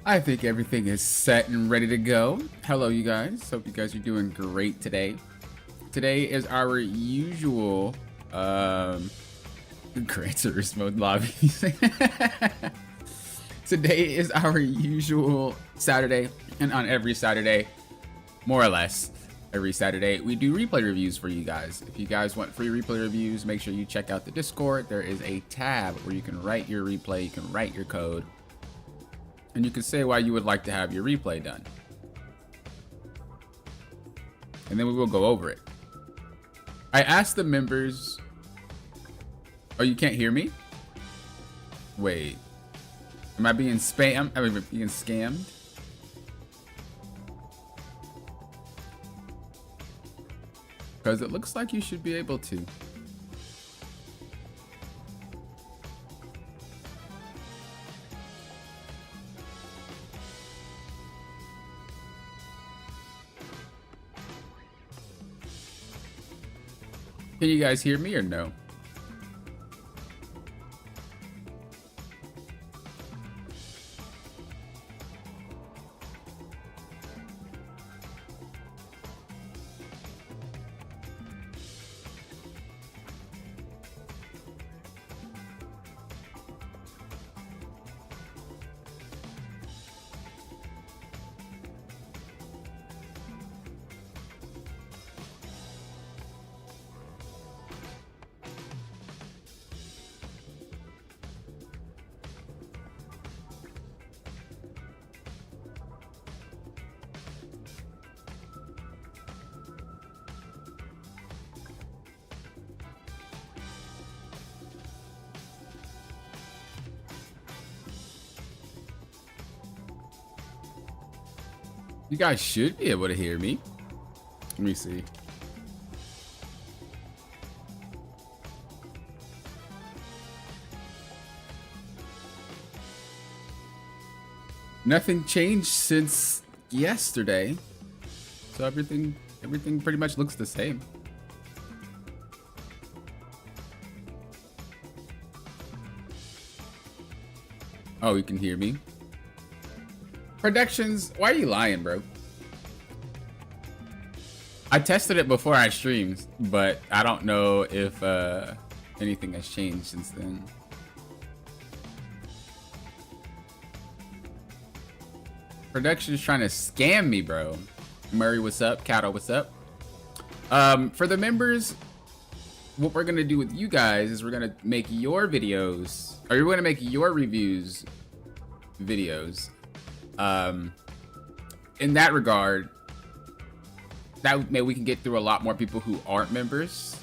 I think everything is set and ready to go. Hello, you guys. Hope you guys are doing great today. Today is our usual Grand Service Mode lobby. Today is our usual Saturday, and on every Saturday, more or less every Saturday, we do replay reviews for you guys. If you guys want free replay reviews, make sure you check out the Discord. There is a tab where you can write your replay, you can write your code, and you can say why you would like to have your replay done. And then we will go over it. I asked the members... Oh, you can't hear me? Wait. Am I being spammed? Am I being scammed? Because it looks like you should be able to. Can you guys hear me or no? You guys should be able to hear me. Let me see. Nothing changed since yesterday. So everything pretty much looks the same. Oh, you can hear me. Productions, why are you lying, bro? I tested it before I streamed, but I don't know if anything has changed since then. Production's trying to scam me, bro. Murray, what's up? Kato, what's up? For the members, what we're gonna do with you guys is we're gonna make your videos, or you're gonna make your reviews videos. In that regard, that way we can get through a lot more people who aren't members.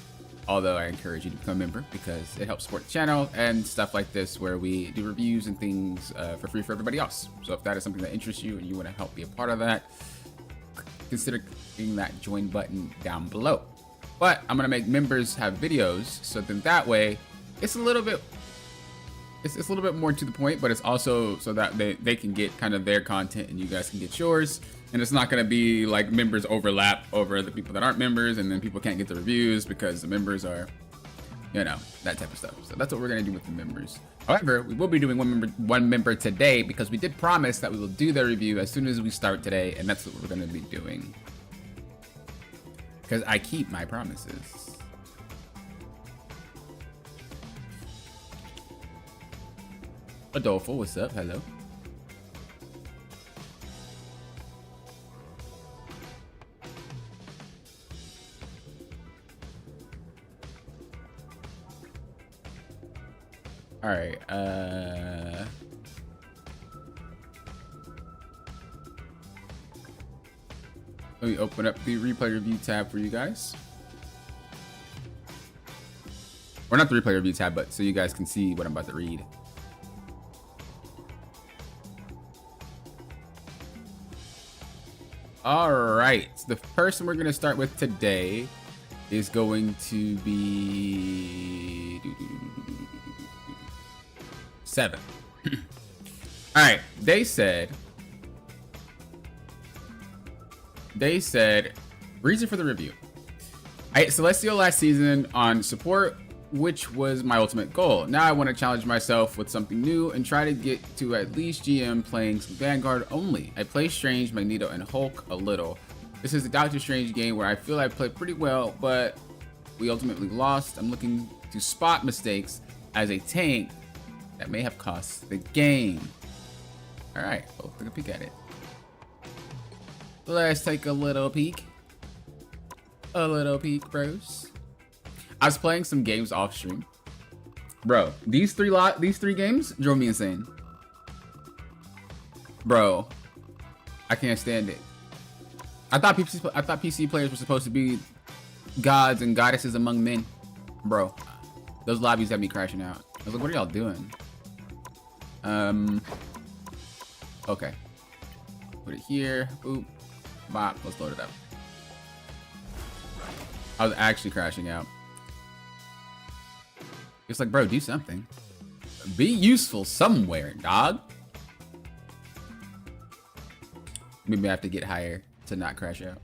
Although I encourage you to become a member because it helps support the channel and stuff like this, where we do reviews and things for free for everybody else. So if that is something that interests you and you want to help be a part of that, consider clicking that join button down below. But I'm gonna make members have videos, so then that way it's a little bit more to the point, but it's also so that they can get kind of their content and you guys can get yours. And it's not going to be like members overlap over the people that aren't members, and then people can't get the reviews because the members are, you know, that type of stuff. So that's what we're going to do with the members. However, we will be doing one member today because we did promise that we will do the review as soon as we start today, and that's what we're going to be doing. Because I keep my promises. Adolfo, what's up? Hello. All right. Let me open up the replay review tab for you guys. Or not the replay review tab, but so you guys can see what I'm about to read. All right, so the person we're gonna start with today is going to be 7. All right, they said reason for the review. Celestial last season on support which was my ultimate goal. Now I want to challenge myself with something new and try to get to at least GM playing some Vanguard only. I play Strange, Magneto, and Hulk a little. This is a Doctor Strange game where I feel I played pretty well, but we ultimately lost. I'm looking to spot mistakes as a tank that may have cost the game. All right, we'll take a peek at it. Let's take a little peek. A little peek, bros. I was playing some games off stream. Bro, these three games drove me insane. Bro, I can't stand it. I thought PC players were supposed to be gods and goddesses among men. Bro, those lobbies had me crashing out. I was like, what are y'all doing? Okay. Put it here. Boop. Bop. Let's load it up. I was actually crashing out. It's like, bro, do something. Be useful somewhere, dog. Maybe I have to get higher to not crash out.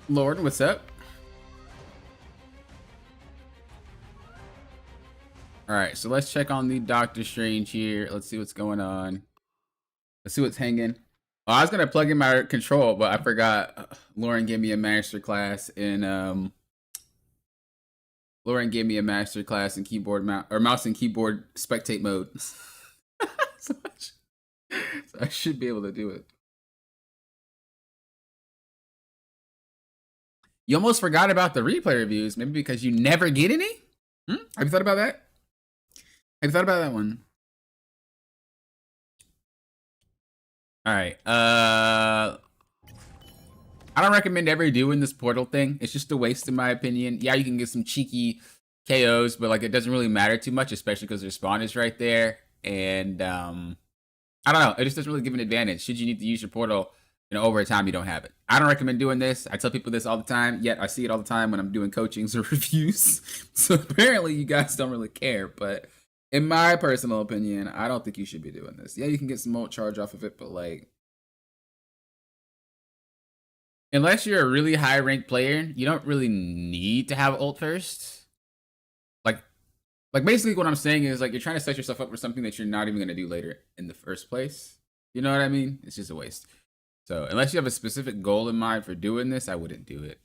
Lord, what's up? All right, so let's check on the Doctor Strange here. Let's see what's going on. Let's see what's hanging. Oh, I was gonna plug in my control, but I forgot. Lauren gave me a master class in keyboard mouse and keyboard spectate mode. so I should be able to do it. You almost forgot about the replay reviews, maybe because you never get any? Have you thought about that? Have you thought about that one? All right. I don't recommend ever doing this portal thing. It's just a waste in my opinion. Yeah, you can get some cheeky KOs, but like it doesn't really matter too much, especially because their spawn is right there. And I don't know. It just doesn't really give an advantage. Should you need to use your portal, over time you don't have it. I don't recommend doing this. I tell people this all the time, yet I see it all the time when I'm doing coachings or reviews. So apparently you guys don't really care, but in my personal opinion, I don't think you should be doing this. Yeah, you can get some ult charge off of it, but like, unless you're a really high ranked player, you don't really need to have ult first. Like basically what I'm saying is like you're trying to set yourself up for something that you're not even gonna do later in the first place. You know what I mean? It's just a waste. So unless you have a specific goal in mind for doing this, I wouldn't do it.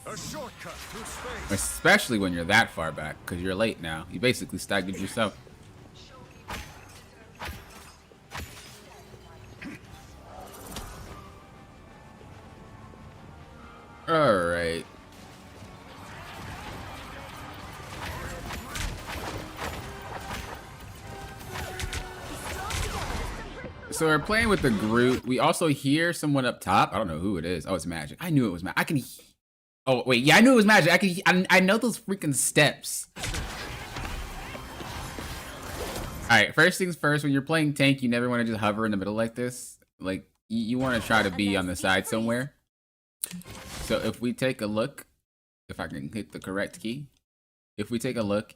A shortcut through space. Especially when you're that far back, because you're late now. You basically staggered yourself. All right. So we're playing with the Groot. We also hear someone up top. I don't know who it is. Oh, it's Magic. I knew it was Magic. I can. Oh wait, yeah, I knew it was Magic. I know those freaking steps. All right, first things first. When you're playing tank, you never want to just hover in the middle like this. Like you want to try to be on the side somewhere. So if we take a look, if I can hit the correct key, if we take a look,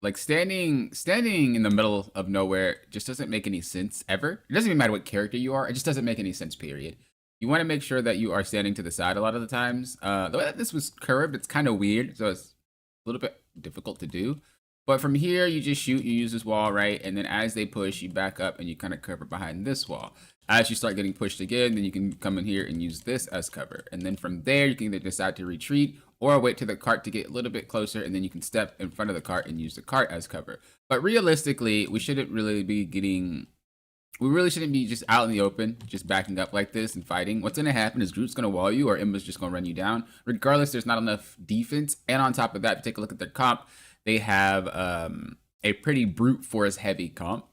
like standing in the middle of nowhere just doesn't make any sense ever. It doesn't even matter what character you are. It just doesn't make any sense, period. You want to make sure that you are standing to the side a lot of the times. The way that this was curved, it's kind of weird, so it's a little bit difficult to do. But from here, you just shoot, you use this wall, right? And then as they push, you back up and you kind of cover behind this wall. As you start getting pushed again, then you can come in here and use this as cover. And then from there, you can either decide to retreat or wait till the cart to get a little bit closer, and then you can step in front of the cart and use the cart as cover. But realistically, we really shouldn't be just out in the open, just backing up like this and fighting. What's gonna happen is Groot's gonna wall you or Emma's just gonna run you down. Regardless, there's not enough defense. And on top of that, if you take a look at their comp, they have a pretty brute force heavy comp.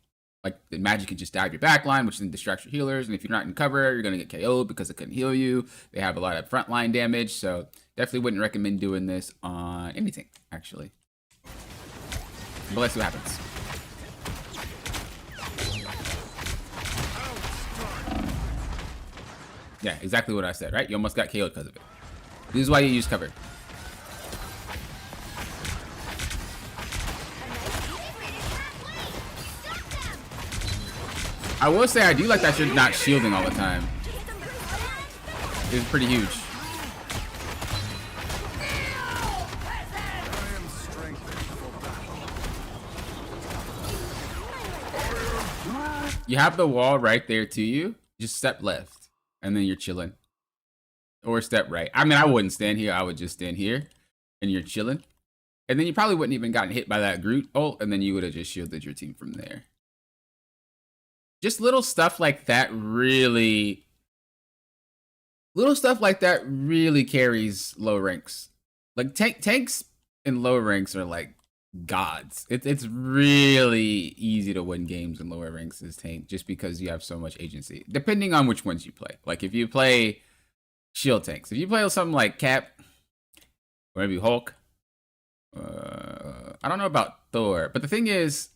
Like the Magic can just dive your backline, which then distracts your healers. And if you're not in cover, you're gonna get KO'd because it couldn't heal you. They have a lot of frontline damage, so definitely wouldn't recommend doing this on anything, actually. But let's see what happens. Yeah, exactly what I said, right? You almost got KO'd because of it. This is why you use cover. I will say I do like that you're not shielding all the time. It's pretty huge. You have the wall right there to you. Just step left, and then you're chilling. Or step right. I mean, I wouldn't stand here. I would just stand here, and you're chilling. And then you probably wouldn't even gotten hit by that Groot ult, and then you would have just shielded your team from there. Just little stuff like that really... Little stuff like that really carries low ranks. Like, tanks in low ranks are like gods. It's really easy to win games in lower ranks as tank, just because you have so much agency. Depending on which ones you play. Like, if you play shield tanks. If you play something like Cap, or maybe Hulk, I don't know about Thor, but the thing is,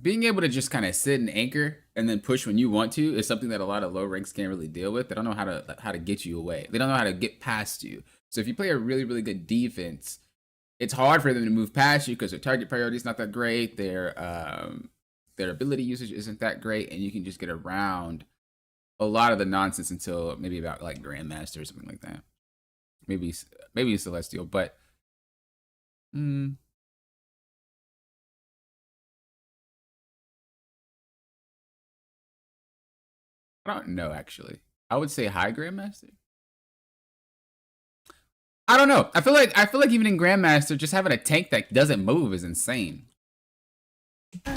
being able to just kind of sit and anchor and then push when you want to is something that a lot of low ranks can't really deal with. They don't know how to get you away. They don't know how to get past you. So if you play a really, really good defense, it's hard for them to move past you because their target priority is not that great. Their ability usage isn't that great, and you can just get around a lot of the nonsense until maybe about like Grandmaster or something like that. Maybe Celestial, but I don't know actually. I would say high Grandmaster. I don't know. I feel like even in Grandmaster, just having a tank that doesn't move is insane. This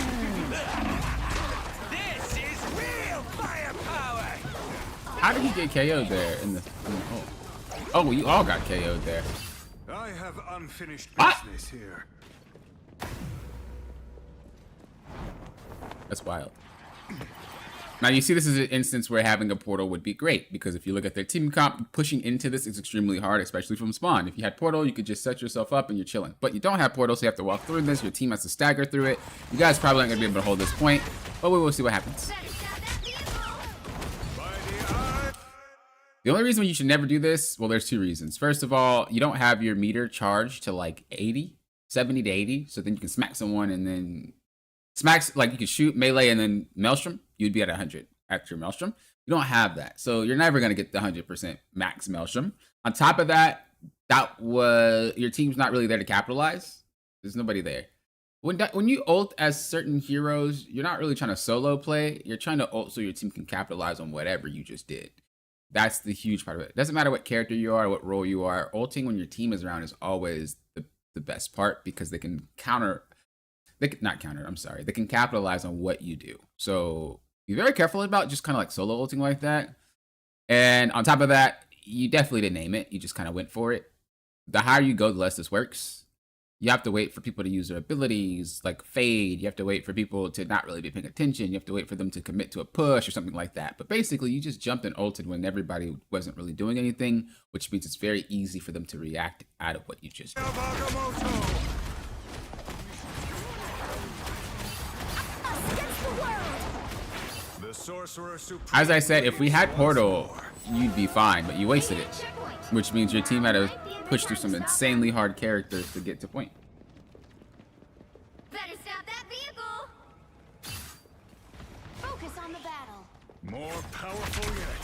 is real firepower. How did he get KO'd there in the oh, you all got KO'd there. I have unfinished business here. That's wild. Now you see this is an instance where having a portal would be great, because if you look at their team comp, pushing into this is extremely hard, especially from spawn. If you had portal, you could just set yourself up and you're chilling. But you don't have portal, so you have to walk through this. Your team has to stagger through it. You guys probably aren't going to be able to hold this point, but we will see what happens. The only reason you should never do this, well, there's two reasons. First of all, you don't have your meter charged to like 70 to 80, so then you can smack someone and then like you can shoot melee and then Maelstrom, you'd be at 100 after your Maelstrom. You don't have that, so you're never going to get the 100% max Maelstrom. On top of that, your team's not really there to capitalize. There's nobody there. When you ult as certain heroes, you're not really trying to solo play. You're trying to ult so your team can capitalize on whatever you just did. That's the huge part of it. It doesn't matter what character you are, what role you are. Ulting when your team is around is always the best part, because they can they can capitalize on what you do. So be very careful about just kind of like solo ulting like that. And on top of that, you definitely didn't aim it. You just kind of went for it. The higher you go, the less this works. You have to wait for people to use their abilities, like fade. You have to wait for people to not really be paying attention. You have to wait for them to commit to a push or something like that. But basically, you just jumped and ulted when everybody wasn't really doing anything, which means it's very easy for them to react out of what you just did. As I said, if we had portal, you'd be fine, but you wasted it, which means your team had to push through some insanely hard characters to get to point. Better stop that vehicle. Focus on the battle. More powerful yet.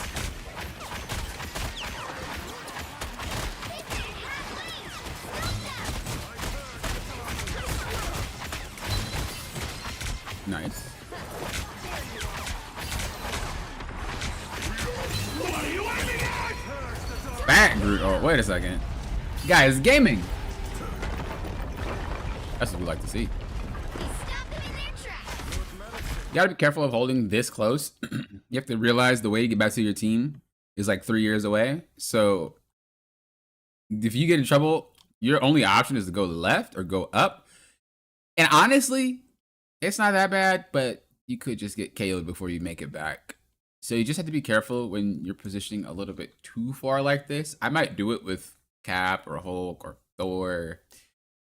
Nice. Fat Groot. Oh, wait a second. Guys, gaming. That's what we like to see. You gotta be careful of holding this close. You have to realize the way you get back to your team is like 3 years away. So if you get in trouble, your only option is to go left or go up. And honestly, it's not that bad, but you could just get KO'd before you make it back. So you just have to be careful when you're positioning a little bit too far like this. I might do it with Cap or Hulk or Thor.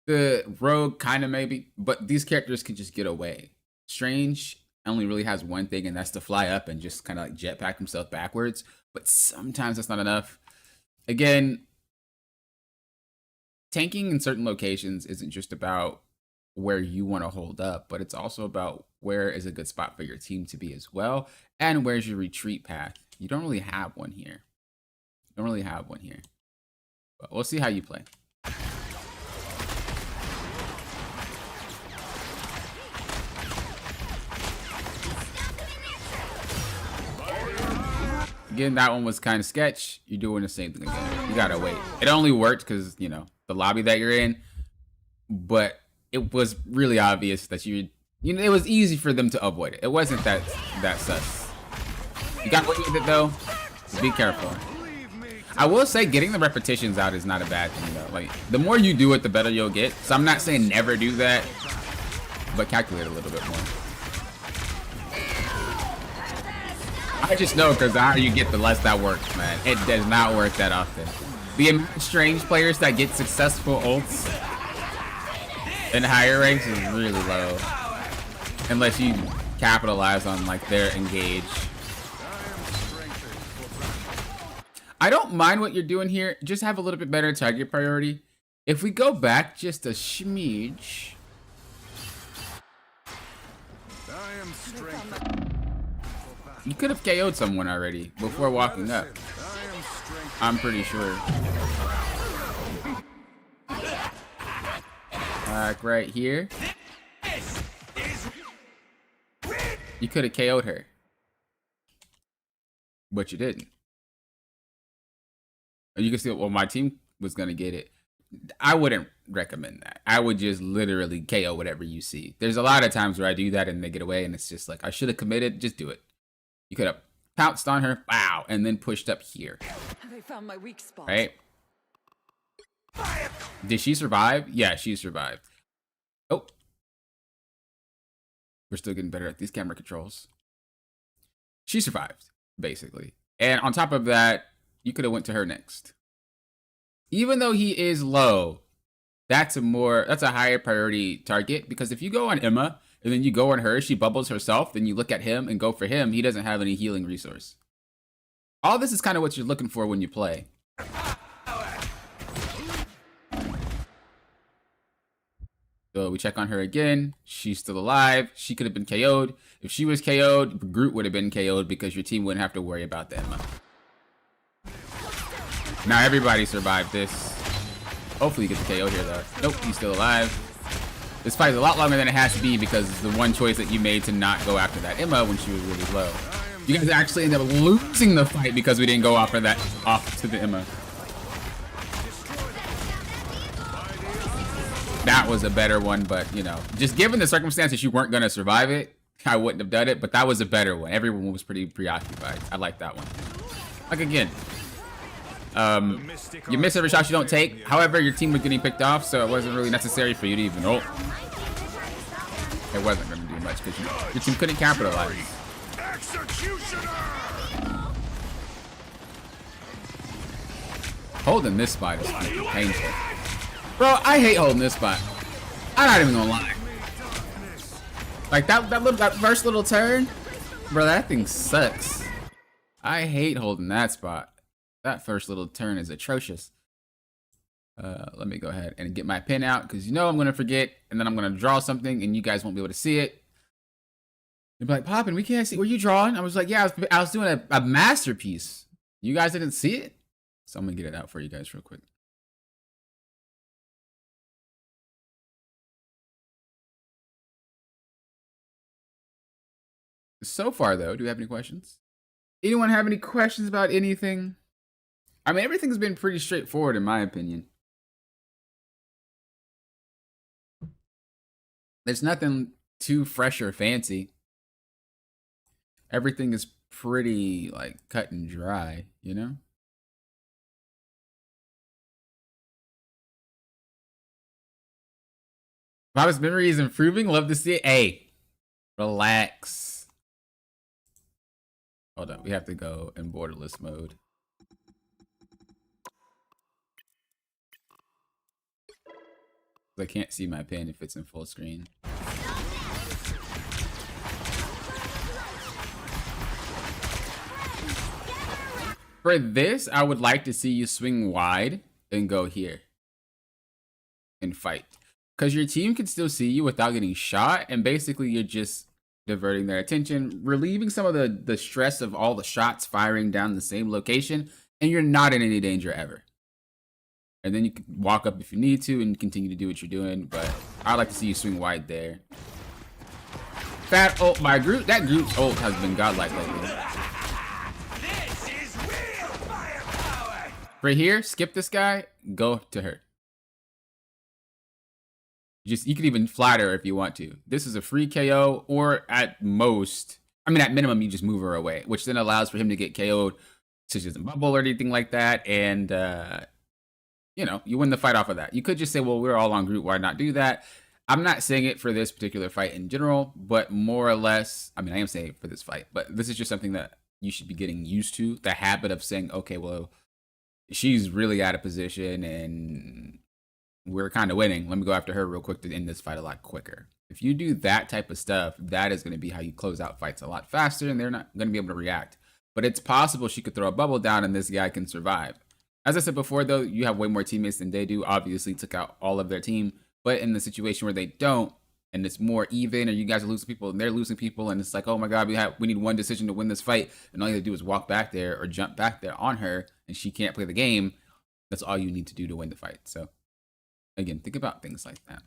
The Rogue kind of maybe, but these characters can just get away. Strange only really has one thing, and that's to fly up and just kind of like jetpack himself backwards. But sometimes that's not enough. Again, tanking in certain locations isn't just about where you want to hold up, but it's also about where is a good spot for your team to be as well, and where's your retreat path. You don't really have one here. Don't really have one here, but we'll see how you play. Again, that one was kind of sketch. You're doing the same thing again. You gotta wait. It only worked because, you know, the lobby that you're in, but it was really obvious that you know, it was easy for them to avoid it. It wasn't that sus. You got away with it though. Be careful. I will say getting the repetitions out is not a bad thing though. Like, the more you do it, the better you'll get. So I'm not saying never do that, but calculate a little bit more. I just know because the higher you get, the less that works, man. It does not work that often. The amount of strange players that get successful ults in higher ranks is really low. Unless you capitalize on, like, their engage. I don't mind what you're doing here. Just have a little bit better target priority. If we go back just a smidge. You could have KO'd someone already before walking up. I'm pretty sure. Like right here. You could have KO'd her. But you didn't. You can see, well, my team was going to get it. I wouldn't recommend that. I would just literally KO whatever you see. There's a lot of times where I do that and they get away and it's just like, I should have committed. Just do it. You could have pounced on her, wow, and then pushed up here. They found my weak spot. Right? Did she survive? Yeah, she survived. Oh. We're still getting better at these camera controls. She survived, basically. And on top of that, you could have went to her next. Even though he is low, that's a higher priority target, because if you go on Emma and then you go on her, she bubbles herself, then you look at him and go for him, he doesn't have any healing resource. All this is kind of what you're looking for when you play. So we check on her again. She's still alive. She could have been KO'd. If she was KO'd, Groot would have been KO'd because your team wouldn't have to worry about the Emma. Now everybody survived this. Hopefully you get the KO here though. Nope, he's still alive. This fight is a lot longer than it has to be because it's the one choice that you made to not go after that Emma when she was really low. You guys actually ended up losing the fight because we didn't go off to the Emma. That was a better one, but you know, just given the circumstances you weren't gonna survive it, I wouldn't have done it, but that was a better one. Everyone was pretty preoccupied. I like that one. Like again, you miss every shot you don't take. However, your team was getting picked off, so it wasn't really necessary for you to even ult. It wasn't going to do much because your team couldn't capitalize. Holding this spot is painful. Bro, I hate holding this spot. I'm not even going to lie. Like that first little turn, bro, that thing sucks. I hate holding that spot. That first little turn is atrocious. Let me go ahead and get my pen out because you know I'm going to forget, and then I'm going to draw something and you guys won't be able to see it. You'll be like, Poppin', we can't see. Were you drawing? I was like, yeah, I was doing a masterpiece. You guys didn't see it? So I'm going to get it out for you guys real quick. So far, though, do we have any questions? Anyone have any questions about anything? I mean, everything's been pretty straightforward in my opinion. There's nothing too fresh or fancy. Everything is pretty, like, cut and dry, you know? Bob's memory is improving. Love to see it. Hey, relax. Hold on, we have to go in borderless mode. I can't see my pen if it's in full screen. For this, I would like to see you swing wide and go here and fight. Because your team can still see you without getting shot, and basically you're just diverting their attention, relieving some of the stress of all the shots firing down the same location, and you're not in any danger ever. And then you can walk up if you need to and continue to do what you're doing, but I'd like to see you swing wide there. Fat ult by Groot. That Groot's ult has been godlike lately. This is real firepower. Right here, skip this guy, go to her. You can even flatter if you want to. This is a free KO, or at most, I mean, at minimum, you just move her away, which then allows for him to get KO'd so she doesn't bubble or anything like that. And, you know, you win the fight off of that. You could just say, well, we're all on Groot, why not do that? I'm not saying it for this particular fight in general, but more or less, I mean, I am saying it for this fight, but this is just something that you should be getting used to. The habit of saying, okay, well, she's really out of position and we're kind of winning. Let me go after her real quick to end this fight a lot quicker. If you do that type of stuff, that is going to be how you close out fights a lot faster, and they're not going to be able to react. But it's possible she could throw a bubble down and this guy can survive. As I said before, though, you have way more teammates than they do. Obviously, took out all of their team. But in the situation where they don't, and it's more even, or you guys are losing people and they're losing people, and it's like, oh my God, we need one decision to win this fight, and all you have to do is walk back there or jump back there on her, and she can't play the game. That's all you need to do to win the fight. So, again, think about things like that.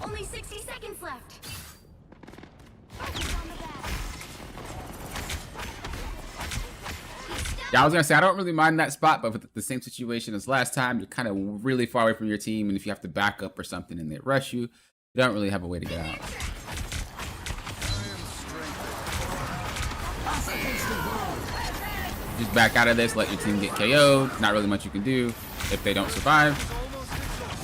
Only 60 seconds left. Focus on the battle. Yeah, I was gonna say I don't really mind that spot, but with the same situation as last time, you're kind of really far away from your team, and if you have to back up or something and they rush you, you don't really have a way to get out. Just back out of this, let your team get KO'd. Not really much you can do if they don't survive.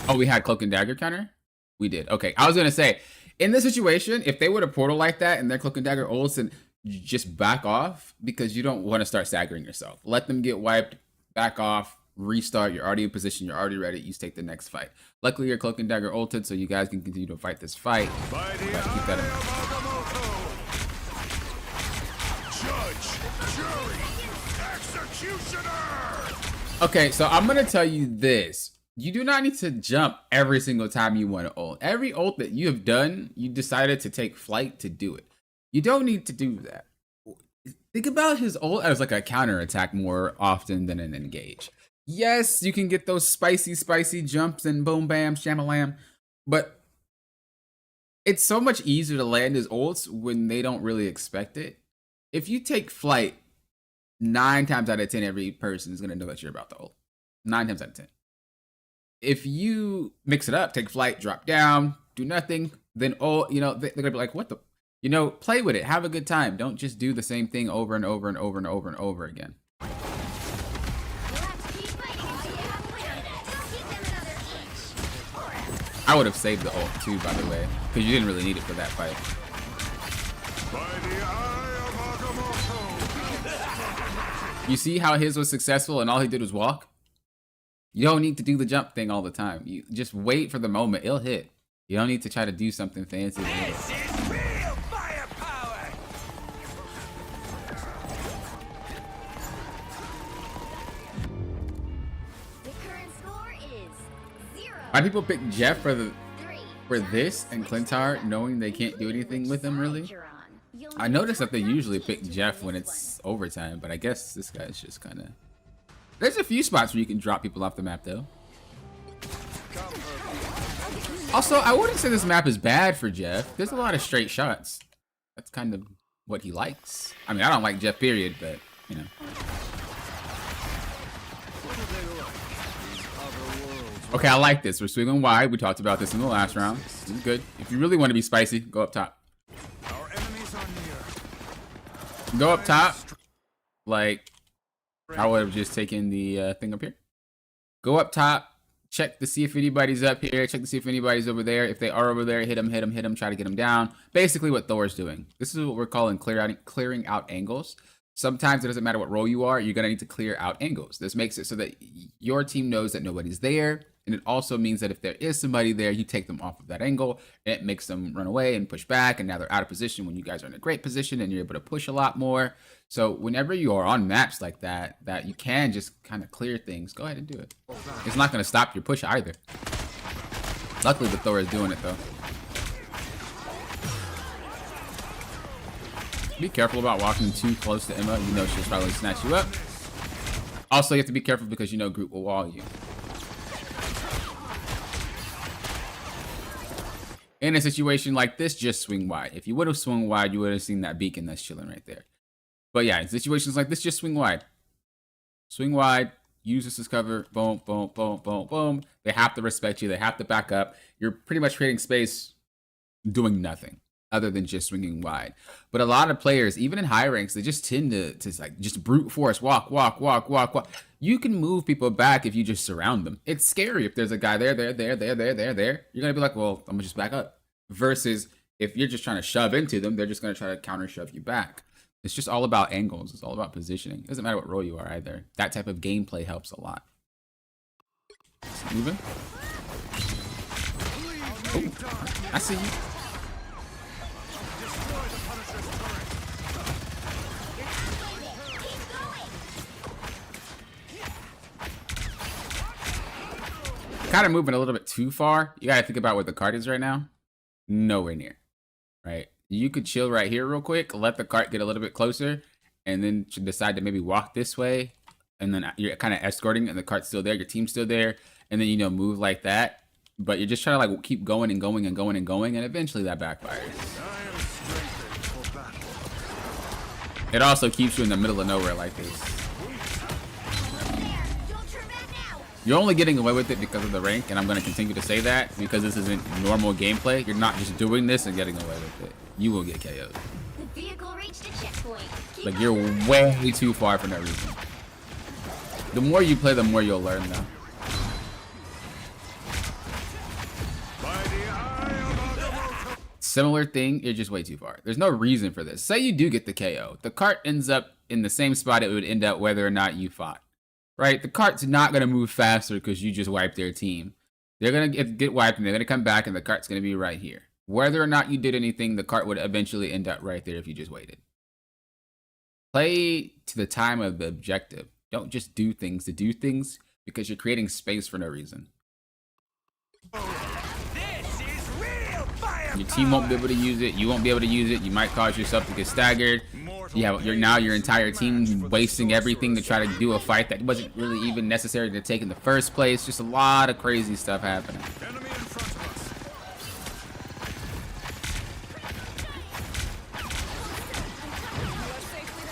Oh, we had Cloak and Dagger counter? We did. Okay, I was gonna say, in this situation, if they would have portal like that and their Cloak and Dagger ults, and just back off, because you don't want to start staggering yourself. Let them get wiped, back off, restart. You're already in position, you're already ready. You take the next fight. Luckily, your Cloak and Dagger ulted, so you guys can continue to fight this fight. By the Keep that in mind. Judge, jury, executioner. Okay, so I'm gonna tell you this. You do not need to jump every single time you want to ult. Every ult that you have done, you decided to take flight to do it. You don't need to do that. Think about his ult as like a counter attack more often than an engage. Yes, you can get those spicy jumps and boom, bam, shamalam, but it's so much easier to land his ults when they don't really expect it. If you take flight, 9 times out of 10, every person is going to know that you're about to ult. 9 times out of 10. If you mix it up, take flight, drop down, do nothing, then ult, you know, they're going to be like, what the... You know, play with it. Have a good time. Don't just do the same thing over and over and over and over and over again. I would have saved the ult too, by the way, because you didn't really need it for that fight. By the eye of Agamotto. You see how his was successful and all he did was walk? You don't need to do the jump thing all the time. You just wait for the moment. It'll hit. You don't need to try to do something fancy. This is real firepower. The current score is 0. Why people pick Jeff for 3. this and Clintar, knowing they can't do anything with him, really? I noticed that they usually pick Jeff when it's overtime, but I guess this guy's just kind of... There's a few spots where you can drop people off the map, though. Also, I wouldn't say this map is bad for Jeff. There's a lot of straight shots. That's kind of what he likes. I mean, I don't like Jeff, period, but, you know. Okay, I like this. We're swinging wide. We talked about this in the last round. This is good. If you really want to be spicy, go up top. Our enemies are near. Go up top. Like, I would have just taken the thing up here. Go up top. Check to see if anybody's up here. Check to see if anybody's over there. If they are over there, hit them, try to get them down. Basically what Thor's doing. This is what we're calling clearing out angles. Sometimes it doesn't matter what role you are, you're going to need to clear out angles. This makes it so that your team knows that nobody's there. And it also means that if there is somebody there, you take them off of that angle. And it makes them run away and push back. And now they're out of position when you guys are in a great position and you're able to push a lot more. So whenever you are on maps like that you can just kind of clear things, go ahead and do it. It's not going to stop your push either. Luckily, the Thor is doing it, though. Be careful about walking too close to Emma. You know she'll probably snatch you up. Also, you have to be careful because you know Groot will wall you. In a situation like this, just swing wide. If you would have swung wide, you would have seen that beacon that's chilling right there. But yeah, in situations like this, just swing wide. Swing wide. Use this as cover. Boom, boom, boom, boom, boom. They have to respect you. They have to back up. You're pretty much creating space, doing nothing other than just swinging wide. But a lot of players, even in high ranks, they just tend to like just brute force, walk, walk, walk, walk, walk. You can move people back if you just surround them. It's scary if there's a guy there. You're gonna be like, well, I'm gonna just back up. Versus if you're just trying to shove into them, they're just gonna try to counter shove you back. It's just all about angles. It's all about positioning. It doesn't matter what role you are either. That type of gameplay helps a lot. Moving. Oh, I see you. Kind of moving a little bit too far. You gotta think about what the cart is right now. Nowhere near, right? You could chill right here real quick, let the cart get a little bit closer, and then decide to maybe walk this way, and then you're kind of escorting, and the cart's still there, your team's still there, and then, you know, move like that. But you're just trying to like keep going and going and going and going, and eventually that backfires. It also keeps you in the middle of nowhere like this. You're only getting away with it because of the rank, and I'm going to continue to say that because this isn't normal gameplay. You're not just doing this and getting away with it. You will get KO'd. The vehicle reached a checkpoint. Like, you're way too far for no reason. The more you play, the more you'll learn, though. Similar thing, you're just way too far. There's no reason for this. Say you do get the KO. The cart ends up in the same spot it would end up whether or not you fought. Right? The cart's not going to move faster because you just wiped their team. They're going to get wiped and they're going to come back and the cart's going to be right here. Whether or not you did anything, the cart would eventually end up right there if you just waited. Play to the time of the objective. Don't just do things to do things because you're creating space for no reason. This is real fire. Your team won't be able to use it. You won't be able to use it. You might cause yourself to get staggered. Your entire team wasting everything to try to do a fight that wasn't really even necessary to take in the first place. Just a lot of crazy stuff happening. Enemy in front of us.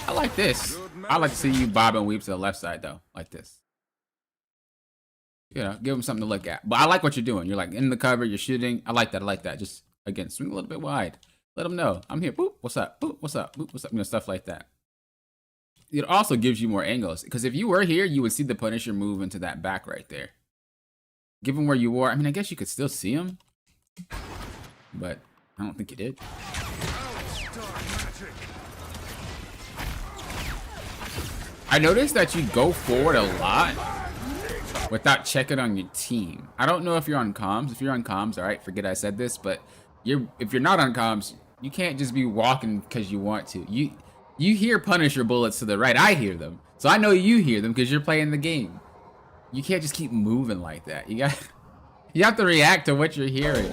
I like this. I like to see you bob and weave to the left side though, like this. You know, give them something to look at. But I like what you're doing. You're like in the cover, you're shooting. I like that. I like that. Just again, swing a little bit wide. Let them know I'm here. Boop, what's up? Boop, what's up? Boop, what's up? You know, stuff like that. It also gives you more angles because if you were here, you would see the Punisher move into that back right there. Given where you were, I mean, I guess you could still see him, but I don't think you did. I noticed that you go forward a lot without checking on your team. I don't know if you're on comms. If you're on comms, all right, forget I said this, but if you're not on comms, you can't just be walking because you want to. You hear Punisher bullets to the right. I hear them. So I know you hear them because you're playing the game. You can't just keep moving like that. You have to react to what you're hearing.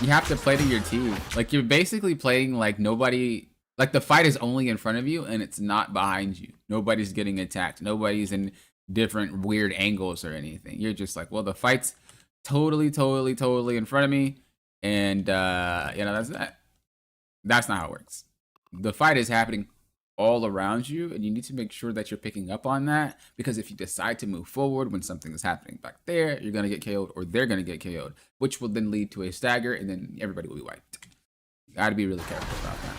You have to play to your team. Like you're basically playing like nobody, like the fight is only in front of you and it's not behind you. Nobody's getting attacked. Nobody's in different weird angles or anything. You're just like, well, the fight's totally in front of me. And, you know, that's that. That's not how it works. The fight is happening all around you, and you need to make sure that you're picking up on that, because if you decide to move forward when something is happening back there, you're going to get KO'd, or they're going to get KO'd, which will then lead to a stagger, and then everybody will be wiped. You got to be really careful about that.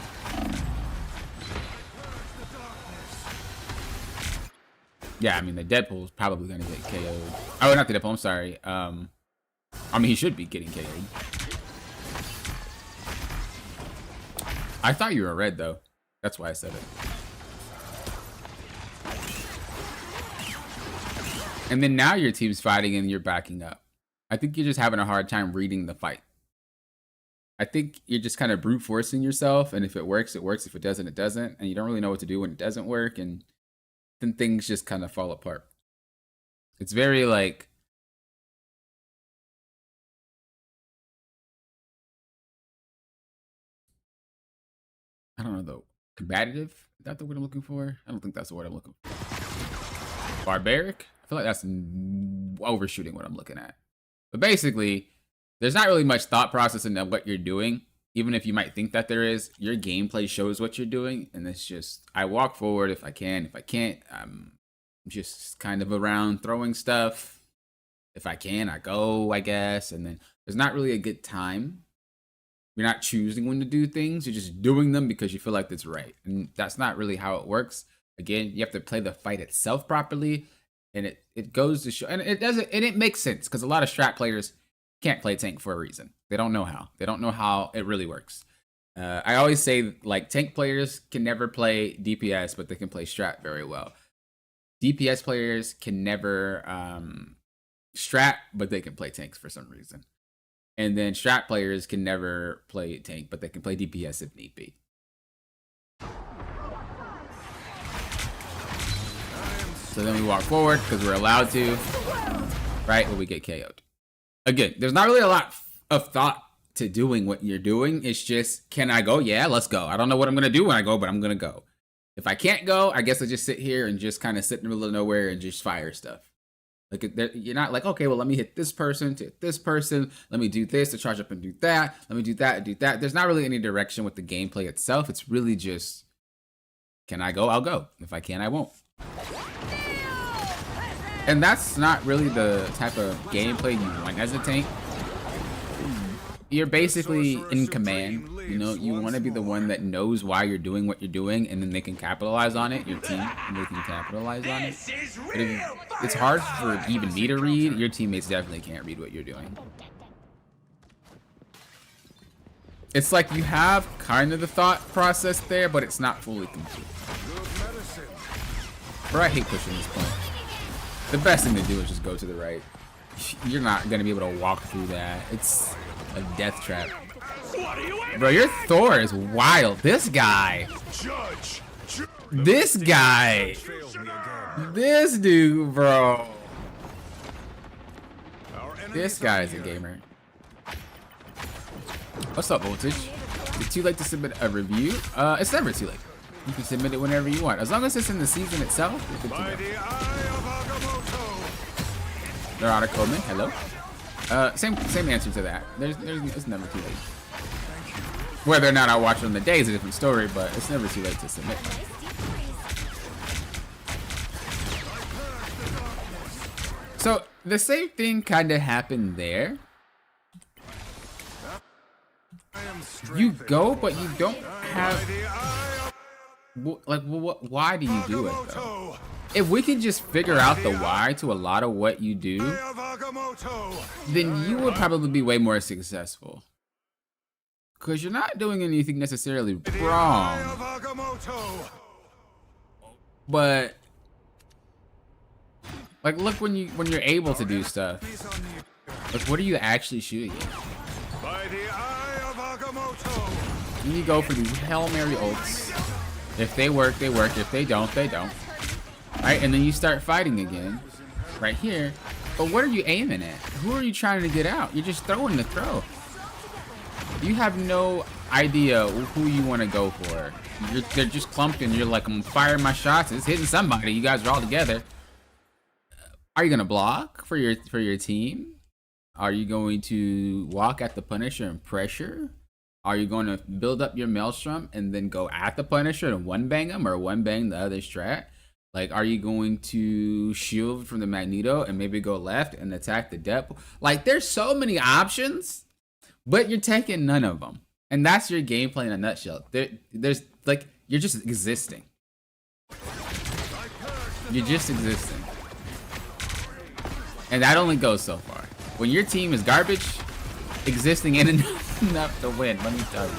Yeah, I mean, the Deadpool's probably going to get KO'd. Oh, not the Deadpool, I'm sorry. I mean, he should be getting KO'd. I thought you were red, though. That's why I said it. And then now your team's fighting and you're backing up. I think you're just having a hard time reading the fight. I think you're just kind of brute forcing yourself, and if it works, it works. If it doesn't, it doesn't. And you don't really know what to do when it doesn't work, and then things just kind of fall apart. It's very like, I don't know though. Combative? Is that the word I'm looking for? I don't think that's the word I'm looking for. Barbaric? I feel like that's overshooting what I'm looking at. But basically, there's not really much thought process in what you're doing. Even if you might think that there is, your gameplay shows what you're doing. And it's just, I walk forward if I can. If I can't, I'm just kind of around throwing stuff. If I can, I go, I guess. And then there's not really a good time. You're not choosing when to do things. You're just doing them because you feel like that's right. And that's not really how it works. Again, you have to play the fight itself properly. And it goes to show, and it doesn't, and it makes sense because a lot of strat players can't play tank for a reason. They don't know how. They don't know how it really works. I always say, like, tank players can never play DPS, but they can play strat very well. DPS players can never strat, but they can play tanks for some reason. And then strat players can never play tank, but they can play DPS if need be. So then we walk forward because we're allowed to, right? Or we get KO'd. Again, there's not really a lot of thought to doing what you're doing. It's just, can I go? Yeah, let's go. I don't know what I'm going to do when I go, but I'm going to go. If I can't go, I guess I just sit here and just kind of sit in the middle of nowhere and just fire stuff. Like, you're not like, okay, well, let me hit this person to hit this person. Let me do this to charge up and do that. Let me do that and do that. There's not really any direction with the gameplay itself. It's really just, can I go? I'll go. If I can, I won't. And that's not really the type of gameplay you want as a tank. You're basically in command. You know, you want to be the one that knows why you're doing what you're doing, and then they can capitalize on it. Your team, and they can capitalize on it. But it's hard for even me to read. Your teammates definitely can't read what you're doing. It's like you have kind of the thought process there, but it's not fully complete. Bro, I hate pushing this point. The best thing to do is just go to the right. You're not going to be able to walk through that. It's a death trap. Bro, your Thor is wild. This guy. This guy. This dude, bro. This guy is a gamer. What's up, Voltage? It's too late to submit a review? It's never too late. You can submit it whenever you want. As long as it's in the season itself, you're good to go. Narada Coleman, hello. Same answer to that. It's never too late. Whether or not I watch it on the day is a different story, but it's never too late to submit. So the same thing kind of happened there. You go, but you don't have. Like, why do you do it though? If we can just figure out the why to a lot of what you do, then you would probably be way more successful. Because you're not doing anything necessarily wrong. But like, look when you're able to do stuff. Like, what are you actually shooting at? You go for these Hail Mary ults. If they work, they work. If they don't, they don't. Right, and then you start fighting again, right here. But what are you aiming at? Who are you trying to get out? You're just throwing the throw. You have no idea who you want to go for. They're just clumped and you're like, I'm firing my shots. It's hitting somebody. You guys are all together. Are you gonna block for your team? Are you going to walk at the Punisher and pressure? Are you going to build up your Maelstrom and then go at the Punisher and one bang him or one bang the other strat? Like, are you going to shield from the Magneto and maybe go left and attack the depth? Like, there's so many options, but you're taking none of them. And that's your gameplay in a nutshell. There's like, you're just existing. You're just existing. And that only goes so far. When your team is garbage, existing ain't enough to win, let me tell you.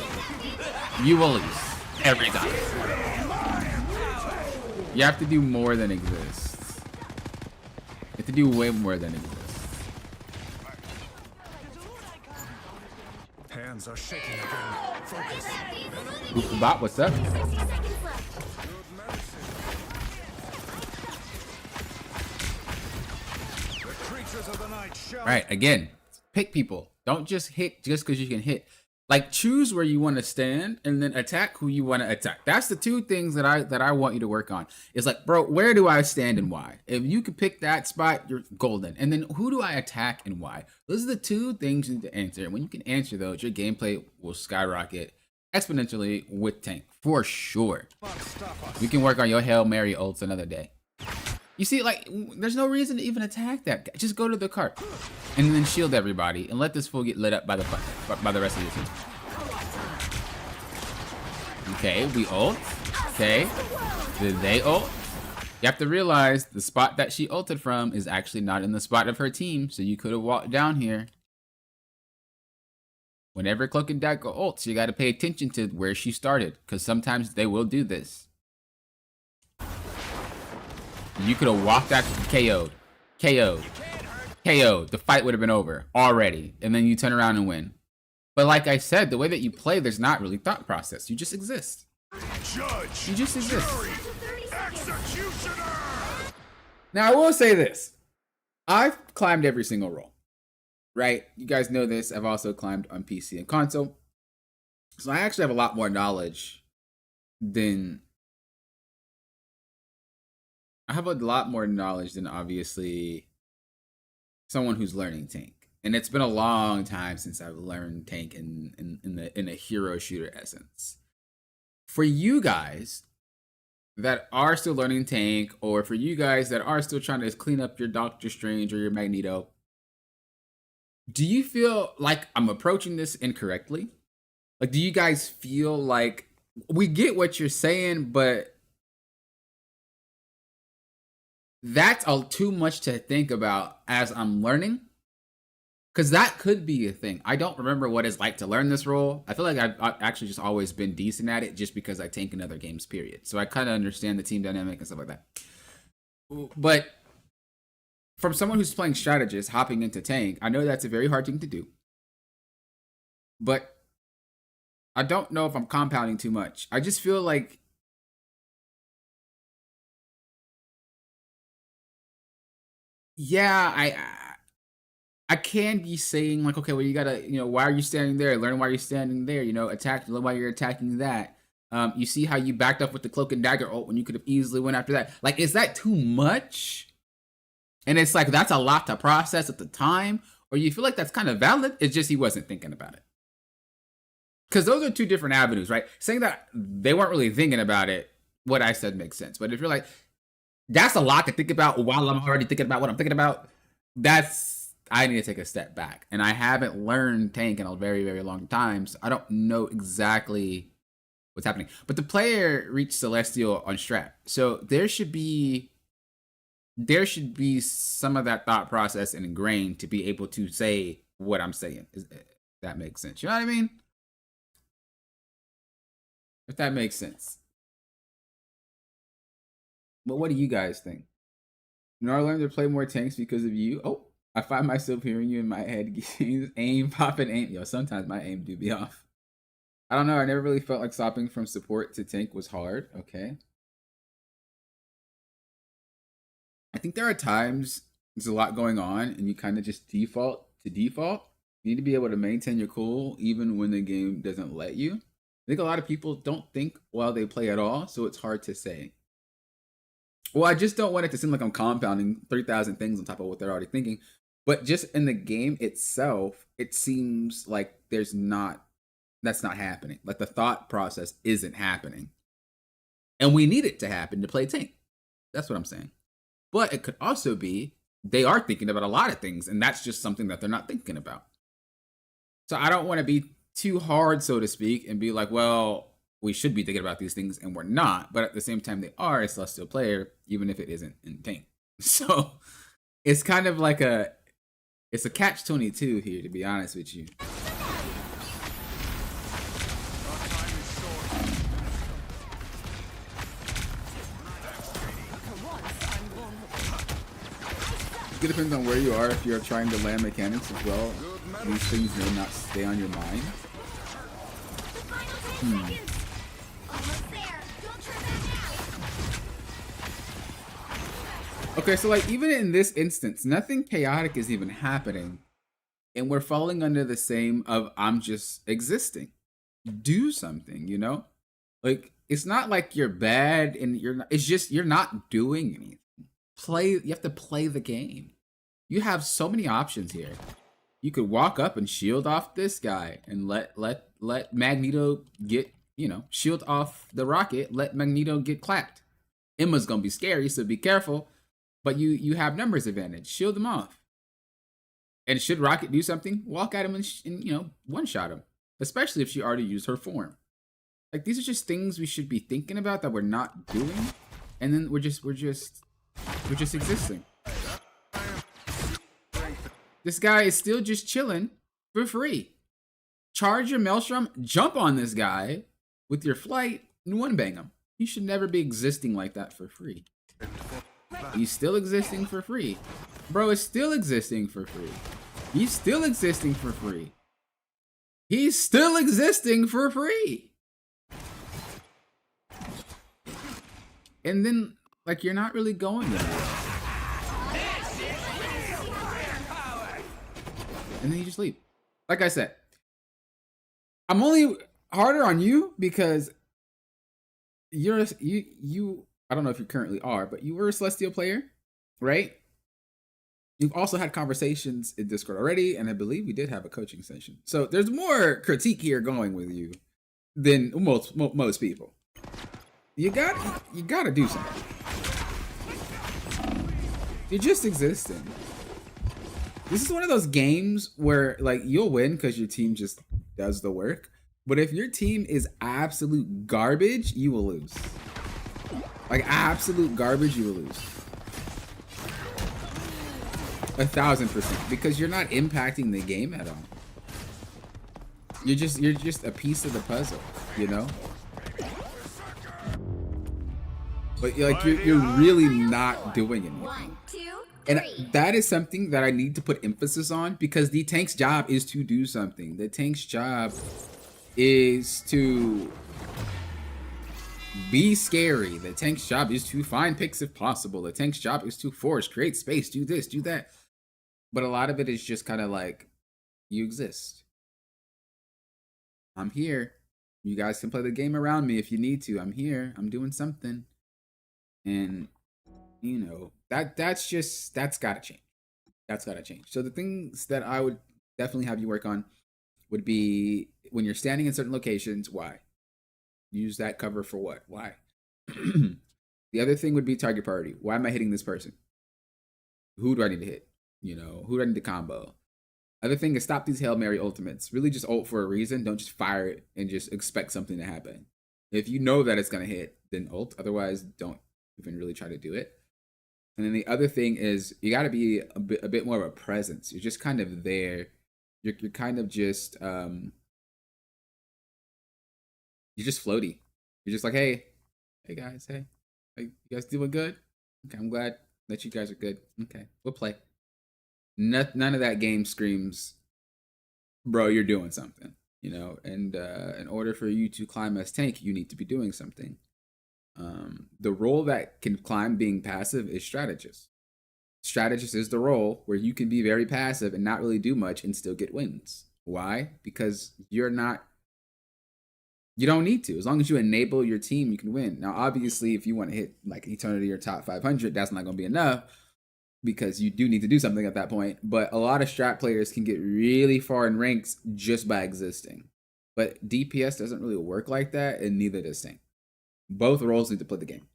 You will lose every time. You have to do more than exist. You have to do way more than exist. Hands are shaking again. Focus. Bot, what's up? 60 seconds left. The creatures of the night shall. Right, again, pick people. Don't just hit just because you can hit. Like choose where you want to stand and then attack who you want to attack. That's the two things that I want you to work on. It's like, bro, where do I stand and why? If you can pick that spot, you're golden. And then who do I attack and why? Those are the two things you need to answer. And when you can answer those, your gameplay will skyrocket exponentially with tank for sure. We can work on your Hail Mary ults another day. You see, like, there's no reason to even attack that guy. Just go to the cart and then shield everybody and let this fool get lit up by the rest of your team. Okay, we ult. Okay, did they ult? You have to realize the spot that she ulted from is actually not in the spot of her team, so you could have walked down here. Whenever Cloak and Dagger ults, you got to pay attention to where she started, because sometimes they will do this. You could have walked out, KO'd. The fight would have been over already, and then you turn around and win. But like I said, the way that you play, there's not really thought process. You just exist. Judge, You just exist. jury, executioner. Now, I will say this. I've climbed every single role, right? You guys know this. I've also climbed on PC and console. So I actually have a lot more knowledge than... obviously someone who's learning tank. And it's been a long time since I've learned tank in a hero shooter essence. For you guys that are still learning tank, or for you guys that are still trying to clean up your Doctor Strange or your Magneto, do you feel like I'm approaching this incorrectly? Like, do you guys feel like we get what you're saying, but that's all too much to think about as I'm learning? Because that could be a thing. I don't remember what it's like to learn this role. I feel like I've actually just always been decent at it just because I tank in other games, period. So I kind of understand the team dynamic and stuff like that. But from someone who's playing strategist, hopping into tank, I know that's a very hard thing to do. But I don't know if I'm compounding too much. I just feel like... yeah, I can be saying like, okay, well, you gotta, why are you standing there? Learn why you're standing there. Attack, learn why you're attacking that. You see how you backed up with the Cloak and Dagger ult when you could have easily went after that. Like, is that too much? And it's like, that's a lot to process at the time. Or you feel like that's kind of valid. It's just he wasn't thinking about it. Because those are two different avenues, right? Saying that they weren't really thinking about it, what I said makes sense. But if you're like, that's a lot to think about while I'm already thinking about what I'm thinking about, I need to take a step back. And I haven't learned tank in a very, very long time, so I don't know exactly what's happening. But the player reached Celestial on strat, so there should be some of that thought process and ingrained to be able to say what I'm saying. That makes sense. You know what I mean? If that makes sense. But what do you guys think? I learned to play more tanks because of you. Oh, I find myself hearing you in my head. Aim, pop, and aim. Yo, sometimes my aim do be off. I don't know. I never really felt like swapping from support to tank was hard. Okay. I think there are times there's a lot going on and you kind of just default to default. You need to be able to maintain your cool even when the game doesn't let you. I think a lot of people don't think while they play at all, so it's hard to say. Well, I just don't want it to seem like I'm compounding 3,000 things on top of what they're already thinking. But just in the game itself, it seems like that's not happening. Like the thought process isn't happening. And we need it to happen to play tank. That's what I'm saying. But it could also be they are thinking about a lot of things, and that's just something that they're not thinking about. So I don't want to be too hard, so to speak, and be like, well, we should be thinking about these things, and we're not. But at the same time, they are a Celestial player, even if it isn't in tank. So it's kind of like it's a catch-22 here, to be honest with you. It depends on where you are. If you're trying to land mechanics as well, these things may not stay on your mind. Okay, so like even in this instance, nothing chaotic is even happening. And we're falling under the same of I'm just existing. Do something, you know? Like it's not like you're bad and you're not, it's just you're not doing anything. You have to play the game. You have so many options here. You could walk up and shield off this guy and let Magneto get, you know, shield off the rocket, let Magneto get clapped. Emma's gonna be scary, so be careful. But you have numbers advantage. Shield them off. And should Rocket do something, walk at him and you know, one shot him. Especially if she already used her form. Like these are just things we should be thinking about that we're not doing, and then we're just existing. This guy is still just chilling for free. Charge your Maelstrom, jump on this guy with your flight, and one bang him. You should never be existing like that for free. He's still existing for free. Bro is still existing for free. He's still existing for free. He's still existing for free. And then, like, you're not really going anywhere. And then you just leave. Like I said, I'm only harder on you because you I don't know if you currently are, but you were a Celestial player, right? You've also had conversations in Discord already, and I believe we did have a coaching session. So there's more critique here going with you than most people. You gotta do something. You're just existing. This is one of those games where like you'll win because your team just does the work. But if your team is absolute garbage, you will lose. Like absolute garbage, you will lose. 1000%, because you're not impacting the game at all. You're just a piece of the puzzle, you know? But like you're really not doing anything. 1, 2, 3. And that is something that I need to put emphasis on because the tank's job is to do something. The tank's job is to be scary. The tank's job is to find picks if possible. The tank's job is to force, create space, do this, do that. But a lot of it is just kind of like, you exist. I'm here. You guys can play the game around me if you need to. I'm here. I'm doing something. And, you know, that's gotta change. That's gotta change. So the things that I would definitely have you work on would be when you're standing in certain locations, why? Use that cover for what? Why? The other thing would be target priority. Why am I hitting this person? Who do I need to hit? You know, who do I need to combo? Other thing is stop these Hail Mary ultimates. Really just ult for a reason. Don't just fire it and just expect something to happen. If you know that it's going to hit, then ult. Otherwise, don't even really try to do it. And then the other thing is you got to be a bit more of a presence. You're just kind of there. You're kind of just, you're just floaty. You're just like, hey guys, hey, you guys doing good? Okay, I'm glad that you guys are good. Okay, we'll play. None of that game screams, bro, you're doing something, you know? And in order for you to climb as tank, you need to be doing something. The role that can climb being passive is strategist. Strategist is the role where you can be very passive and not really do much and still get wins. Why? Because you don't need to. As long as you enable your team, you can win. Now, obviously, if you want to hit like Eternity or top 500, that's not going to be enough because you do need to do something at that point. But a lot of strat players can get really far in ranks just by existing. But DPS doesn't really work like that, and neither does tank. Both roles need to play the game.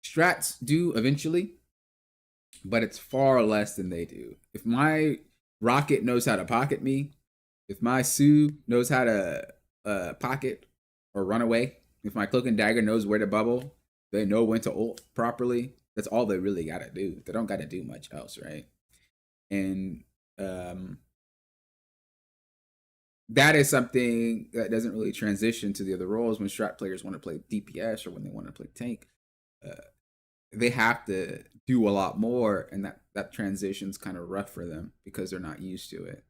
Strats do eventually, but it's far less than they do. If my Rocket knows how to pocket me, if my Sue knows how to pocket or run away, if my Cloak and Dagger knows where to bubble, they know when to ult properly, that's all they really gotta do. They don't gotta do much else, right? And that is something that doesn't really transition to the other roles when strat players want to play DPS or when they want to play tank. They have to do a lot more, and that transition's kind of rough for them because they're not used to it.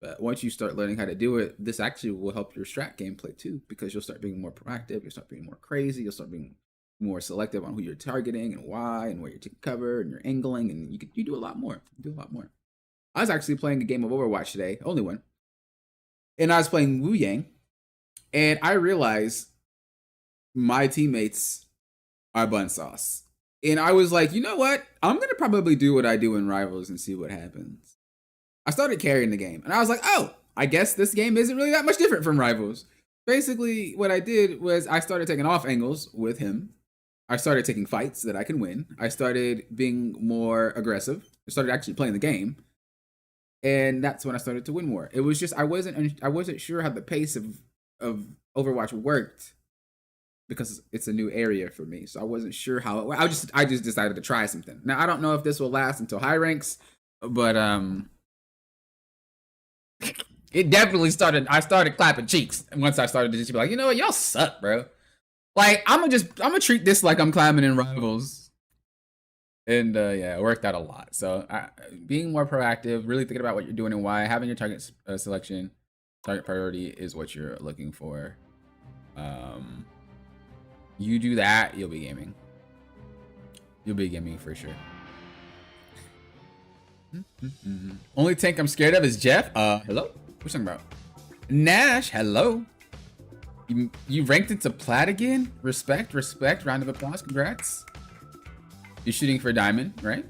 But once you start learning how to do it, this actually will help your strat gameplay too, because you'll start being more proactive, you'll start being more crazy, you'll start being more selective on who you're targeting and why and where you're taking cover and you're angling, and you do a lot more. You do a lot more. I was actually playing a game of Overwatch today, only one. And I was playing Wu Yang, and I realized my teammates are bun sauce. And I was like, you know what? I'm going to probably do what I do in Rivals and see what happens. I started carrying the game, and I was like, oh, I guess this game isn't really that much different from Rivals. Basically, what I did was I started taking off angles with him. I started taking fights that I can win. I started being more aggressive. I started actually playing the game. And that's when I started to win more. It was just I wasn't sure how the pace of Overwatch worked because it's a new area for me. So I wasn't sure how it, I just decided to try something. Now I don't know if this will last until high ranks, but it definitely started. I started clapping cheeks once I started to just be like, you know what, y'all suck, bro. Like I'm gonna treat this like I'm climbing in Rivals. And yeah, it worked out a lot. So being more proactive, really thinking about what you're doing and why, having your target selection, target priority is what you're looking for. You do that, you'll be gaming. You'll be gaming for sure. Only tank I'm scared of is Jeff. Hello? What you talking about? Nash, hello. You ranked into plat again? Respect, respect. Round of applause. Congrats. You're shooting for diamond, right?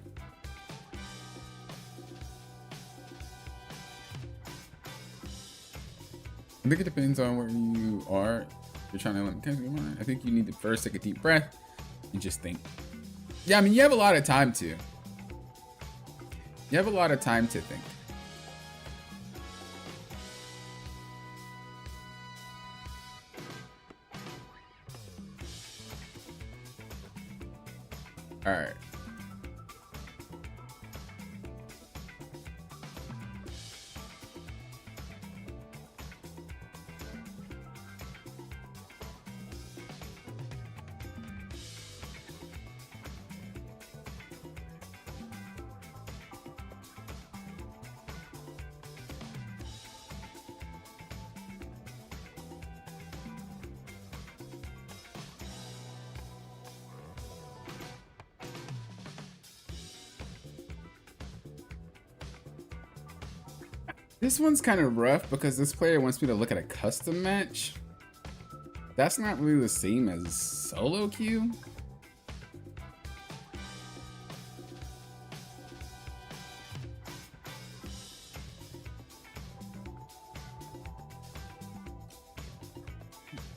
I think it depends on where you are. If you're trying to, I think you need to first take a deep breath and just think. Yeah, I mean, you have a lot of time to. You have a lot of time to think. All right. This one's kind of rough because this player wants me to look at a custom match. That's not really the same as solo queue.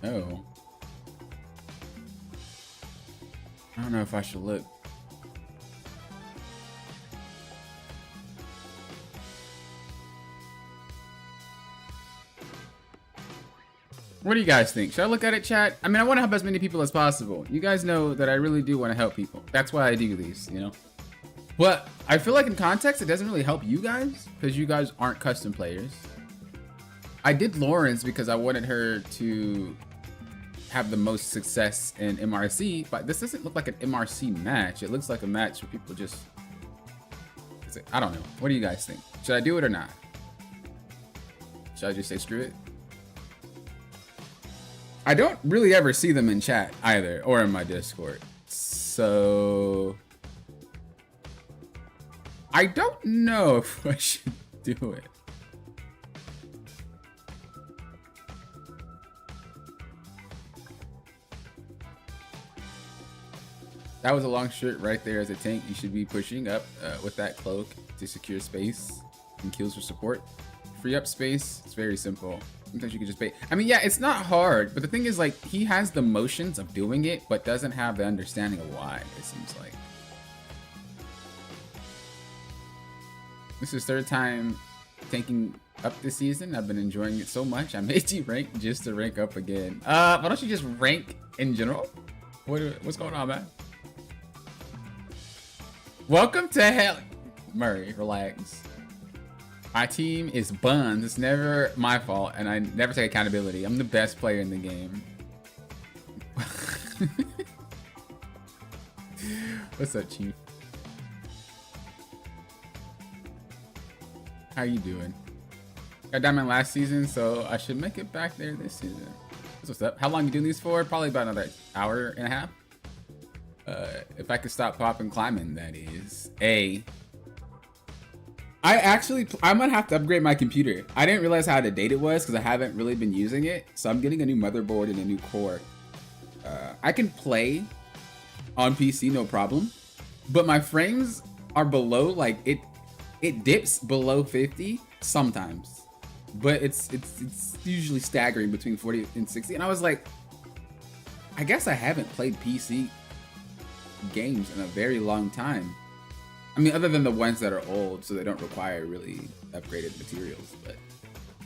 Oh. I don't know if I should look. What do you guys think? Should I look at it, chat? I mean, I want to help as many people as possible. You guys know that I really do want to help people. That's why I do these, you know? But I feel like in context, it doesn't really help you guys because you guys aren't custom players. I did Lauren's because I wanted her to have the most success in MRC, but this doesn't look like an MRC match. It looks like a match where people just... I don't know. What do you guys think? Should I do it or not? Should I just say screw it? I don't really ever see them in chat either, or in my Discord. So I don't know if I should do it. That was a long shirt right there as a tank. You should be pushing up with that cloak to secure space and kills for support. Free up space. It's very simple. Sometimes you can just bait. I mean, yeah, it's not hard, but the thing is, like, he has the motions of doing it, but doesn't have the understanding of why, it seems like. This is third time tanking up this season. I've been enjoying it so much. I made you rank just to rank up again. Why don't you just rank in general? What's going on, man? Welcome to hell. Murray, relax. My team is buns. It's never my fault, and I never take accountability. I'm the best player in the game. What's up, Chief? How you doing? Got diamond last season, so I should make it back there this season. That's what's up. How long you doing these for? Probably about another hour and a half. If I could stop popping climbing, that is. I might have to upgrade my computer. I didn't realize how out of date it was because I haven't really been using it. So I'm getting a new motherboard and a new core. I can play on PC, no problem. But my frames are below, like it dips below 50 sometimes. But it's usually staggering between 40 and 60. And I was like, I guess I haven't played PC games in a very long time. I mean, other than the ones that are old, so they don't require really upgraded materials. But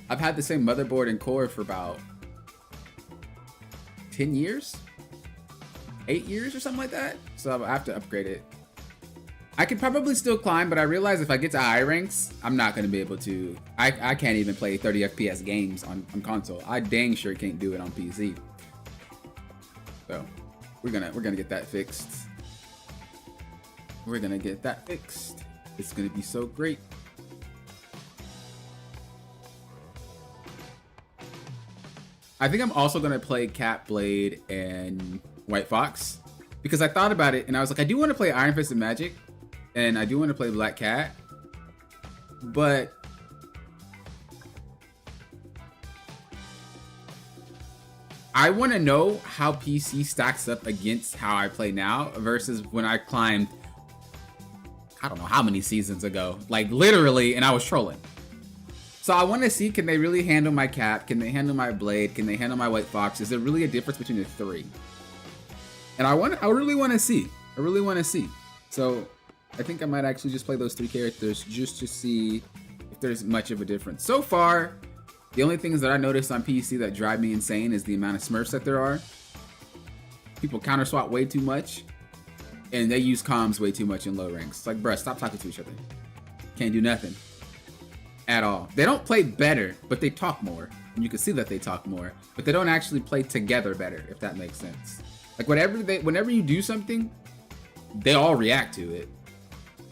I've had the same motherboard and core for about 10 years, 8 years or something like that. So I have to upgrade it. I could probably still climb, but I realize if I get to high ranks, I'm not going to be able to. I can't even play 30 FPS games on console. I dang sure can't do it on PC. So we're gonna get that fixed. We're gonna get that fixed. It's gonna be so great. I think I'm also gonna play Cat Blade and White Fox because I thought about it and I was like, I do want to play Iron Fist and Magic, and I do want to play Black Cat, but I want to know how PC stacks up against how I play now versus when I climbed, I don't know how many seasons ago, like literally, and I was trolling. So I want to see, can they really handle my Cat? Can they handle my Blade? Can they handle my White Fox? Is there really a difference between the three? And I really want to see. I really want to see. So I think I might actually just play those three characters just to see if there's much of a difference. So far, the only things that I noticed on PC that drive me insane is the amount of Smurfs that there are. People counter swap way too much, and they use comms way too much in low ranks. It's like, bruh, stop talking to each other. Can't do nothing at all. They don't play better, but they talk more. And you can see that they talk more, but they don't actually play together better, if that makes sense. Like whenever you do something, they all react to it,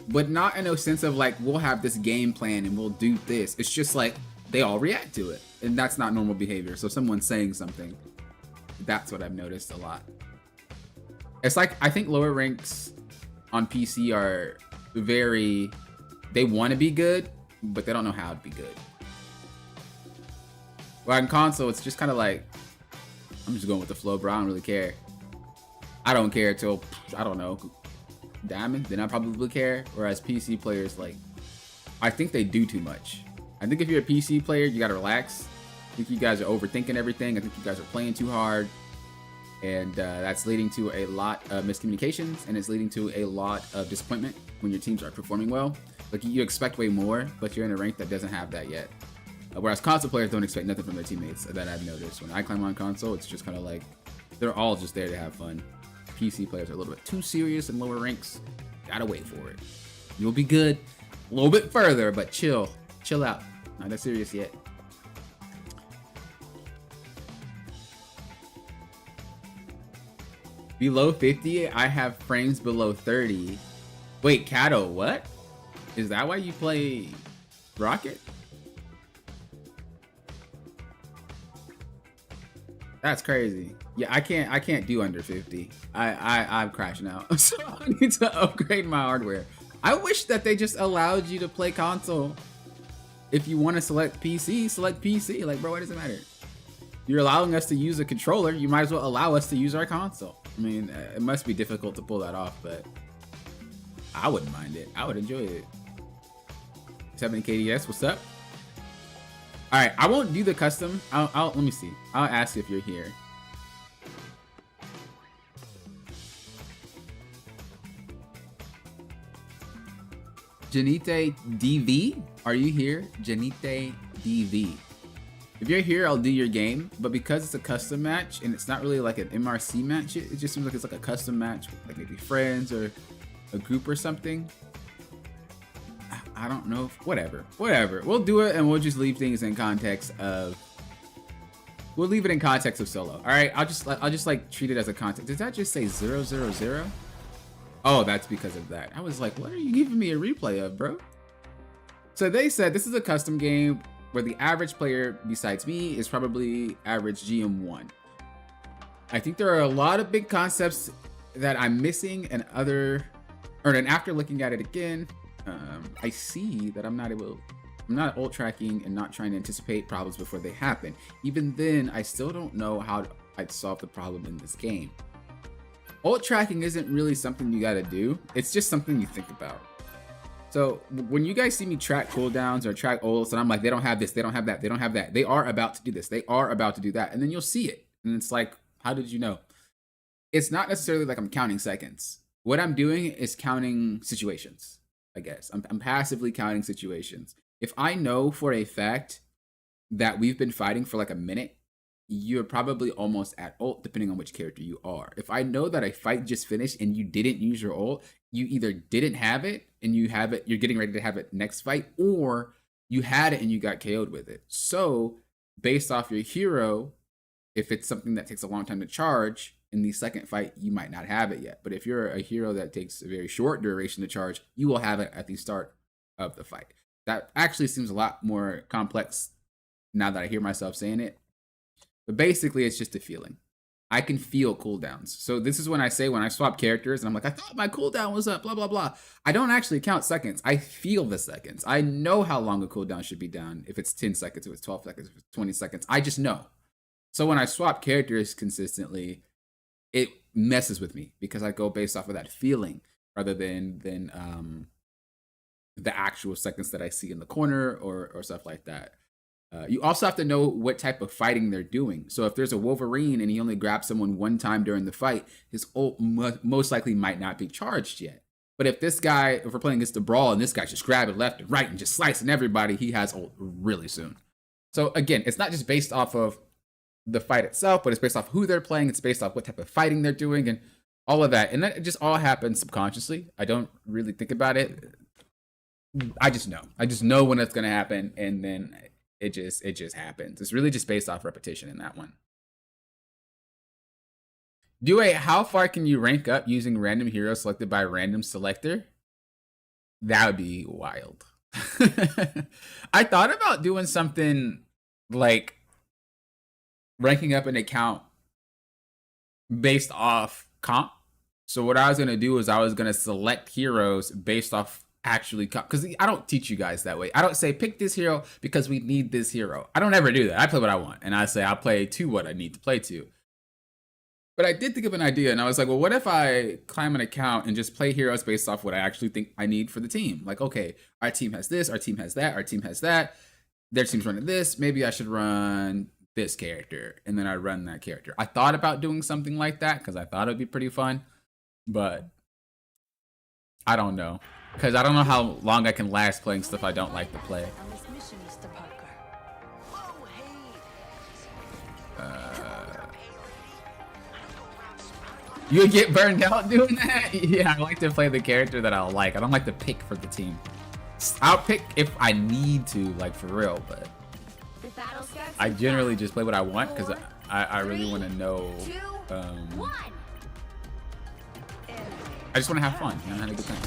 but not in a sense of like, we'll have this game plan and we'll do this. It's just like, they all react to it, and that's not normal behavior. So if someone's saying something, that's what I've noticed a lot. It's like, I think lower ranks on PC are they want to be good, but they don't know how to be good. Well, on console, it's just kind of like, I'm just going with the flow, bro. I don't really care. I don't care till, I don't know, Diamond, then I probably care. Whereas PC players, like, I think they do too much. I think if you're a PC player, you gotta relax. I think you guys are overthinking everything. I think you guys are playing too hard. And that's leading to a lot of miscommunications, and it's leading to a lot of disappointment when your teams are performing well. Like, you expect way more, but you're in a rank that doesn't have that yet. Whereas console players don't expect nothing from their teammates, that I've noticed. When I climb on console, it's just kind of like, they're all just there to have fun. PC players are a little bit too serious in lower ranks. Gotta wait for it. You'll be good a little bit further, but chill out. Not that serious yet. Below 50, I have frames below 30. Wait, Kato, what? Is that why you play Rocket? That's crazy. Yeah, I can't do under 50. I'm crashing out. So I need to upgrade my hardware. I wish that they just allowed you to play console. If you want to select PC, select PC. Like, bro, why does it matter? You're allowing us to use a controller. You might as well allow us to use our console. I mean, it must be difficult to pull that off, but I wouldn't mind it. I would enjoy it. 7 KDS, what's up? All right, I won't do the custom. Let me see. I'll ask if you're here. Janite DV, are you here? Janite DV. If you're here, I'll do your game, but because it's a custom match and it's not really like an MRC match, it just seems like it's like a custom match with like maybe friends or a group or something. I don't know. Whatever. We'll do it, and we'll just leave things in context of. We'll leave it in context of solo. All right. I'll just like treat it as a context. Did that just say 000? Oh, that's because of that. I was like, what are you giving me a replay of, bro? So they said this is a custom game where the average player besides me is probably average GM1. I think there are a lot of big concepts that I'm missing, and after looking at it again, I see that I'm not ult tracking and not trying to anticipate problems before they happen. Even then, I still don't know how I'd solve the problem in this game. Ult tracking isn't really something you gotta do. It's just something you think about. So when you guys see me track cooldowns or track ults and I'm like, they don't have this, they don't have that, they don't have that. They are about to do this, they are about to do that. And then you'll see it. And it's like, how did you know? It's not necessarily like I'm counting seconds. What I'm doing is counting situations, I guess. I'm passively counting situations. If I know for a fact that we've been fighting for like a minute, you're probably almost at ult, depending on which character you are. If I know that a fight just finished and you didn't use your ult, you either didn't have it and you have it, you're getting ready to have it next fight, or you had it and you got KO'd with it. So based off your hero, if it's something that takes a long time to charge, in the second fight, you might not have it yet. But if you're a hero that takes a very short duration to charge, you will have it at the start of the fight. That actually seems a lot more complex now that I hear myself saying it. But basically, it's just a feeling. I can feel cooldowns. So this is when I say, when I swap characters and I'm like, I thought my cooldown was up, blah, blah, blah. I don't actually count seconds. I feel the seconds. I know how long a cooldown should be down. If it's 10 seconds, if it's 12 seconds, if it's 20 seconds, I just know. So when I swap characters consistently, it messes with me because I go based off of that feeling rather than the actual seconds that I see in the corner or stuff like that. You also have to know what type of fighting they're doing. So if there's a Wolverine and he only grabs someone one time during the fight, his ult most likely might not be charged yet. But if this guy, if we're playing against the Brawl and this guy's just grabbing left and right and just slicing everybody, he has ult really soon. So again, it's not just based off of the fight itself, but it's based off who they're playing. It's based off what type of fighting they're doing and all of that. And that just all happens subconsciously. I don't really think about it. I just know when it's going to happen. And then it just happens. It's really just based off repetition in that one. How far can you rank up using random heroes selected by a random selector? That would be wild. I thought about doing something like ranking up an account based off comp. So what I was going to do is I was going to select heroes based off actually comp. Because I don't teach you guys that way. I don't say pick this hero because we need this hero. I don't ever do that. I play what I want. And I say I'll play to what I need to play to. But I did think of an idea and I was like, well, what if I climb an account and just play heroes based off what I actually think I need for the team? Like, okay, our team has this, our team has that, our team has that. Their team's running this. Maybe I should run this character, and then I run that character. I thought about doing something like that because I thought it'd be pretty fun, but I don't know because I don't know how long I can last playing stuff I don't like to play. You would get burned out doing that? Yeah, I like to play the character that I like. I don't like to pick for the team. I'll pick if I need to, like for real, but I generally just play what I want because I really want to know. I just want to have fun, you know, have a good time.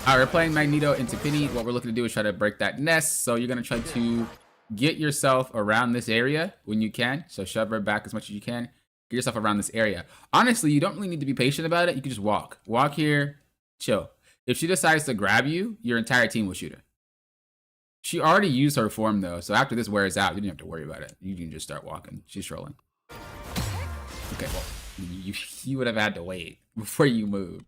All right, we're playing Magneto into Penny. What we're looking to do is try to break that nest. So you're going to try to get yourself around this area when you can. So shove her back as much as you can. Get yourself around this area. Honestly, you don't really need to be patient about it. You can just walk. Walk here, chill. If she decides to grab you, your entire team will shoot her. She already used her form though, so after this wears out, you don't have to worry about it. You can just start walking. She's trolling. Okay, well, you would have had to wait before you moved.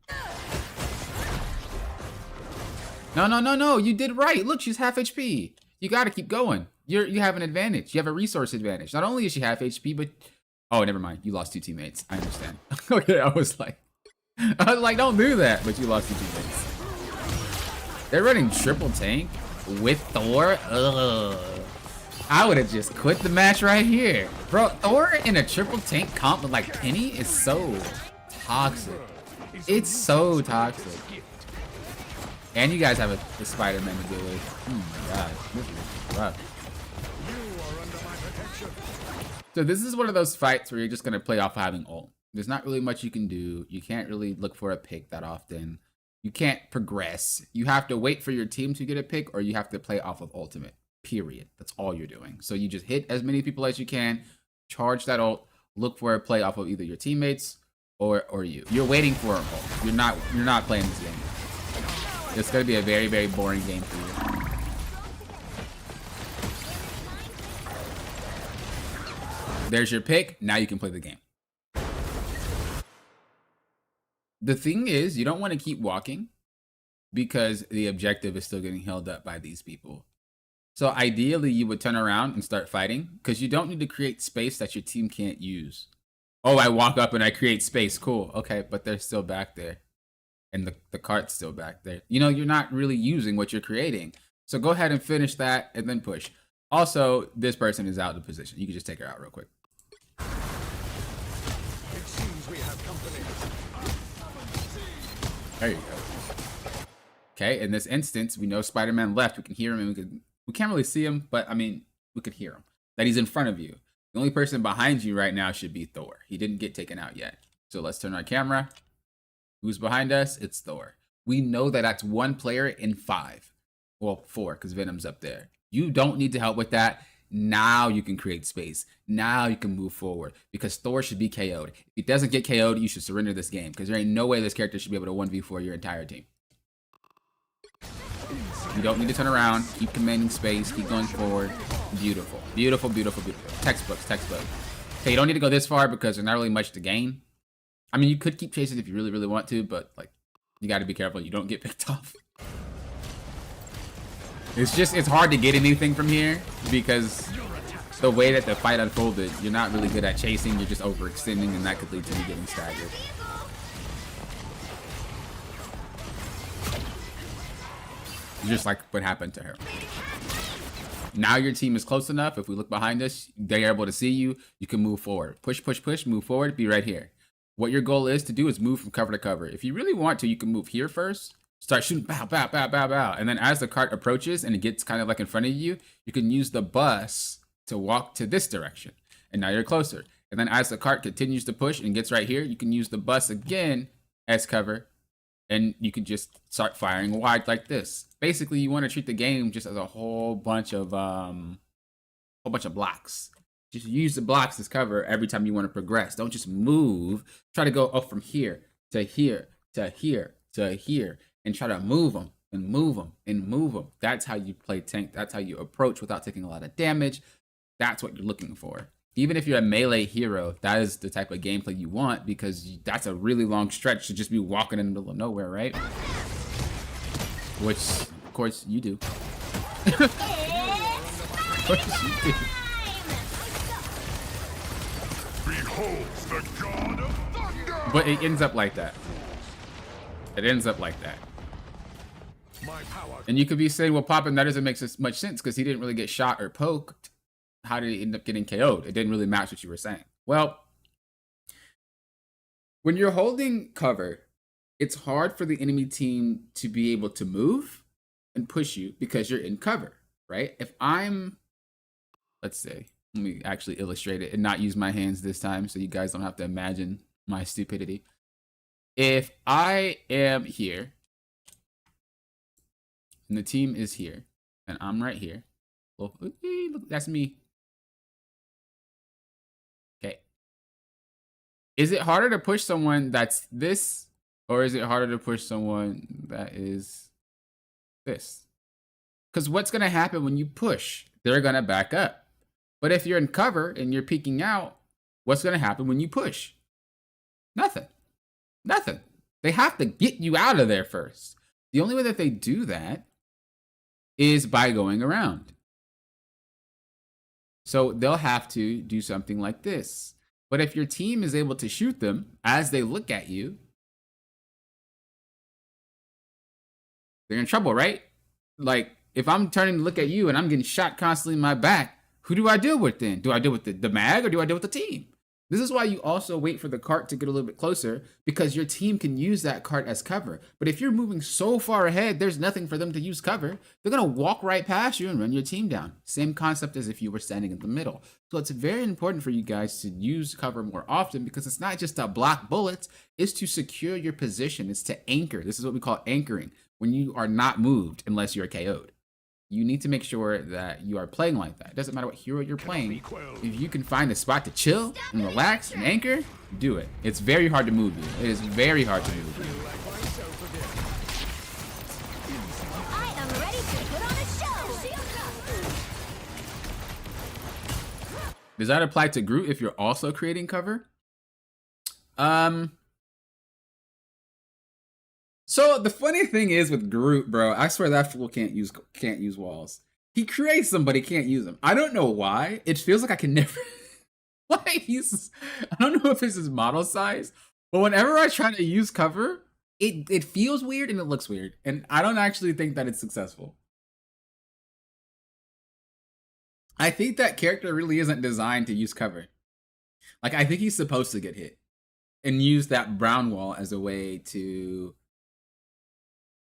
No, you did right. Look, she's half HP. You gotta keep going. You have an advantage. You have a resource advantage. Not only is she half HP, but... Oh, never mind. You lost 2 teammates. I understand. Okay, I was like, don't do that. But you lost 2 teammates. They're running triple tank with Thor. Ugh. I would have just quit the match right here. Bro, Thor in a triple tank comp with like Penny is so toxic. It's so toxic. And you guys have a Spider-Man to deal with. Oh my god. This is rough. So this is one of those fights where you're just going to play off having ult. There's not really much you can do. You can't really look for a pick that often. You can't progress. You have to wait for your team to get a pick, or you have to play off of ultimate, period. That's all you're doing. So you just hit as many people as you can, charge that ult, look for a play off of either your teammates or you. You're waiting for an ult. You're not playing this game. It's gonna be a very, very boring game for you. There's your pick. Now you can play the game. The thing is, you don't want to keep walking because the objective is still getting held up by these people. So ideally, you would turn around and start fighting because you don't need to create space that your team can't use. Oh, I walk up and I create space. Cool. Okay, but they're still back there. And the cart's still back there. You know, you're not really using what you're creating. So go ahead and finish that and then push. Also, this person is out of position. You can just take her out real quick. It seems we have company. There you go. Okay, in this instance, we know Spider-Man left. We can hear him and we can't really see him, but I mean, we could hear him. That he's in front of you. The only person behind you right now should be Thor. He didn't get taken out yet. So let's turn our camera. Who's behind us? It's Thor. We know that that's 1 player in 5. Well, 4, because Venom's up there. You don't need to help with that. Now you can create space. Now you can move forward because Thor should be KO'd. If he doesn't get KO'd, you should surrender this game because there ain't no way this character should be able to 1v4 your entire team. You don't need to turn around. Keep commanding space. Keep going forward. Beautiful. Beautiful, beautiful, beautiful. Textbooks, textbook. Okay, you don't need to go this far because there's not really much to gain. I mean, you could keep chasing if you really, really want to, but like, you got to be careful you don't get picked off. It's hard to get anything from here because the way that the fight unfolded, you're not really good at chasing. You're just overextending, and that could lead to you getting staggered. Just like what happened to her. Now your team is close enough. If we look behind us, they're able to see you. You can move forward. Push, push, push. Move forward. Be right here. What your goal is to do is move from cover to cover. If you really want to, you can move here first. Start shooting, bow, bow, bow, bow, bow. And then as the cart approaches and it gets kind of like in front of you, you can use the bus to walk to this direction. And now you're closer. And then as the cart continues to push and gets right here, you can use the bus again as cover. And you can just start firing wide like this. Basically, you want to treat the game just as a whole bunch of blocks. Just use the blocks as cover every time you want to progress. Don't just move. Try to go up from here to here to here to here and try to move them and move them and move them. That's how you play tank. That's how you approach without taking a lot of damage. That's what you're looking for. Even if you're a melee hero, that is the type of gameplay you want because that's a really long stretch to just be walking in the middle of nowhere, right? Which, of course, you do. Of course you do. Behold the god of thunder! But it ends up like that. It ends up like that. My power. And you could be saying, well, Poppin, that doesn't make much sense because he didn't really get shot or poked. How did he end up getting KO'd? It didn't really match what you were saying. Well, when you're holding cover, it's hard for the enemy team to be able to move and push you because you're in cover, right? If I'm, let's say, let me actually illustrate it and not use my hands this time so you guys don't have to imagine my stupidity. If I am here and the team is here and I'm right here, well, look, that's me. Okay. Is it harder to push someone that's this or is it harder to push someone that is this? Because what's going to happen when you push? They're going to back up. But if you're in cover and you're peeking out, what's going to happen when you push? Nothing. Nothing. They have to get you out of there first. The only way that they do that is by going around. So they'll have to do something like this. But if your team is able to shoot them as they look at you, they're in trouble, right? Like, if I'm turning to look at you and I'm getting shot constantly in my back, who do I deal with then? Do I deal with the mag or do I deal with the team? This is why you also wait for the cart to get a little bit closer because your team can use that cart as cover. But if you're moving so far ahead, there's nothing for them to use cover. They're going to walk right past you and run your team down. Same concept as if you were standing in the middle. So it's very important for you guys to use cover more often because it's not just to block bullets, it's to secure your position. It's to anchor. This is what we call anchoring when you are not moved unless you're KO'd. You need to make sure that you are playing like that. It doesn't matter what hero you're playing. If you can find a spot to chill and relax and anchor, do it. It's very hard to move you. It is very hard to move you. Does that apply to Groot if you're also creating cover? So the funny thing is with Groot, bro, I swear that fool can't use walls. He creates them, but he can't use them. I don't know why. It feels like I can never. Like I don't know if it's his model size, but whenever I try to use cover, it feels weird and it looks weird, and I don't actually think that it's successful. I think that character really isn't designed to use cover. Like, I think he's supposed to get hit and use that brown wall as a way to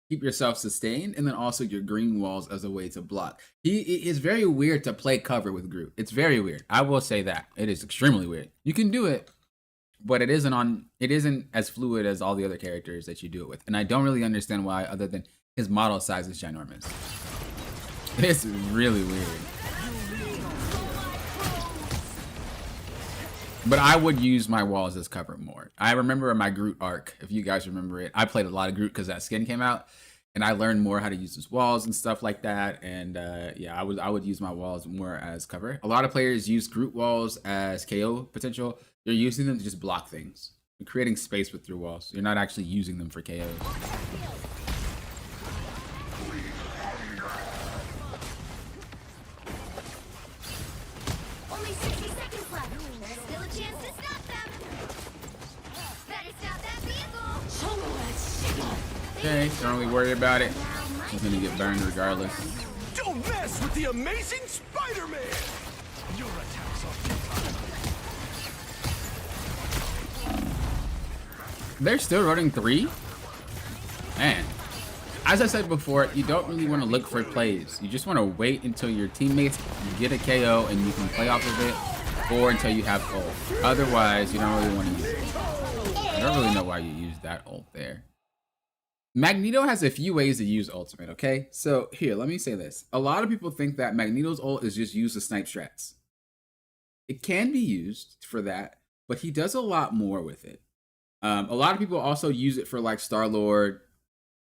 keep yourself sustained, and then also your green walls as a way to block. It is very weird to play cover with Groot. It's very weird. I will say that. It is extremely weird. You can do it, but it isn't as fluid as all the other characters that you do it with. And I don't really understand why, other than his model size is ginormous. It's really weird. But I would use my walls as cover more. I remember my Groot arc, if you guys remember it. I played a lot of Groot because that skin came out, and I learned more how to use his walls and stuff like that. And yeah, I would use my walls more as cover. A lot of players use Groot walls as KO potential. You're using them to just block things. You're creating space with your walls. You're not actually using them for KOs. Only 60 seconds left. There's still a chance to stop them. Better stop that vehicle. Okay, don't really worry about it. He's gonna get burned regardless. Don't mess with the amazing Spider-Man! Your attacks are futile. They're still running 3? Man. As I said before, you don't really want to look for plays. You just want to wait until your teammates get a KO and you can play off of it, or until you have ult. Otherwise, you don't really want to use it. I don't really know why you use that ult there. Magneto has a few ways to use ultimate, okay? So here, let me say this. A lot of people think that Magneto's ult is just used to snipe strats. It can be used for that, but he does a lot more with it. A lot of people also use it for like Star-Lord,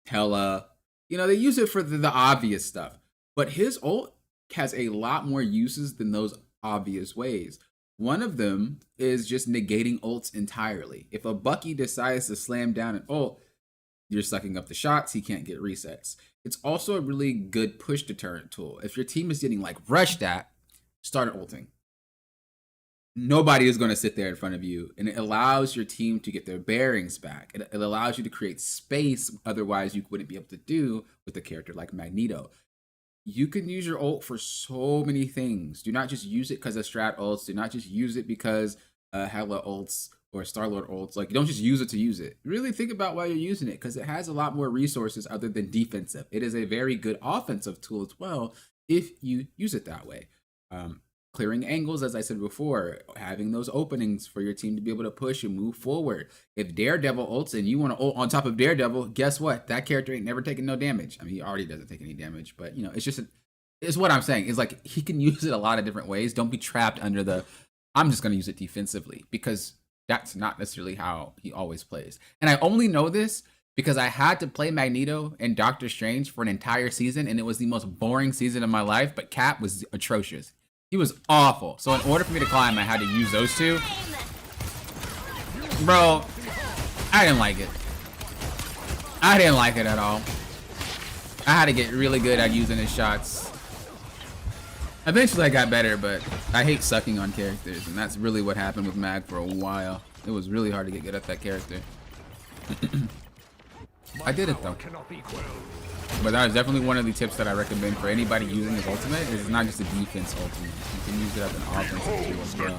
Hela. You know, they use it for the obvious stuff. But his ult has a lot more uses than those obvious ways. One of them is just negating ults entirely. If a Bucky decides to slam down an ult, you're sucking up the shots, he can't get resets. It's also a really good push deterrent tool. If your team is getting like rushed at, start ulting. Nobody is going to sit there in front of you, and it allows your team to get their bearings back. It allows you to create space otherwise you wouldn't be able to do with a character like Magneto. You can use your ult for so many things. Do not just use it because of strat ults. Do not just use it because Hela ults or Star-Lord ults. Like, you don't just use it to use it. Really think about why you're using it, because it has a lot more resources other than defensive. It is a very good offensive tool as well if you use it that way. Clearing angles, as I said before, having those openings for your team to be able to push and move forward. If Daredevil ults and you want to ult on top of Daredevil, guess what? That character ain't never taking no damage. I mean, he already doesn't take any damage, but you know, it's what I'm saying. It's like he can use it a lot of different ways. Don't be trapped under the, I'm just going to use it defensively, because that's not necessarily how he always plays. And I only know this because I had to play Magneto and Doctor Strange for an entire season, and it was the most boring season of my life, but Cap was atrocious. He was awful. So in order for me to climb, I had to use those two. Bro, I didn't like it. I didn't like it at all. I had to get really good at using his shots. Eventually I got better, but I hate sucking on characters, and that's really what happened with Mag for a while. It was really hard to get good at that character. I did it though. But that is definitely one of the tips that I recommend for anybody using his ultimate. It's not just a defense ultimate. You can use it as an offensive tool as well.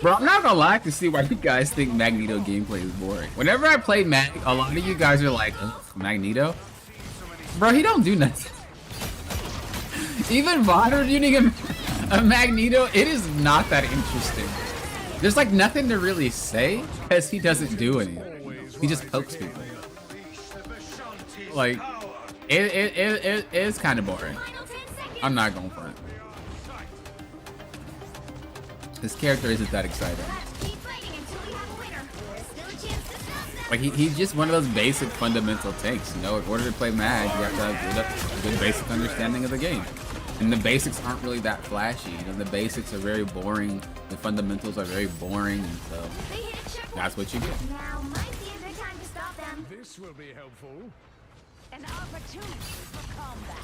Bro, I'm not gonna lie to see why you guys think Magneto gameplay is boring. Whenever I play Mag, a lot of you guys are like, Magneto? Bro, he don't do nothing. Even modern using a Magneto, it is not that interesting. There's like nothing to really say because he doesn't do anything. He just pokes people. Like, it is kind of boring. I'm not going for it. This character isn't that exciting. Let's keep fighting until we have a winner. There's still a chance to stop them. Like he's just one of those basic fundamental tanks. You know, in order to play Mag, you have to have a good basic understanding of the game. And the basics aren't really that flashy. You know, the basics are very boring. The fundamentals are very boring, and so They hit a checkpoint. that's what you get. Now might be a good time to stop them. This will be helpful. An opportunity for combat.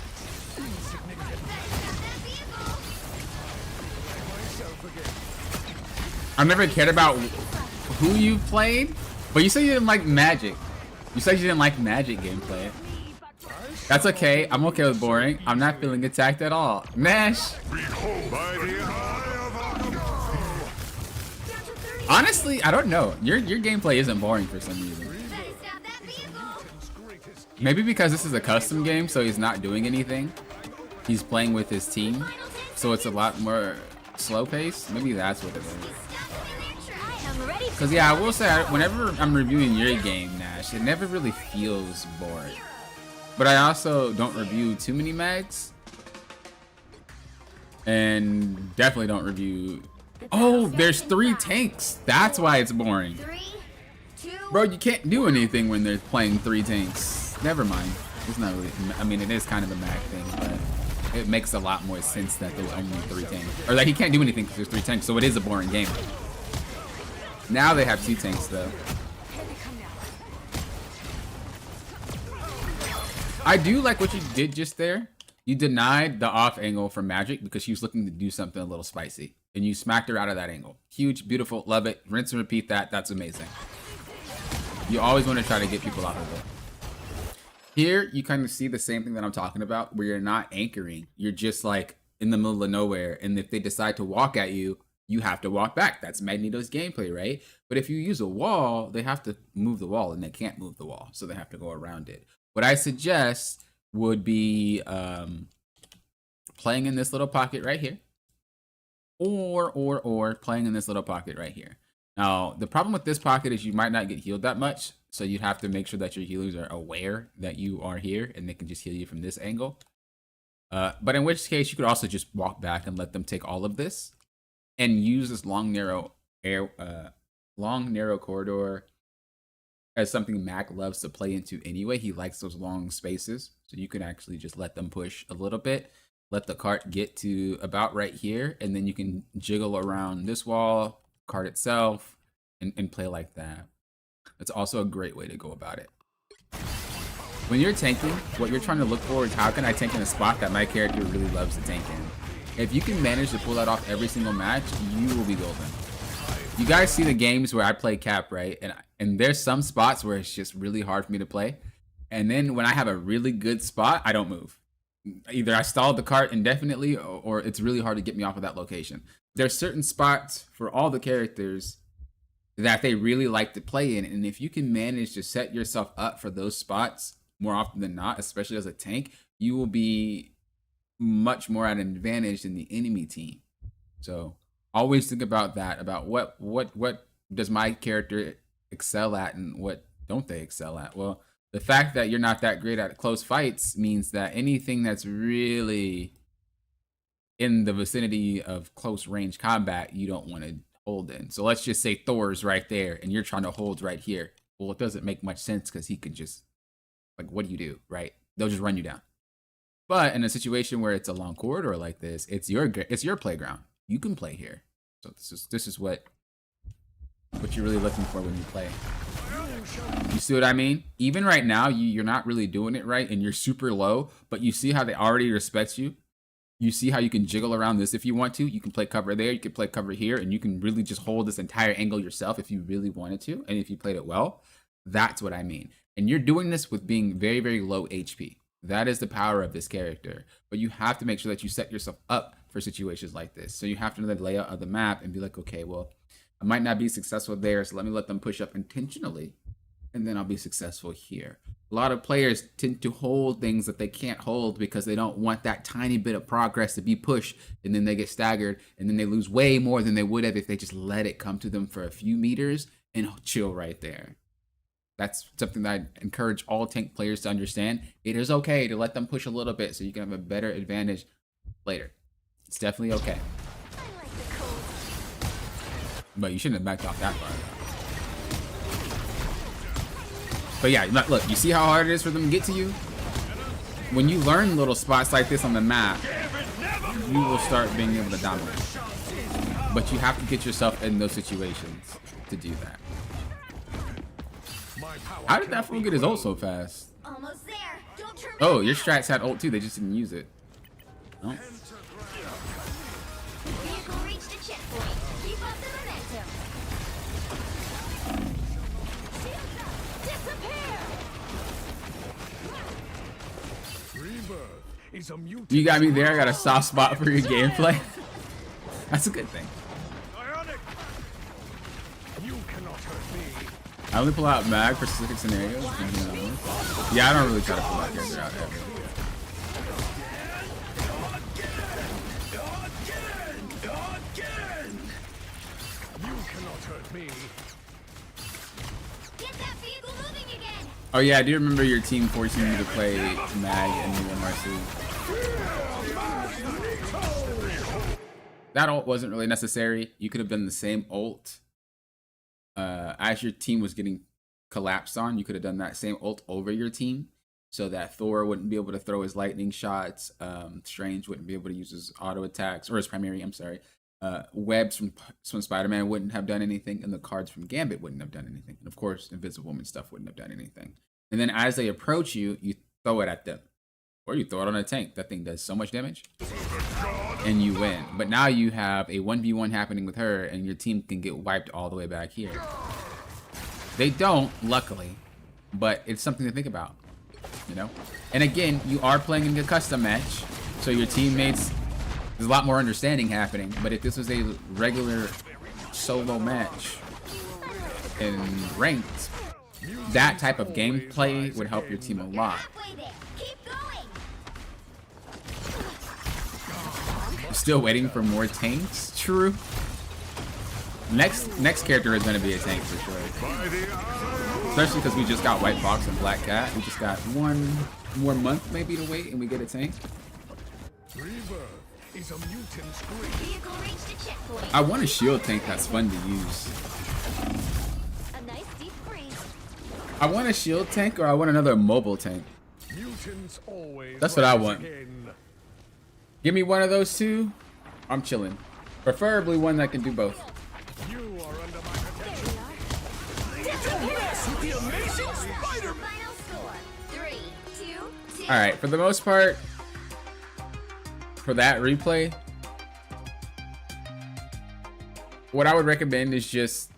Better stop that vehicle. Myself again. I've never cared about who you played, but you said you didn't like Magic. You said you didn't like Magic gameplay. That's okay. I'm okay with boring. I'm not feeling attacked at all. Nash. By the eye of Akako. Down to 30. Honestly, I don't know. Your gameplay isn't boring for some reason. Better stop that vehicle. Maybe because this is a custom game, so he's not doing anything. He's playing with his team, so it's a lot more slow paced. Maybe that's what it is. Stop them in their tracks. I am ready. Because yeah, I will say, whenever I'm reviewing your game, Nash, it never really feels boring. But I also don't review too many mags. And definitely don't review... Oh, there's 3 tanks. That's why it's boring. 3, 2. Bro, you can't do anything when they're playing 3 tanks. Never mind. It's not really... I mean, it is kind of a mag thing, but it makes a lot more sense that there were only 3 tanks. Or that he can't do anything because there's 3 tanks, so it is a boring game. Now they have 2 tanks, though. I do like what you did just there. You denied the off angle from Magic because she was looking to do something a little spicy. And you smacked her out of that angle. Huge, beautiful, love it. Rinse and repeat that. That's amazing. You always want to try to get people out of it. Here, you kind of see the same thing that I'm talking about, where you're not anchoring. You're just like in the middle of nowhere. And if they decide to walk at you, you have to walk back. That's Magneto's gameplay, right? But if you use a wall, they have to move the wall, and they can't move the wall. So they have to go around it. What I suggest would be playing in this little pocket right here, or playing in this little pocket right here. Now, the problem with this pocket is you might not get healed that much, so you'd have to make sure that your healers are aware that you are here, and they can just heal you from this angle. But in which case, you could also just walk back and let them take all of this, and use this long narrow corridor as something Mac loves to play into anyway. He likes those long spaces. So you can actually just let them push a little bit, let the cart get to about right here, and then you can jiggle around this wall, cart itself, and play like that. It's also a great way to go about it. When you're tanking, what you're trying to look for is how can I tank in a spot that my character really loves to tank in. If you can manage to pull that off every single match, you will be golden. You guys see the games where I play Cap, right? And there's some spots where it's just really hard for me to play. And then when I have a really good spot, I don't move. Either I stall the cart indefinitely, or it's really hard to get me off of that location. There's certain spots for all the characters that they really like to play in. And if you can manage to set yourself up for those spots more often than not, especially as a tank, you will be much more at an advantage than the enemy team. So always think about that, about what does my character excel at and what don't they excel at. Well, the fact that you're not that great at close fights means that anything that's really in the vicinity of close range combat, you don't want to hold in. So let's just say Thor's right there and you're trying to hold right here. Well, it doesn't make much sense because he could just, like, what do you do, right? They'll just run you down. But in a situation where it's a long corridor like this, it's your playground. You can play here. So this is what you're really looking for when you play. You see what I mean? Even right now, you're not really doing it right, and you're super low, but you see how they already respect you. You see how you can jiggle around this if you want to. You can play cover there, you can play cover here, and you can really just hold this entire angle yourself if you really wanted to, and if you played it well. That's what I mean. And you're doing this with being very, very low HP. That is the power of this character. But you have to make sure that you set yourself up for situations like this. So you have to know the layout of the map and be like, okay, well, I might not be successful there, so let me let them push up intentionally, and then I'll be successful here. A lot of players tend to hold things that they can't hold because they don't want that tiny bit of progress to be pushed, and then they get staggered, and then they lose way more than they would have if they just let it come to them for a few meters and chill right there. That's something that I encourage all tank players to understand. It is okay to let them push a little bit so you can have a better advantage later. It's definitely okay. I like the cold. But you shouldn't have backed off that far. But yeah, look, you see how hard it is for them to get to you? When you learn little spots like this on the map, you will start being able to dominate. But you have to get yourself in those situations to do that. How did that fool get his ult so fast? Almost there. Don't turn Oh, back your now. strats had ult too, they just didn't use it. Oh. Vehicle reached a checkpoint. Keep up the momentum. Shields up. Disappear. Rebirth is a mutant. You got me there, I got a soft spot for your gameplay. That's a good thing. Ionic. You cannot hurt me. I only pull out mag for specific scenarios. Yeah, I don't really try to pull that character out ever. Again. You cannot hurt me. Get that vehicle moving again. Oh yeah, I do remember your team forcing you to play mag and you and Marcy. That ult wasn't really necessary. You could have done the same ult. As your team was getting collapsed on, you could have done that same ult over your team so that Thor wouldn't be able to throw his lightning shots. Strange wouldn't be able to use his auto attacks, or his primary, I'm sorry. Webs from Spider-Man wouldn't have done anything, and the cards from Gambit wouldn't have done anything. And of course, Invisible Woman stuff wouldn't have done anything. And then as they approach you, you throw it at them. Or you throw it on a tank. That thing does so much damage. And you win. But now you have a 1v1 happening with her, and your team can get wiped all the way back here. They don't, luckily, but it's something to think about, you know? And again, you are playing in a custom match, so your teammates, there's a lot more understanding happening. But if this was a regular solo match in ranked, that type of gameplay would help your team a lot. Halfway there. Keep going. Still waiting for more tanks? True. Next character is going to be a tank for sure. Especially because we just got White Fox and Black Cat. We just got one more month maybe to wait and we get a tank. Rebirth is a mutant's greed. Vehicle reached a checkpoint. I want a shield tank that's fun to use. A nice deep freeze. I want a shield tank or I want another mobile tank. Mutants always That's what I rise want. again. Give me one of those two. I'm chilling. Preferably one that can do both. You are under my protection. Disappear. The amazing Spider-Man. Final score. 3, 2, 2. All right, for the most part, for that replay, what I would recommend is just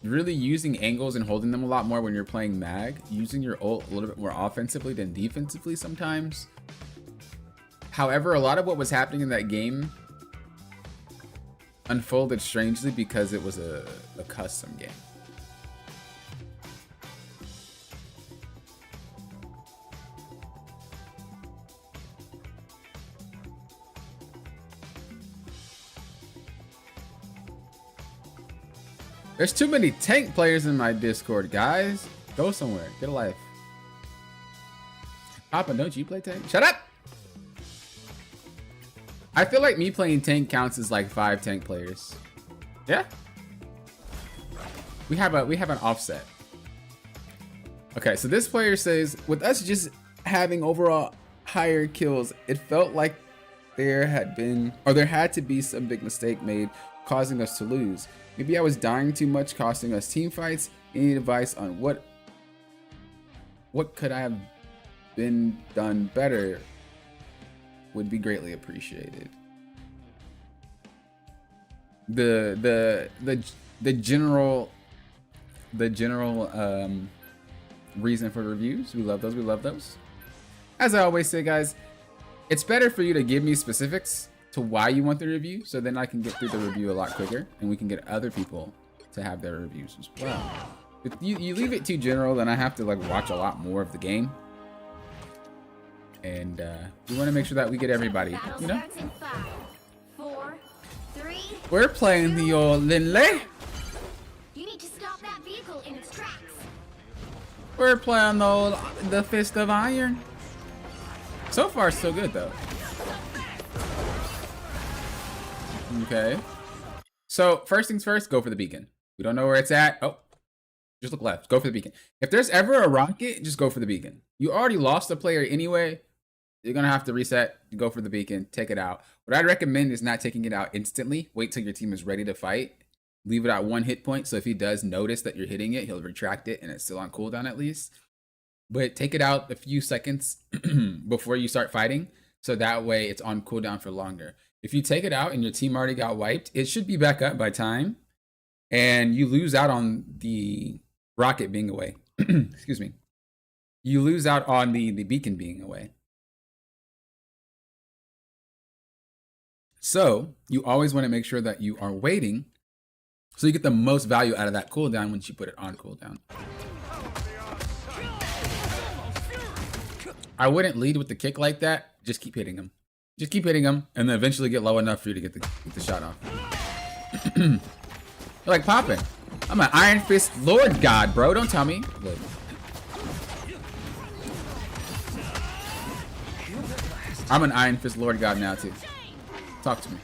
really using angles and holding them a lot more when you're playing mag, using your ult a little bit more offensively than defensively sometimes. However, a lot of what was happening in that game unfolded strangely because it was a custom game. There's too many tank players in my Discord, guys. Go somewhere. Get a life. Papa, don't you play tank? Shut up! I feel like me playing tank counts as like 5 tank players. Yeah? We have an offset. Okay, so this player says, with us just having overall higher kills, it felt like there had to be some big mistake made causing us to lose. Maybe I was dying too much, costing us team fights. Any advice on what could I have been done better would be greatly appreciated. The general reason for reviews, we love those. As I always say, guys, it's better for you to give me specifics to why you want the review, so then I can get through the review a lot quicker and we can get other people to have their reviews as well. If you leave it too general, then I have to like watch a lot more of the game, and we want to make sure that we get everybody, Battle you know. starts in 5, 4, 3. We're playing the old Lindley. You need to stop that vehicle in its tracks. We're playing the Fist of Iron. So far, so good though. Okay. So first things first, go for the beacon. We don't know where it's at. Oh, just look left. Go for the beacon. If there's ever a rocket, just go for the beacon. You already lost a player anyway. You're going to have to reset, go for the beacon, take it out. What I'd recommend is not taking it out instantly. Wait till your team is ready to fight. Leave it at 1 hit point. So if he does notice that you're hitting it, he'll retract it and it's still on cooldown at least. But take it out a few seconds before you start fighting. So that way it's on cooldown for longer. If you take it out and your team already got wiped, it should be back up by time. And you lose out on the rocket being away. Excuse me. You lose out on the beacon being away. So you always want to make sure that you are waiting so you get the most value out of that cooldown once you put it on cooldown. I wouldn't lead with the kick like that. Just keep hitting him. Just keep hitting him and then eventually get low enough for you to get the shot off. You're like popping. I'm an Iron Fist Lord God, bro. Don't tell me. Look. I'm an Iron Fist Lord God now too. Talk to me.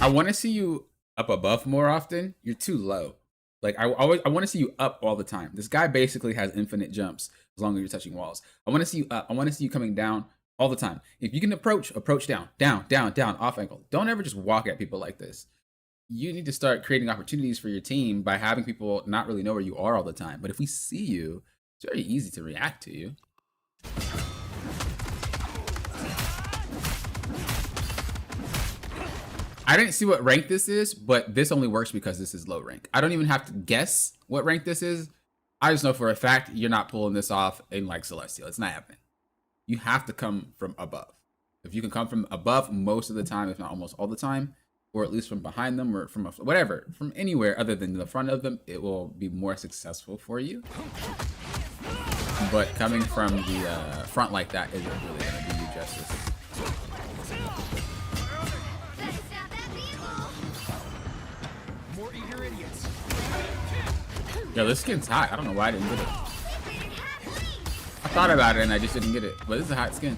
I want to see you up above more often. You're too low. Like I want to see you up all the time. This guy basically has infinite jumps as long as you're touching walls. I want to see you up. I want to see you coming down all the time. If you can approach down, off angle. Don't ever just walk at people like this. You need to start creating opportunities for your team by having people not really know where you are all the time. But if we see you, it's very easy to react to you. I didn't see what rank this is, but this only works because this is low rank. I don't even have to guess what rank this is. I just know for a fact you're not pulling this off in like Celestial. It's not happening. You have to come from above. If you can come from above most of the time, if not almost all the time, or at least from behind them or from whatever, from anywhere other than the front of them, it will be more successful for you. But coming from the front like that isn't really going to do you justice. Yo, this skin's hot. I don't know why I didn't get it. I thought about it and I just didn't get it. But this is a hot skin.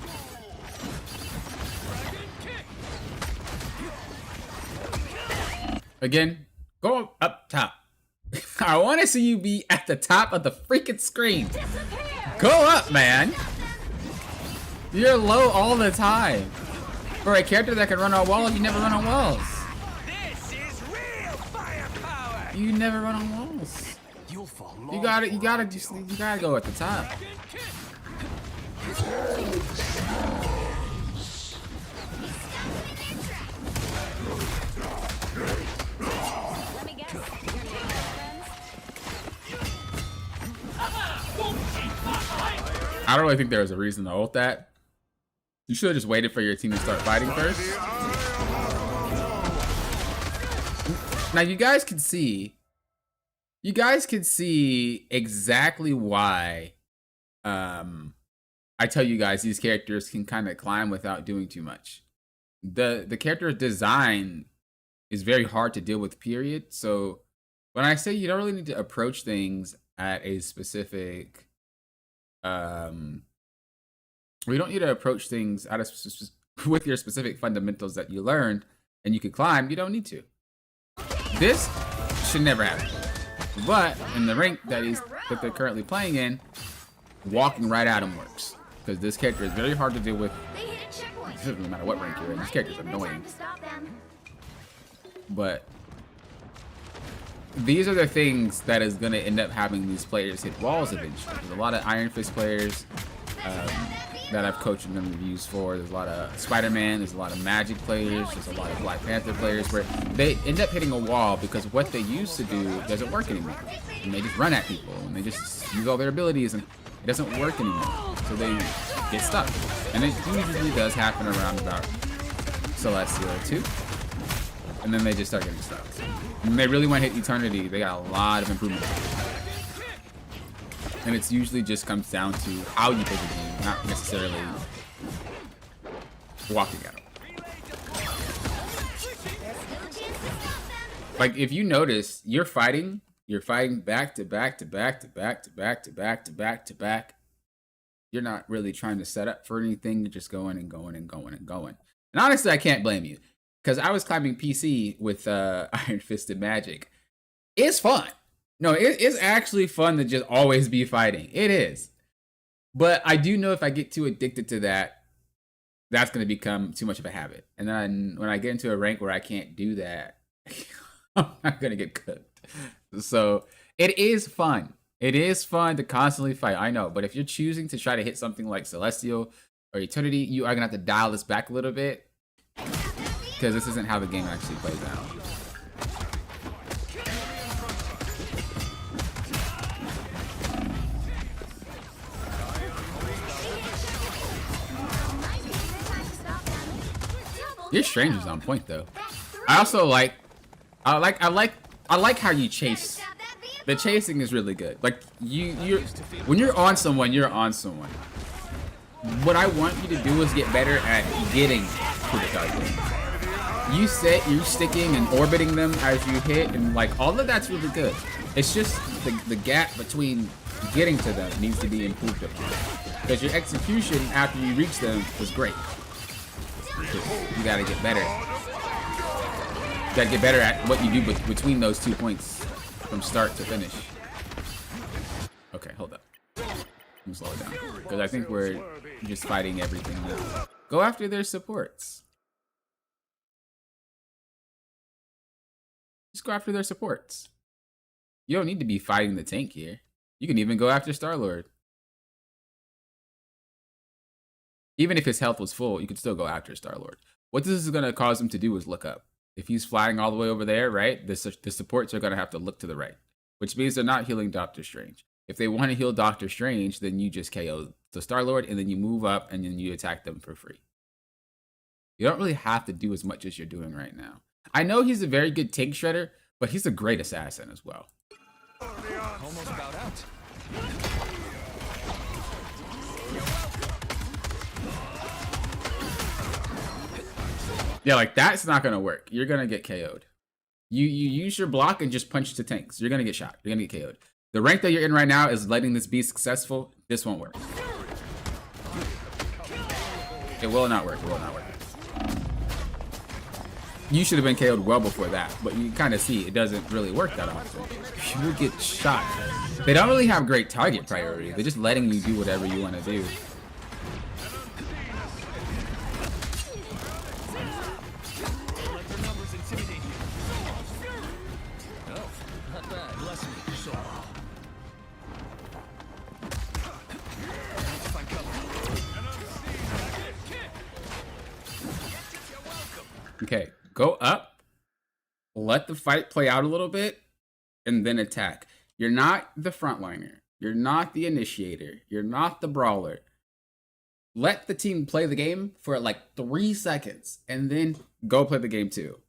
Again, go up top. I want to see you be at the top of the freaking screen. Go up, man. You're low all the time. For a character that can run on walls, you never run on walls. This is real firepower. You never run on walls. You'll fall You gotta go at the top. Let me guess. Your name is I don't really think there was a reason to ult that. You should have just waited for your team to start fighting first. Now you guys can see exactly why I tell you guys these characters can kind of climb without doing too much. The character design is very hard to deal with, period. So when I say you don't really need to approach things at a specific we don't need to approach things at with your specific fundamentals that you learned and you could climb, you don't need to. This should never happen. But in the rank that they're currently playing in, walking right at him works. Because this character is very hard to deal with. It doesn't matter what rank you're in, this character is annoying. But these are the things that is going to end up having these players hit walls eventually. There's a lot of Iron Fist players that I've coached and done reviews for. There's a lot of Spider-Man, there's a lot of Magic players, there's a lot of Black Panther players where they end up hitting a wall because what they used to do doesn't work anymore. And they just run at people and they just use all their abilities and it doesn't work anymore. So they get stuck. And it usually does happen around about Celestial 2. And then they just start getting stuck. When they really want to hit Eternity, they got a lot of improvement. And it's usually just comes down to how you play the game, not necessarily walking at them. Like if you notice, you're fighting back to back to back to back to back to back to back to back. you're not really trying to set up for anything. You're just going and going and going and going. And honestly, I can't blame you, because I was climbing PC with Iron Fisted Magic. It's fun. No, it's actually fun to just always be fighting. It is. But I do know if I get too addicted to that, that's going to become too much of a habit. And then when I get into a rank where I can't do that, I'm not going to get cooked. So it is fun. It is fun to constantly fight. I know. But if you're choosing to try to hit something like Celestial or Eternity, you are going to have to dial this back a little bit, because this isn't how the game actually plays out. Your Stranger's on point though. I also like how you chase. The chasing is really good. Like you're when you're on someone, you're on someone. What I want you to do is get better at getting to the target. You sticking and orbiting them as you hit, and like all of that's really good. It's just the gap between getting to them needs to be improved upon. Because your execution after you reach them was great. You gotta get better. You gotta get better at what you do between those 2 points from start to finish. Okay, hold up. Let me slow it down, because I think we're just fighting everything now. Go after their supports. Just go after their supports. You don't need to be fighting the tank here. You can even go after Star-Lord. Even if his health was full, you could still go after Star-Lord. What this is going to cause him to do is look up. If he's flying all the way over there, right, the supports are going to have to look to the right, which means they're not healing Doctor Strange. If they want to heal Doctor Strange, then you just KO the Star-Lord, and then you move up, and then you attack them for free. You don't really have to do as much as you're doing right now. I know he's a very good tank shredder, but he's a great assassin as well. Almost about out. Yeah, like that's not gonna work. You're gonna get KO'd. You use your block and just punch to tanks. You're gonna get shot. You're gonna get KO'd. The rank that you're in right now is letting this be successful. This won't work. It will not work. It will not work. You should have been KO'd well before that, but you kind of see it doesn't really work that often. You will get shot. They don't really have great target priority. They're just letting you do whatever you want to do. Okay, go up, let the fight play out a little bit, and then attack. You're not the frontliner. You're not the initiator. You're not the brawler. Let the team play the game for like 3 seconds, and then go play the game too.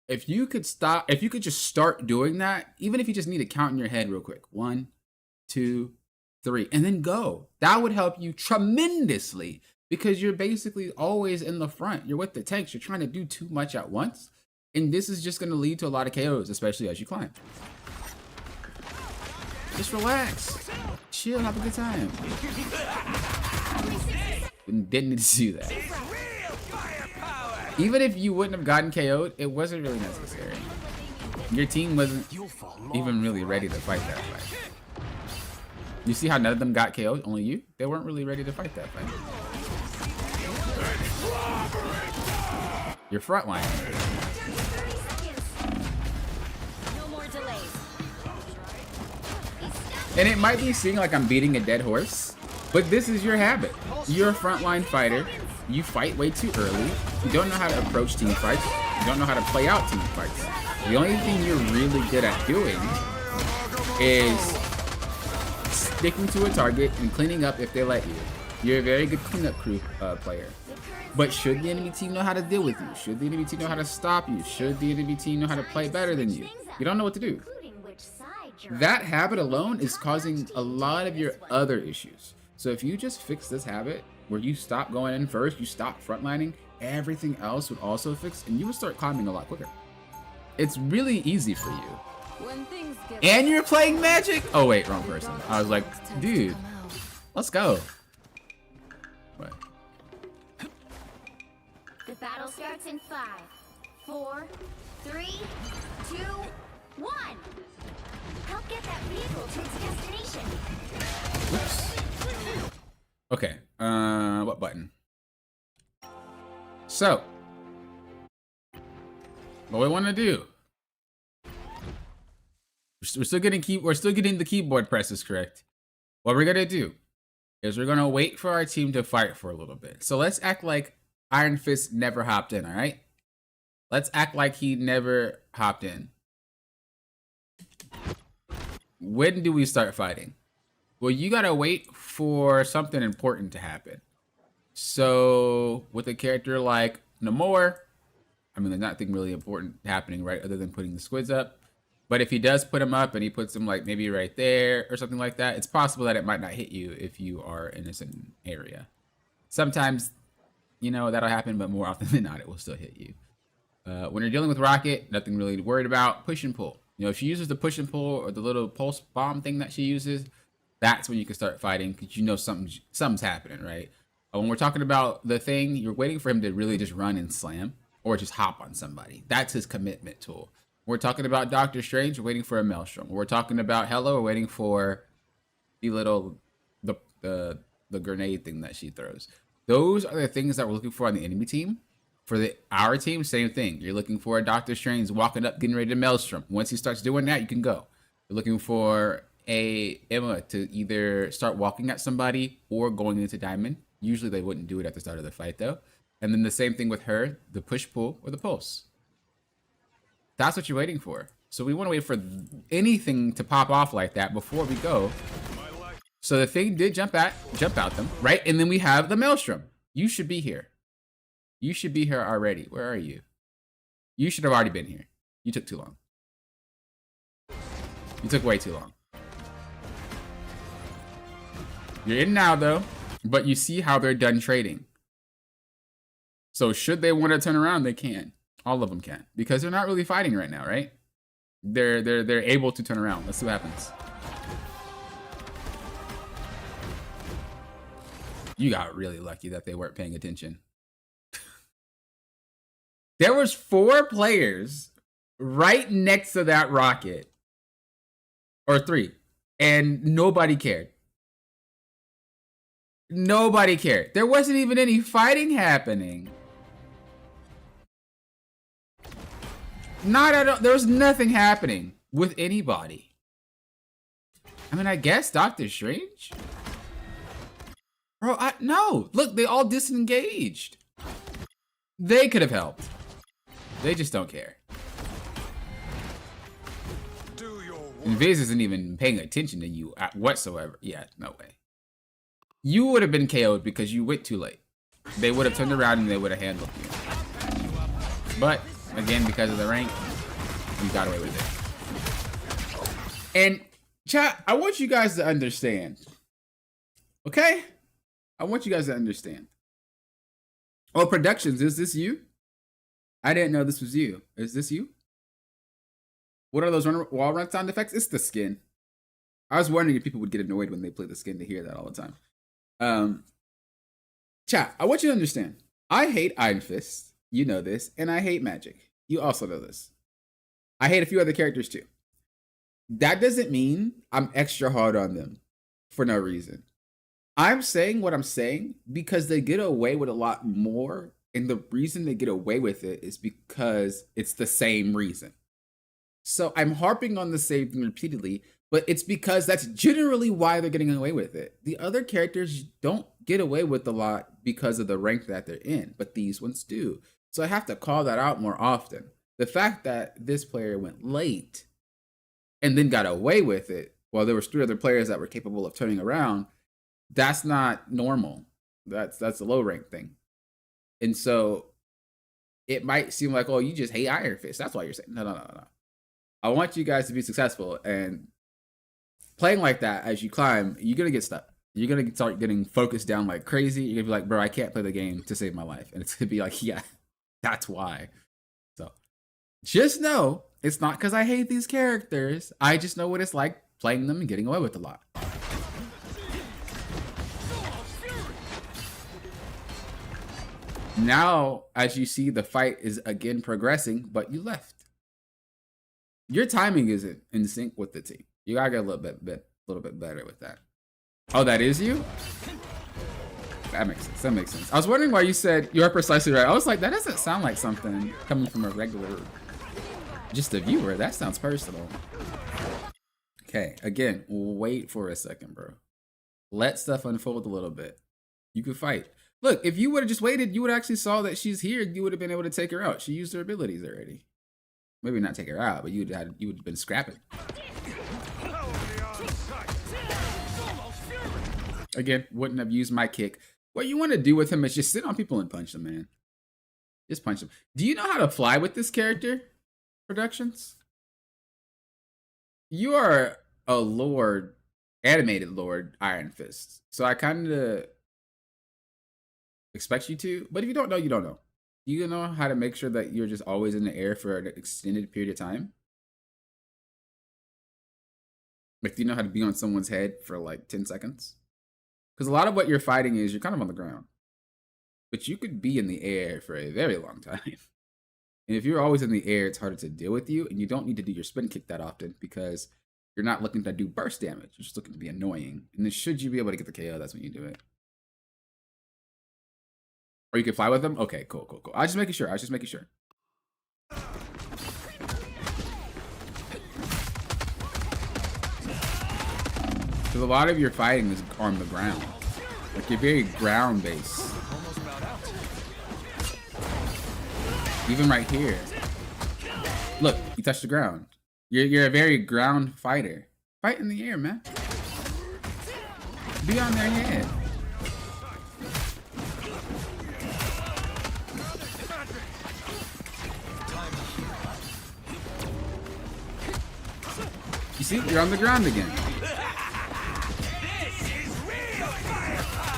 If you could just start doing that, even if you just need to count in your head real quick. 1, 2, 3, and then go. That would help you tremendously. Because you're basically always in the front. You're with the tanks. You're trying to do too much at once. And this is just going to lead to a lot of KOs, especially as you climb. Just relax. Chill, have a good time. Didn't need to do that. Even if you wouldn't have gotten KO'd, it wasn't really necessary. Your team wasn't even really ready to fight that fight. You see how none of them got KO'd? Only you? They weren't really ready to fight that fight. Your front line. No more delays. And it might be seeming like I'm beating a dead horse, but this is your habit. You're a frontline fighter. You fight way too early. You don't know how to approach team fights. You don't know how to play out team fights. The only thing you're really good at doing is sticking to a target and cleaning up if they let you. You're a very good cleanup crew player. But should the enemy team know how to deal with you? Should the enemy team know how to stop you? Should the enemy team know how to play better than you? You don't know what to do. That habit alone is causing a lot of your other issues. So if you just fix this habit, where you stop going in first, you stop frontlining, everything else would also fix, and you would start climbing a lot quicker. It's really easy for you. And you're playing Magic? Oh wait, wrong person. I was like, dude, let's go. The battle starts in 5, 4, 3, 2, 1. Help get that vehicle to its destination. Oops. Okay. What button? So, what we want to do? We're still getting the keyboard presses correct. What we're gonna do is we're gonna wait for our team to fight for a little bit. So let's act like Iron Fist never hopped in. All right. Let's act like he never hopped in. When do we start fighting? Well, you gotta wait for something important to happen. So with a character like Namor, I mean, there's nothing really important happening, right? Other than putting the squids up. But if he does put them up and he puts them like maybe right there or something like that, it's possible that it might not hit you if you are in a certain area. Sometimes, you know, that'll happen, but more often than not, it will still hit you. When you're dealing with Rocket, nothing really to worry about. Push and pull. You know, if she uses the push and pull or the little pulse bomb thing that she uses, that's when you can start fighting because you know something's happening, right? When we're talking about the thing, you're waiting for him to really just run and slam or just hop on somebody. That's his commitment tool. We're talking about Doctor Strange, we're waiting for a Maelstrom. We're talking about Hela, we're waiting for the grenade thing that she throws. Those are the things that we're looking for on the enemy team. For our team, same thing. You're looking for a Doctor Strange walking up, getting ready to Maelstrom. Once he starts doing that, you can go. You're looking for a Emma to either start walking at somebody or going into Diamond. Usually they wouldn't do it at the start of the fight though. And then the same thing with her, the push-pull or the pulse. That's what you're waiting for. So we want to wait for anything to pop off like that before we go. So the thing did jump out them, right? And then we have the Maelstrom. You should be here. You should be here already. Where are you? You should have already been here. You took too long. You took way too long. You're in now though, but you see how they're done trading. So should they want to turn around, they can. All of them can, because they're not really fighting right now, right? They're able to turn around. Let's see what happens. You got really lucky that they weren't paying attention. There was 4 players right next to that rocket, or 3, and nobody cared. Nobody cared. There wasn't even any fighting happening. Not at all. There was nothing happening with anybody. I mean, I guess Doctor Strange. Bro, no. Look, they all disengaged. They could have helped. They just don't care. And Viz isn't even paying attention to you whatsoever. Yeah, no way. You would have been KO'd because you went too late. They would have turned around and they would have handled you. But again, because of the rank, you got away with it. And chat, I want you guys to understand. Okay? I want you guys to understand. Oh, Productions, is this you? I didn't know this was you. Is this you? What are those wall run sound effects? It's the skin. I was wondering if people would get annoyed when they play the skin to hear that all the time. Chat, I want you to understand. I hate Iron Fist. You know this. And I hate Magic. You also know this. I hate a few other characters too. That doesn't mean I'm extra hard on them for no reason. I'm saying what I'm saying because they get away with a lot more. And the reason they get away with it is because it's the same reason. So I'm harping on the same thing repeatedly, but it's because that's generally why they're getting away with it. The other characters don't get away with a lot because of the rank that they're in, but these ones do. So I have to call that out more often. The fact that this player went late and then got away with it while there was 3 other players that were capable of turning around, that's not normal. That's a low rank thing. And so it might seem like, oh, you just hate Iron Fist. That's why you're saying, no. I want you guys to be successful, and playing like that as you climb, you're going to get stuck. You're going to start getting focused down like crazy. You're going to be like, bro, I can't play the game to save my life. And it's going to be like, yeah, that's why. So just know it's not because I hate these characters. I just know what it's like playing them and getting away with a lot. Now, as you see, the fight is again progressing, but you left. Your timing isn't in sync with the team. You gotta get a little bit better with that. Oh, that is you? That makes sense. That makes sense. I was wondering why you said you're precisely right. I was like, that doesn't sound like something coming from a regular, just a viewer. That sounds personal. Okay, again, wait for a second, bro. Let stuff unfold a little bit. You could fight. Look, if you would have just waited, you would actually saw that she's here. You would have been able to take her out. She used her abilities already. Maybe not take her out, but you would have been scrapping. Again, wouldn't have used my kick. What you want to do with him is just sit on people and punch them, man. Just punch them. Do you know how to fly with this character, Productions? You are a lord, animated lord, Iron Fist. So I kind of expect you to, but if you don't know, you don't know. You know how to make sure that you're just always in the air for an extended period of time? Like, do you know how to be on someone's head for like 10 seconds? Because a lot of what you're fighting is you're kind of on the ground. But you could be in the air for a very long time. And if you're always in the air, it's harder to deal with you. And you don't need to do your spin kick that often because you're not looking to do burst damage. You're just looking to be annoying. And then should you be able to get the KO, that's when you do it. Or you can fly with them? Okay, cool, cool, cool. I was just making sure. Because a lot of your fighting is on the ground. Like, you're very ground-based. Even right here. Look, you touched the ground. You're a very ground fighter. Fight in the air, man. Be on their head. You see, you're on the ground again.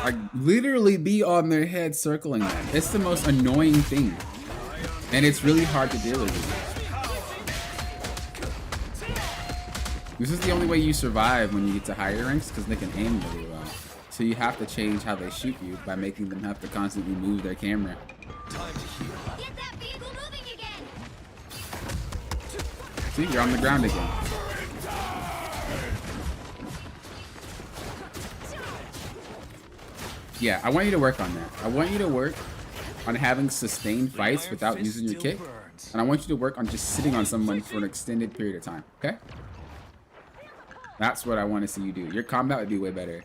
I literally be on their head circling them. It's the most annoying thing. And it's really hard to deal with. This is the only way you survive when you get to higher ranks because they can aim really well. So you have to change how they shoot you by making them have to constantly move their camera. Get that vehicle moving again. See, you're on the ground again. Yeah, I want you to work on that. I want you to work on having sustained fights without using your kick. And I want you to work on just sitting on someone for an extended period of time, okay? That's what I want to see you do. Your combat would be way better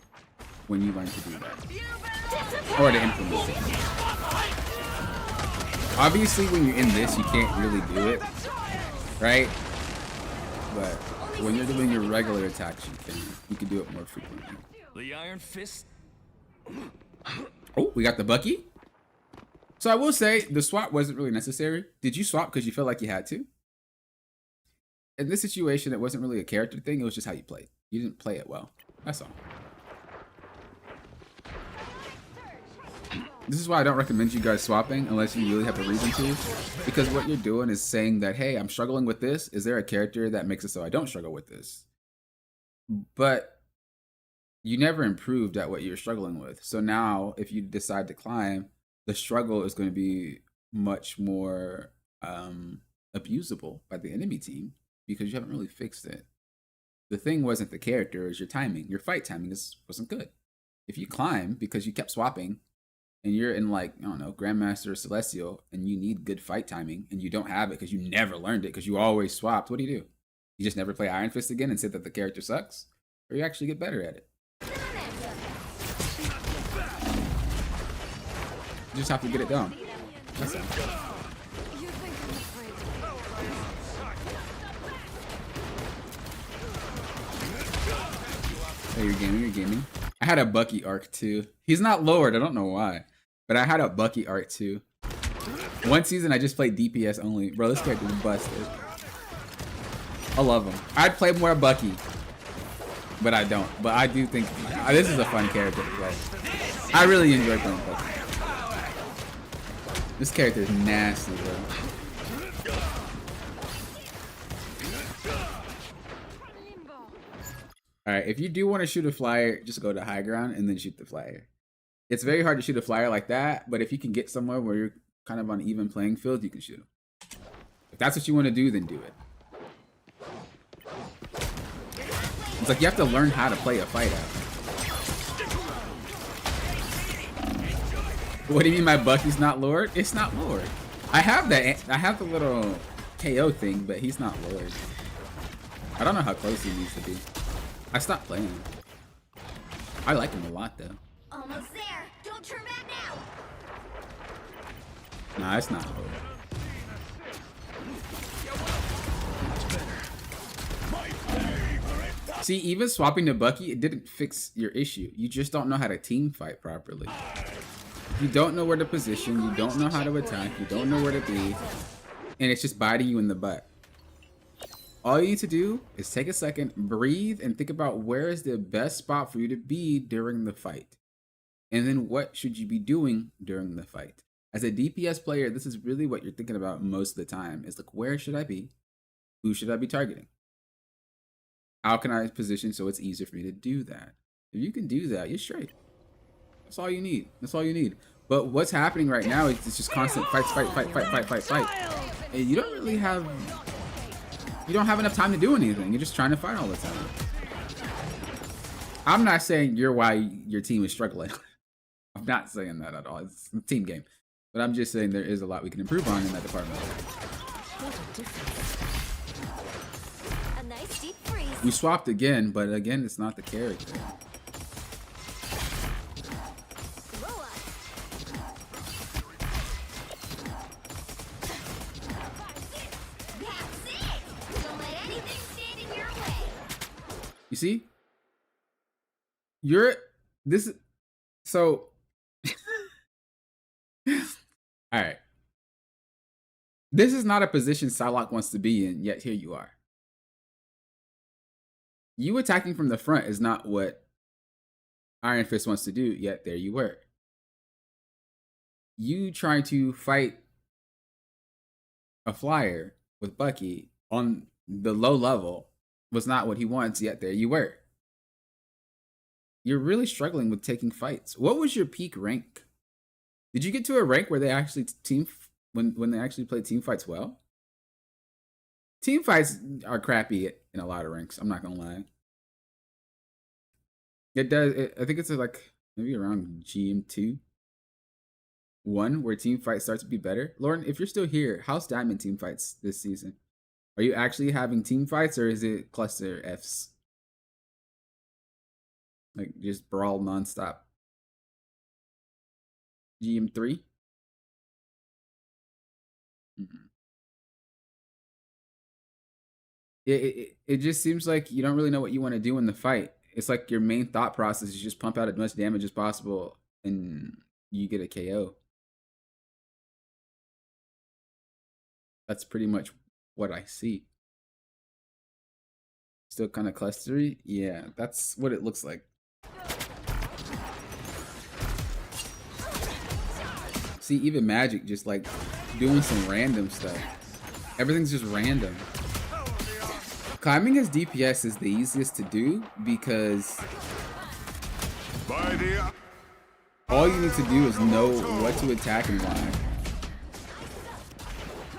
when you learn to do that. Or to implement it. Obviously, when you're in this, you can't really do it, right? But when you're doing your regular attacks, you can do it more frequently. The Iron Fist. Oh, we got the Bucky. So I will say the swap wasn't really necessary. Did you swap because you felt like you had to? In this situation, it wasn't really a character thing. It was just how you played. You didn't play it well. That's all. This is why I don't recommend you guys swapping unless you really have a reason to. Because what you're doing is saying that, hey, I'm struggling with this. Is there a character that makes it so I don't struggle with this? But you never improved at what you're struggling with. So now if you decide to climb, the struggle is going to be much more abusable by the enemy team because you haven't really fixed it. The thing wasn't the character, it was your timing. Your fight timing wasn't good. If you climb because you kept swapping and you're in like, I don't know, Grandmaster or Celestial and you need good fight timing and you don't have it because you never learned it because you always swapped, what do? You just never play Iron Fist again and say that the character sucks? Or you actually get better at it? You just have to get it done. That's it. Oh, you're gaming. I had a Bucky arc too. He's not lowered, I don't know why. But I had a Bucky arc too. One season I just played DPS only. Bro, this character is busted. I love him. I'd play more Bucky. But I don't. But I do think this is a fun character to play. I really enjoy playing Bucky. This character is nasty, bro. Alright, if you do want to shoot a flyer, just go to high ground and then shoot the flyer. It's very hard to shoot a flyer like that, but if you can get somewhere where you're kind of on an even playing field, you can shoot him. If that's what you want to do, then do it. It's like you have to learn how to play a fight out. What do you mean my Bucky's not Lord? It's not Lord. I have the little KO thing, but he's not Lord. I don't know how close he needs to be. I stopped playing him. I like him a lot though. Almost there. Don't turn back now. Nah, it's not Lord. See, even swapping to Bucky, it didn't fix your issue. You just don't know how to team fight properly. You don't know where to position, you don't know how to attack, you don't know where to be, and it's just biting you in the butt. All you need to do is take a second, breathe, and think about where is the best spot for you to be during the fight. And then what should you be doing during the fight? As a DPS player, this is really what you're thinking about most of the time. Is like, where should I be? Who should I be targeting? How can I position so it's easier for me to do that? If you can do that, you're straight. That's all you need. That's all you need. But what's happening right now is it's just constant fight. And you don't really have... You don't have enough time to do anything. You're just trying to fight all the time. I'm not saying you're why your team is struggling. I'm not saying that at all. It's a team game. But I'm just saying there is a lot we can improve on in that department. A nice deep freeze. We swapped again, but again, it's not the character. You see? So all right. This is not a position Psylocke wants to be in, yet here you are. You attacking from the front is not what Iron Fist wants to do, yet there you were. You trying to fight a flyer with Bucky on the low level was not what he wants, yet there you were. You're really struggling with taking fights. What was your peak rank? Did you get to a rank where they actually when they actually play team fights well? Team fights are crappy in a lot of ranks, I'm not gonna lie. It does, I think it's like maybe around GM2. 1 where team fight starts to be better. Lauren, if you're still here, how's Diamond team fights this season? Are you actually having team fights or is it cluster Fs? Like just brawl nonstop. GM3? It just seems like you don't really know what you want to do in the fight. It's like your main thought process is just pump out as much damage as possible and you get a KO. That's pretty much what I see. Still kind of clustery? Yeah, that's what it looks like. See, even Magic just like doing some random stuff. Everything's just random. Climbing as DPS is the easiest to do because all you need to do is know what to attack and why.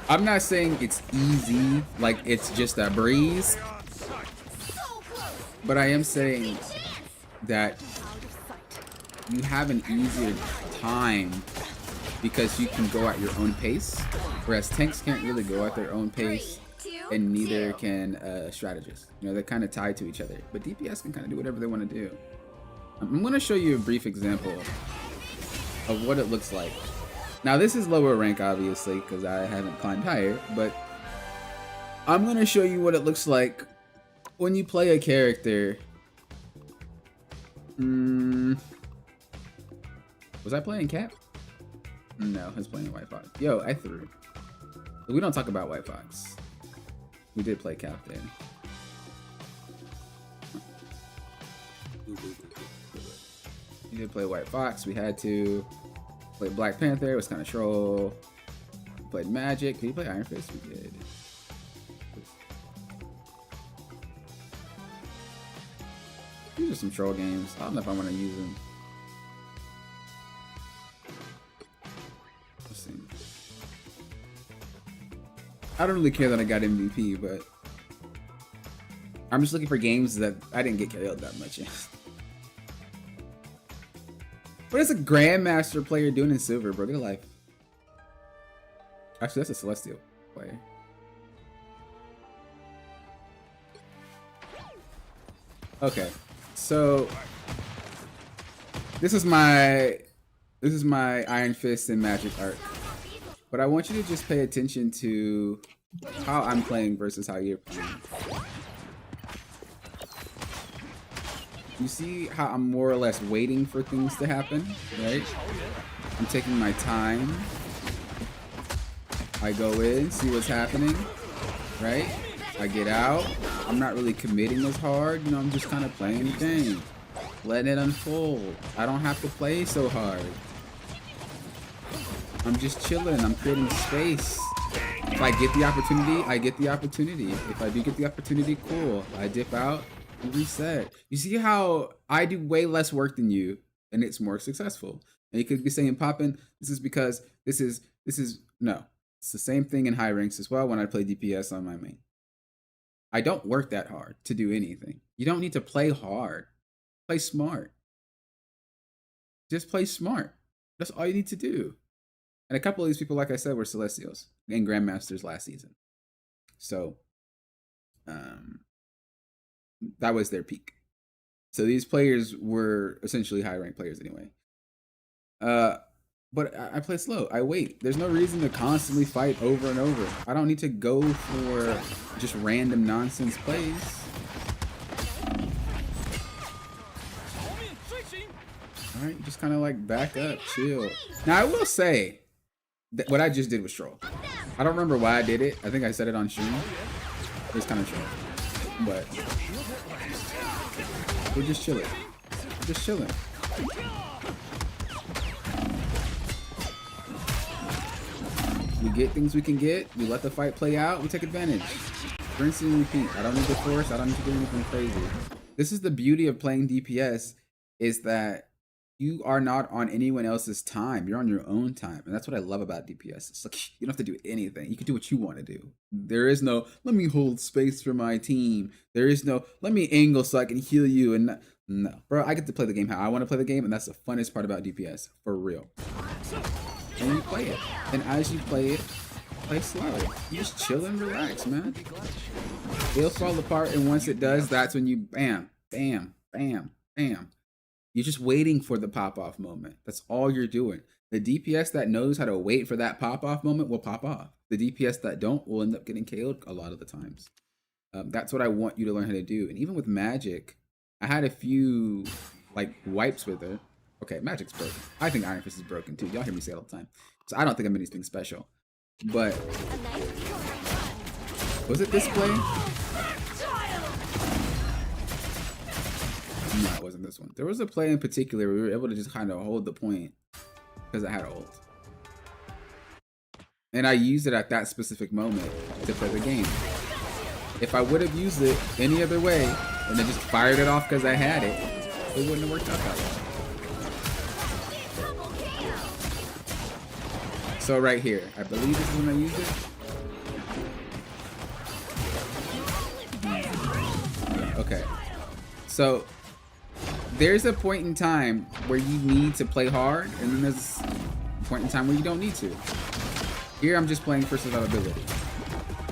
I'm not saying it's easy, like it's just a breeze, but I am saying that you have an easier time because you can go at your own pace, whereas tanks can't really go at their own pace, and neither can strategists. You know, they're kind of tied to each other, but DPS can kind of do whatever they want to do. I'm going to show you a brief example of what it looks like. Now this is lower rank obviously because I haven't climbed higher, but I'm going to show you what it looks like when you play a character. Was I playing Cap? No, I was playing White Fox. Yo, I threw. We don't talk about White Fox. We did play Captain. We did play White Fox. We had to play Black Panther. It was kind of troll. We played Magic. Did you play Iron Fist? We did. These are some troll games. I don't know if I want to use them. I don't really care that I got MVP, but I'm just looking for games that I didn't get KO'd that much in. What is a Grandmaster player doing in silver, bro? Get a life. Actually, that's a Celestial player. Okay, so this is my Iron Fist and Magic arc, but I want you to just pay attention to how I'm playing versus how you're playing. You see how I'm more or less waiting for things to happen, right? I'm taking my time. I go in, see what's happening, right? I get out. I'm not really committing as hard. You know, I'm just kind of playing the game. Letting it unfold. I don't have to play so hard. I'm just chilling. I'm creating space. If I get the opportunity, I get the opportunity. If I do get the opportunity, cool. I dip out and reset. You see how I do way less work than you and it's more successful. And you could be saying, Poppin, this is because this is no. It's the same thing in high ranks as well when I play DPS on my main. I don't work that hard to do anything. You don't need to play hard. Play smart. Just play smart. That's all you need to do. And a couple of these people, like I said, were Celestials and Grandmasters last season. So that was their peak. So these players were essentially high rank players anyway. But I play slow. I wait. There's no reason to constantly fight over and over. I don't need to go for just random nonsense plays. All right, just kind of like back up, chill. Now I will say that what I just did was troll. I don't remember why I did it. I think I said it on stream. It was kind of troll, but we're just chilling. We're just chilling. We get things we can get. We let the fight play out. We take advantage. Rinse and repeat. I don't need to force. I don't need to do anything crazy. This is the beauty of playing DPS, is that you are not on anyone else's time. You're on your own time. And that's what I love about DPS. It's like you don't have to do anything. You can do what you want to do. There is no, let me hold space for my team. There is no, let me angle so I can heal you. And no, bro, I get to play the game how I want to play the game. And that's the funnest part about DPS, for real. And you play it. And as you play it, play slow. You just chill and relax, man. It'll fall apart, and once it does, that's when you bam, bam, bam, bam. You're just waiting for the pop-off moment. That's all you're doing. The DPS that knows how to wait for that pop-off moment will pop off. The DPS that don't will end up getting KO'd a lot of the times. That's what I want you to learn how to do. And even with Magic, I had a few like wipes with it. Okay, Magic's broken. I think Iron Fist is broken too. Y'all hear me say it all the time. So I don't think I'm anything special. But was it this play? No, it wasn't this one. There was a play in particular where we were able to just kind of hold the point because I had ult. And I used it at that specific moment to play the game. If I would have used it any other way and then just fired it off because I had it, it wouldn't have worked out that well. So right here, I believe this is when I used it. Okay. So there's a point in time where you need to play hard, and then there's a point in time where you don't need to. Here I'm just playing for survivability.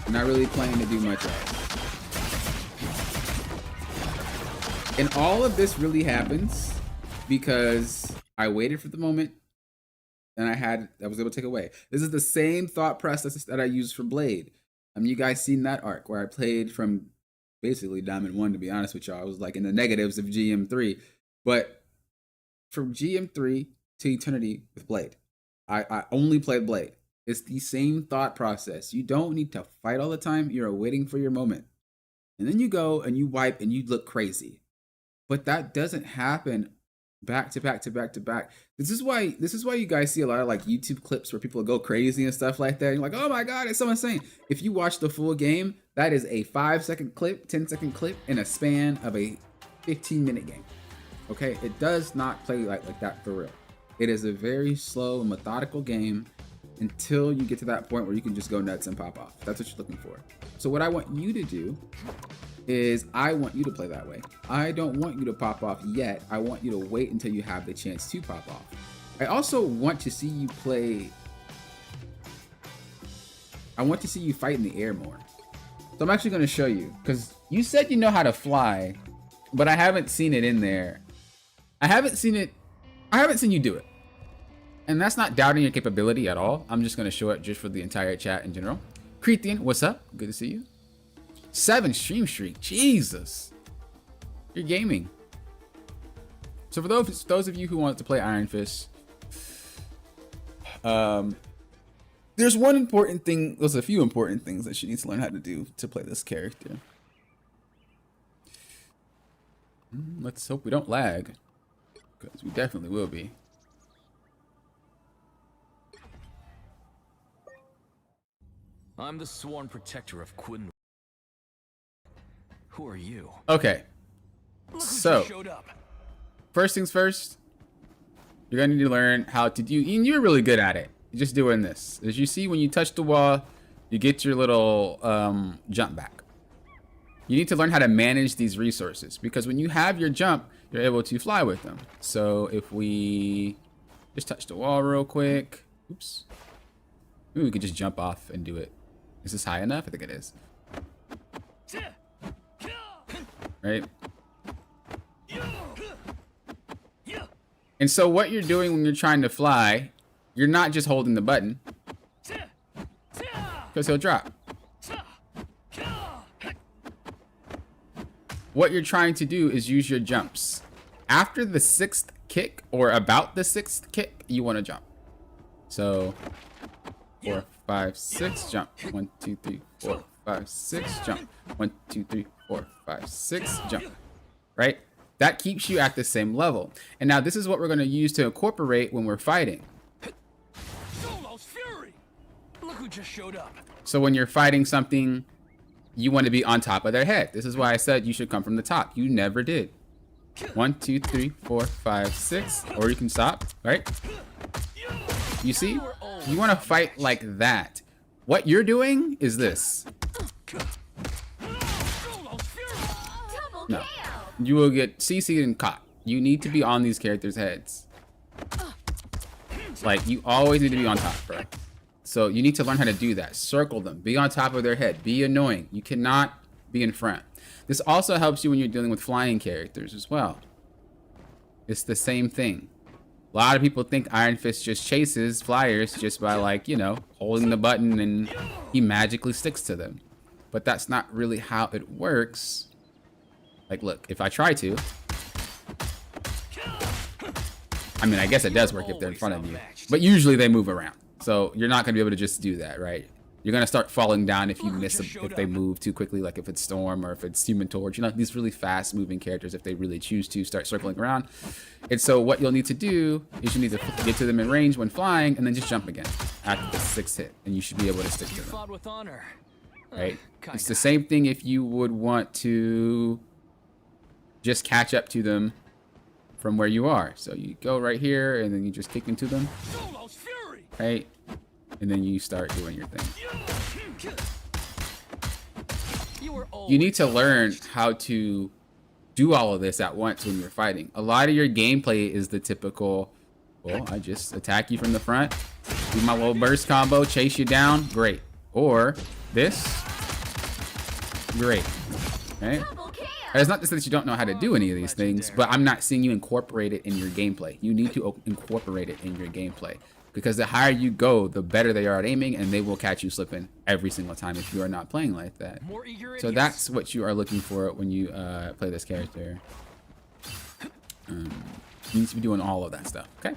I'm not really playing to do much else. And all of this really happens because I waited for the moment and I was able to take away. This is the same thought process that I used for Blade. You guys seen that arc where I played from basically Diamond 1, to be honest with y'all. I was like in the negatives of GM3. But from GM3 to Eternity with Blade, I only played Blade. It's the same thought process. You don't need to fight all the time. You're waiting for your moment. And then you go and you wipe and you look crazy. But that doesn't happen back to back to back to back. This is why you guys see a lot of like YouTube clips where people go crazy and stuff like that. And you're like, oh my God, it's so insane. If you watch the full game, that is a 5-second clip, 10-second clip in a span of a 15-minute game. Okay, it does not play like that for real. It is a very slow and methodical game until you get to that point where you can just go nuts and pop off. That's what you're looking for. So what I want you to do is I want you to play that way. I don't want you to pop off yet. I want you to wait until you have the chance to pop off. I also want to see you play. I want to see you fight in the air more. So I'm actually going to show you, because you said you know how to fly, but I haven't seen it in there. I haven't seen you do it. And that's not doubting your capability at all. I'm just going to show it just for the entire chat in general. Cretan, what's up? Good to see you. 7 stream streak. Jesus. You're gaming. So for those of you who want to play Iron Fist, there's one important thing. There's a few important things that you need to learn how to do to play this character. Let's hope we don't lag, because we definitely will be. I'm the sworn protector of Quinn. Who are you? Okay. Look who So, just showed up. first things first, you're gonna need to learn how to do, and you're really good at it. You're just doing this. As you see, when you touch the wall, you get your little jump back. You need to learn how to manage these resources, because when you have your jump, you're able to fly with them. So if we just touch the wall real quick, oops, maybe we could just jump off and do it. Is this high enough? I think it is. Right? And so what you're doing when you're trying to fly, you're not just holding the button, because he'll drop. What you're trying to do is use your jumps. After the 6th kick, or about the 6th kick, you want to jump. So 4, 5, 6, jump. 1, 2, 3, 4, 5, 6, jump. 1, 2, 3, 4, 5, 6, jump. Right? That keeps you at the same level. And now this is what we're going to use to incorporate when we're fighting. Fury. Look who just showed up. So when you're fighting something, you want to be on top of their head. This is why I said you should come from the top. You never did. 1, 2, 3, 4, 5, 6. Or you can stop, right? You see? You want to fight like that. What you're doing is this. No. You will get CC'd and caught. You need to be on these characters' heads. Like, you always need to be on top, bro. So you need to learn how to do that. Circle them. Be on top of their head. Be annoying. You cannot be in front. This also helps you when you're dealing with flying characters as well. It's the same thing. A lot of people think Iron Fist just chases flyers just by, like, you know, holding the button and he magically sticks to them. But that's not really how it works. Like, look, if I try to, I mean, I guess it does work if they're in front of you, but usually they move around. So you're not gonna be able to just do that, right? You're gonna start falling down if you miss them, if they move too quickly, like if it's Storm or if it's Human Torch. You know, these really fast moving characters, if they really choose to start circling around. And so what you'll need to do is you need to get to them in range when flying and then just jump again after the 6th hit, and you should be able to stick to them. Fought with honor. Right? It's the same thing if you would want to just catch up to them from where you are. So you go right here and then you just kick into them. Right? And then you start doing your thing. You need to learn how to do all of this at once when you're fighting. A lot of your gameplay is the typical, well, I just attack you from the front, do my little burst combo, chase you down, great. Or this, great. Right? It's not to say that you don't know how to do any of these things, but I'm not seeing you incorporate it in your gameplay. You need to incorporate it in your gameplay, because the higher you go, the better they are at aiming, and they will catch you slipping every single time if you are not playing like that. So that's what you are looking for when you play this character. You need to be doing all of that stuff, okay?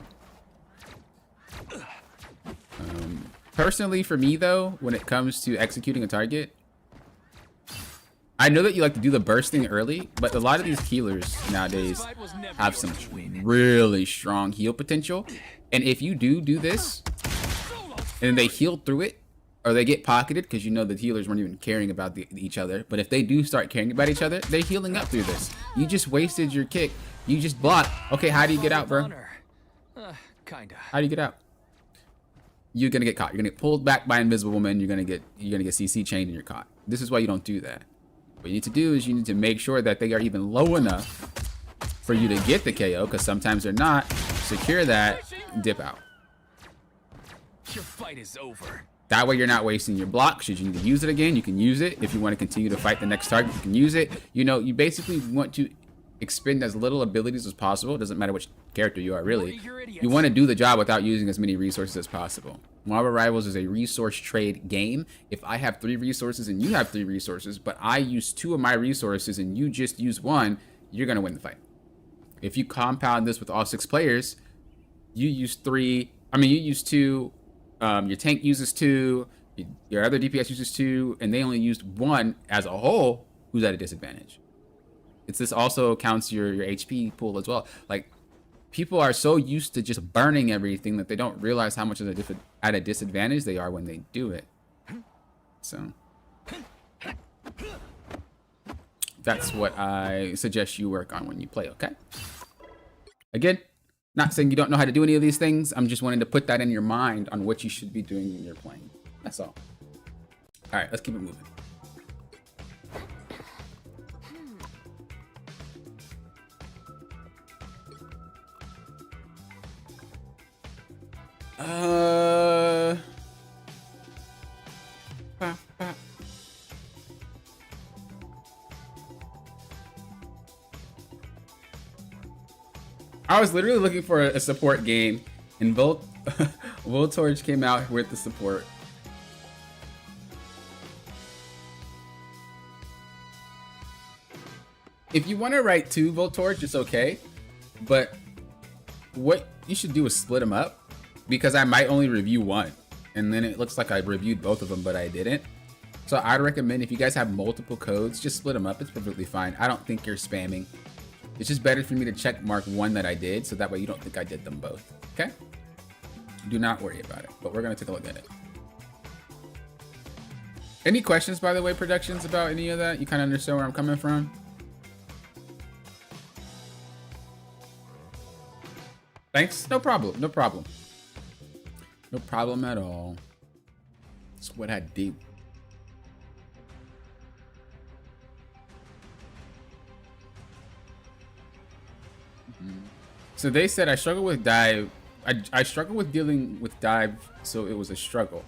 Personally, for me though, when it comes to executing a target, I know that you like to do the bursting early, but a lot of these healers nowadays have some really strong heal potential. And if you do this, and they heal through it, or they get pocketed, because you know the healers weren't even caring about each other, but if they do start caring about each other, they're healing up through this. You just wasted your kick. You just blocked. Okay, how do you get out, bro? Kinda. How do you get out? you're gonna get caught. You're gonna get pulled back by Invisible Woman. You're gonna get CC chained and you're caught. This is why you don't do that. What you need to do is you need to make sure that they are even low enough for you to get the KO, because sometimes they're not. Secure that, dip out. Your fight is over. That way you're not wasting your block. Should you need to use it again, you can use it. If you want to continue to fight the next target, you can use it. You know, you basically want to expend as little abilities as possible. It doesn't matter which character you are, really. You want to do the job without using as many resources as possible. Marvel Rivals is a resource trade game. If I have 3 resources and you have 3 resources, but I use 2 of my resources and you just use 1, you're going to win the fight. If you compound this with all 6 players, you use 2, your tank uses 2, your other DPS uses 2, and they only used 1 as a whole, who's at a disadvantage. This also counts your HP pool as well. Like, people are so used to just burning everything that they don't realize how much at a disadvantage they are when they do it. So that's what I suggest you work on when you play, okay? Again, not saying you don't know how to do any of these things. I'm just wanting to put that in your mind on what you should be doing when you're playing. That's all. All right, let's keep it moving. I was literally looking for a support game, and Voltorge came out with the support. If you want to write 2 Voltorge, it's okay, but what you should do is split them up, because I might only review 1, and then it looks like I reviewed both of them, but I didn't. So I'd recommend, if you guys have multiple codes, just split them up. It's perfectly fine. I don't think you're spamming. It's just better for me to check mark 1 that I did, so that way you don't think I did them both. Okay? Do not worry about it, but we're gonna take a look at it. Any questions, by the way, Productions, about any of that? You kind of understand where I'm coming from? Thanks. No problem. No problem. No problem at all. That's what I do. So they said I struggle with dive. I struggle with dealing with dive, so it was a struggle.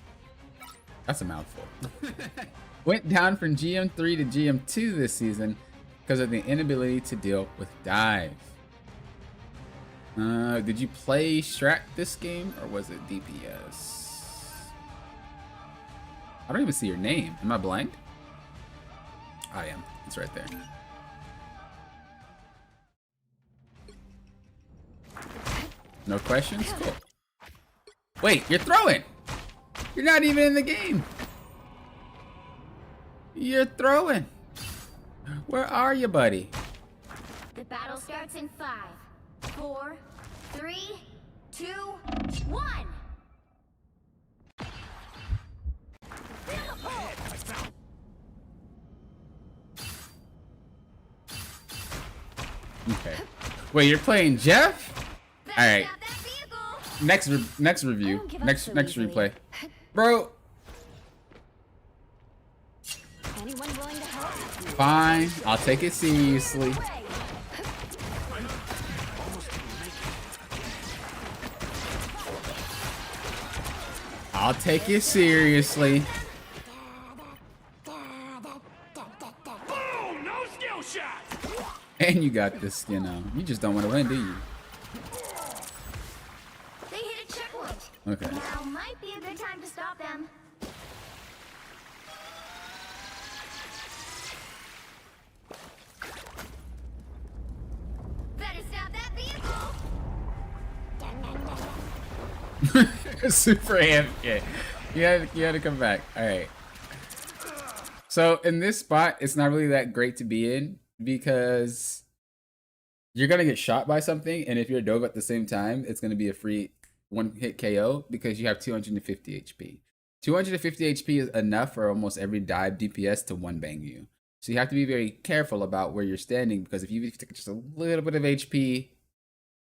That's a mouthful. Went down from GM3 to GM2 this season because of the inability to deal with dive. Did you play Strat this game, or was it DPS? I don't even see your name. Am I blind? I am. It's right there. No questions? Cool. Wait, you're throwing! You're not even in the game! You're throwing! Where are you, buddy? The battle starts in 5, 4, 3, 2, 1! Okay. Wait, you're playing Jeff? Alright. Next review. Next replay. Bro. Anyone willing to help? Fine. I'll take it seriously. I'll take it seriously. Boom! No skill shot. And you got this, you know. You just don't want to win, do you? They hit a checkpoint. Okay. Now might be a good time to stop them. Better stop that vehicle. Super AFK. You had to come back. All right. So in this spot, it's not really that great to be in because you're gonna get shot by something, and if you're a dove at the same time, it's gonna be a free 1-hit KO because you have 250 HP. 250 HP is enough for almost every dive DPS to 1-bang you. So you have to be very careful about where you're standing, because if you take just a little bit of HP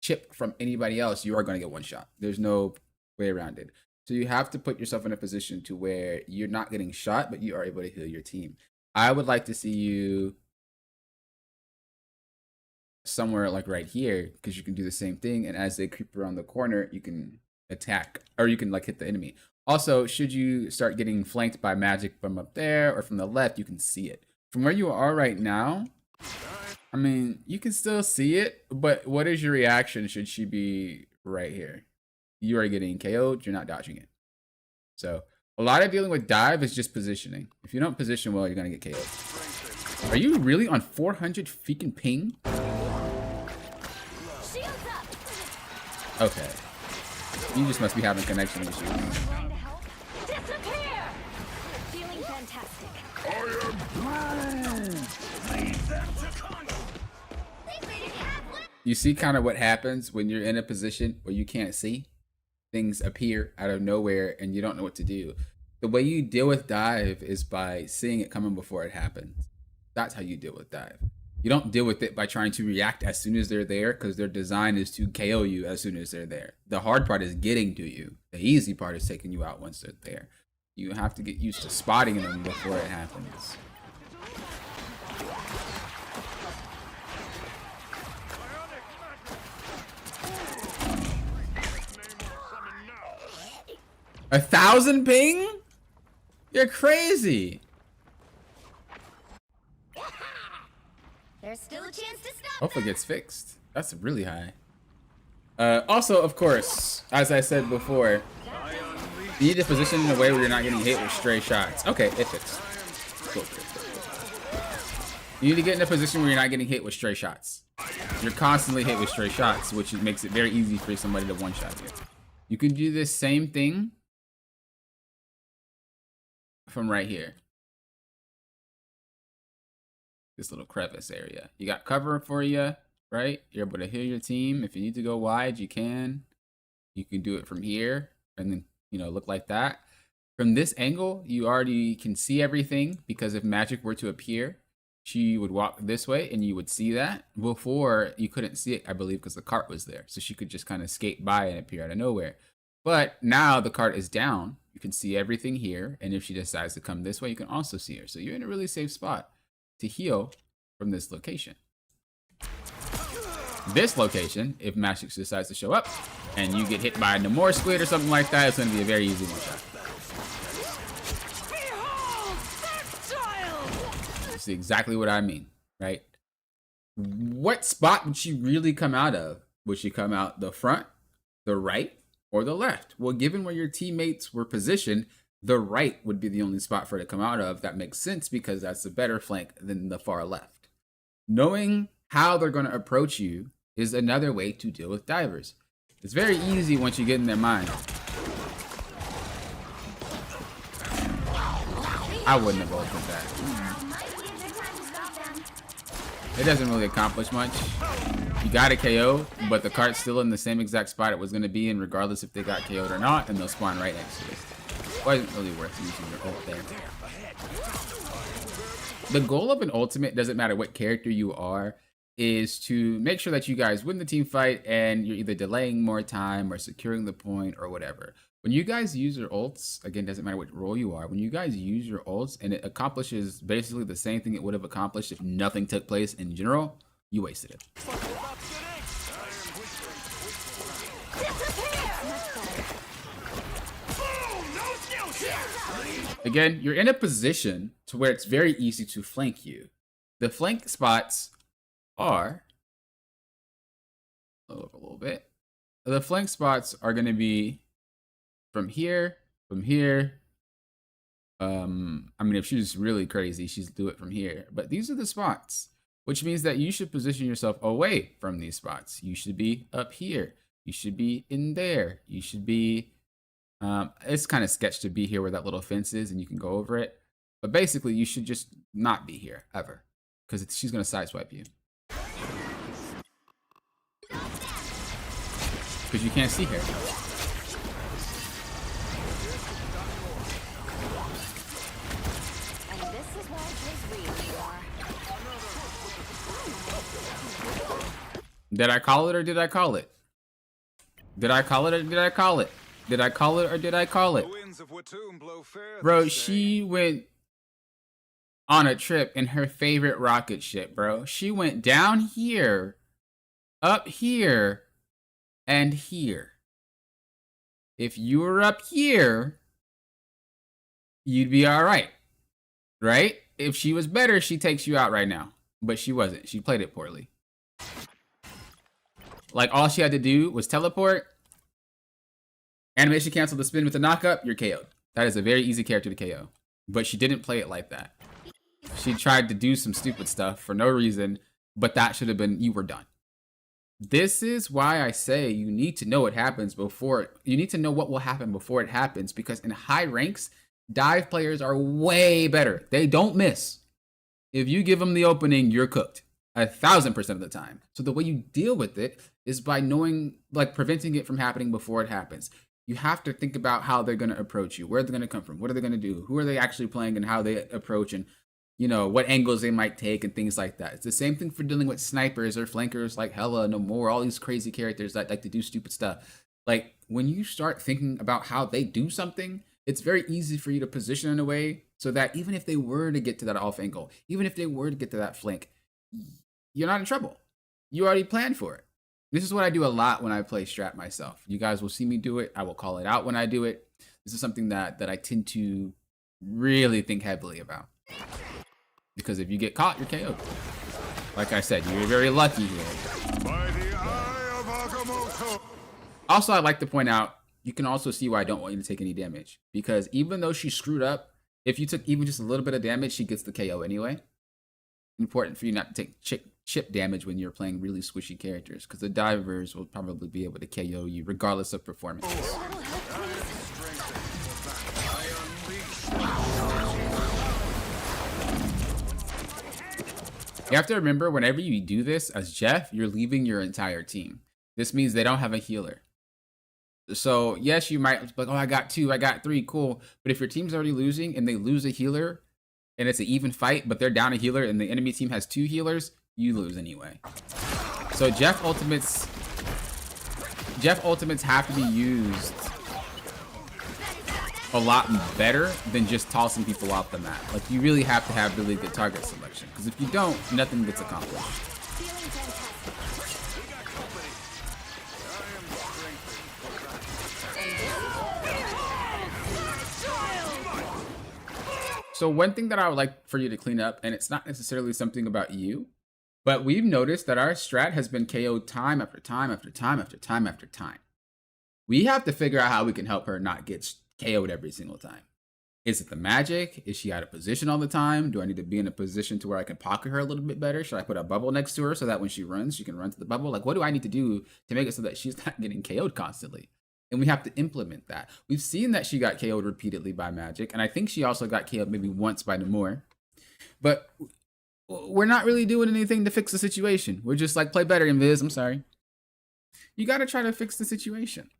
chip from anybody else, you are going to get one shot. There's no way around it. So you have to put yourself in a position to where you're not getting shot, but you are able to heal your team. I would like to see you somewhere like right here, because you can do the same thing. And as they creep around the corner, you can attack, or you can like hit the enemy. Also, should you start getting flanked by magic from up there or from the left, you can see it. From where you are right now, I mean, you can still see it, but what is your reaction should she be right here? You are getting KO'd, you're not dodging it. So a lot of dealing with dive is just positioning. If you don't position well, you're gonna get KO'd. Are you really on 400 freaking ping? Okay. You just must be having connection issues. Disappear! Feeling fantastic. You see kind of what happens when you're in a position where you can't see? Things appear out of nowhere and you don't know what to do. The way you deal with dive is by seeing it coming before it happens. That's how you deal with dive. You don't deal with it by trying to react as soon as they're there, because their design is to KO you as soon as they're there. The hard part is getting to you. The easy part is taking you out once they're there. You have to get used to spotting them before it happens. A 1,000 ping? You're crazy. There's still a chance to stop. Hopefully it gets fixed. That's really high. Also, of course, as I said before, you need to position in a way where you're not getting hit with stray shots. Okay, it fixed. Cool. You need to get in a position where you're not getting hit with stray shots. You're constantly hit with stray shots, which makes it very easy for somebody to one-shot you. You can do this same thing from right here. This little crevice area. You got cover for you, right? You're able to heal your team. If you need to go wide, you can. You can do it from here and then, you know, look like that. From this angle, you already can see everything, because if magic were to appear, she would walk this way and you would see that. Before, you couldn't see it, I believe, because the cart was there. So she could just kind of skate by and appear out of nowhere. But now the cart is down. You can see everything here. And if she decides to come this way, you can also see her. So you're in a really safe spot to heal from this location. This location, if magic decides to show up and you get hit by a more squid or something like that, it's going to be a very easy one shot. You see exactly what I mean, right? What spot would she really come out of? Would she come out the front, the right, or the left? Well, given where your teammates were positioned, the right would be the only spot for her to come out of. That makes sense, because that's a better flank than the far left. Knowing how they're going to approach you is another way to deal with divers. It's very easy once you get in their mind. I wouldn't have ulted that. It doesn't really accomplish much. You got a KO, but the cart's still in the same exact spot it was going to be in, regardless if they got KO'd or not, and they'll spawn right next to it. Wasn't really worth using your ult there. The goal of an ultimate, doesn't matter what character you are, is to make sure that you guys win the team fight and you're either delaying more time or securing the point or whatever. When you guys use your ults, again, doesn't matter what role you are, when you guys use your ults and it accomplishes basically the same thing it would have accomplished if nothing took place in general, you wasted it. Again, you're in a position to where it's very easy to flank you. The flank spots are, a little bit. The flank spots are going to be from here. I mean, if she's really crazy, she's do it from here. But these are the spots, which means that you should position yourself away from these spots. You should be up here. You should be in there. You should be... it's kind of sketch to be here where that little fence is and you can go over it. But basically, you should just not be here, ever. Because she's going to sideswipe you. Because you can't see her. And this is why his really are. Did I call it or did I call it? Did I call it or did I call it? Did I call it or did I call it? The winds of Watoomb blow fair, Bro, they say. she went on a trip in her favorite rocket ship, bro. She went down here, up here, and here. If you were up here, you'd be all right, right? If she was better, she takes you out right now. But she wasn't. She played it poorly. Like, all she had to do was teleport, animation cancel the spin with the knockup, you're KO'd. That is a very easy character to KO. But she didn't play it like that. She tried to do some stupid stuff for no reason, but that should have been, you were done. This is why I say you need to know what happens before, you need to know what will happen before it happens, because in high ranks, dive players are way better. They don't miss. If you give them the opening, you're cooked 1,000% of the time. So the way you deal with it is by knowing, like, preventing it from happening before it happens. You have to think about how they're going to approach you, where they're going to come from, what are they going to do, who are they actually playing, and how they approach, and you know what angles they might take and things like that. It's the same thing for dealing with snipers or flankers like Hella, No More, all these crazy characters that like to do stupid stuff. Like, when you start thinking about how they do something, it's very easy for you to position in a way so that even if they were to get to that off angle, even if they were to get to that flank, you're not in trouble. You already planned for it. This is what I do a lot when I play strat myself. You guys will see me do it. I will call it out when I do it. This is something that I tend to really think heavily about. Because if you get caught, you're KO'd. Like I said, you're very lucky here. By the eye of Agamotto. Also, I'd like to point out, you can also see why I don't want you to take any damage. Because even though she screwed up, if you took even just a little bit of damage, she gets the KO anyway. Important for you not to take chip damage when you're playing really squishy characters, because the divers will probably be able to KO you regardless of performance. You have to remember, whenever you do this as Jeff, you're leaving your entire team. This means they don't have a healer. So yes, you might be like, oh, I got 2, I got 3, cool. But if your team's already losing and they lose a healer and it's an even fight, but they're down a healer and the enemy team has 2 healers, you lose anyway. So Jeff ultimates have to be used a lot better than just tossing people off the map. Like, you really have to have really good target selection, because if you don't, nothing gets accomplished. So one thing that I would like for you to clean up, and it's not necessarily something about you, but we've noticed that our strat has been KO'd time after time after time after time after time. We have to figure out how we can help her not get KO'd every single time. Is it the magic? Is she out of position all the time? Do I need to be in a position to where I can pocket her a little bit better? Should I put a bubble next to her so that when she runs, she can run to the bubble? Like, what do I need to do to make it so that she's not getting KO'd constantly? And we have to implement that. We've seen that she got KO'd repeatedly by magic, and I think she also got KO'd maybe once by Namor. But we're not really doing anything to fix the situation. We're just like, play better, Invis. I'm sorry. You got to try to fix the situation.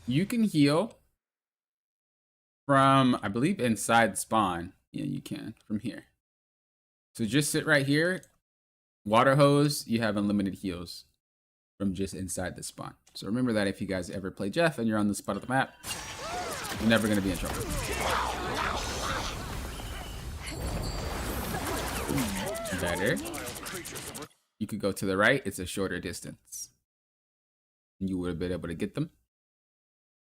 You can heal from, I believe, inside spawn. Yeah, you can from here. So just sit right here. Water hose, you have unlimited heals from just inside the spawn. So remember that if you guys ever play Jeff and you're on the spot of the map, you're never going to be in trouble. Better. You could go to the right. It's a shorter distance. You would have been able to get them.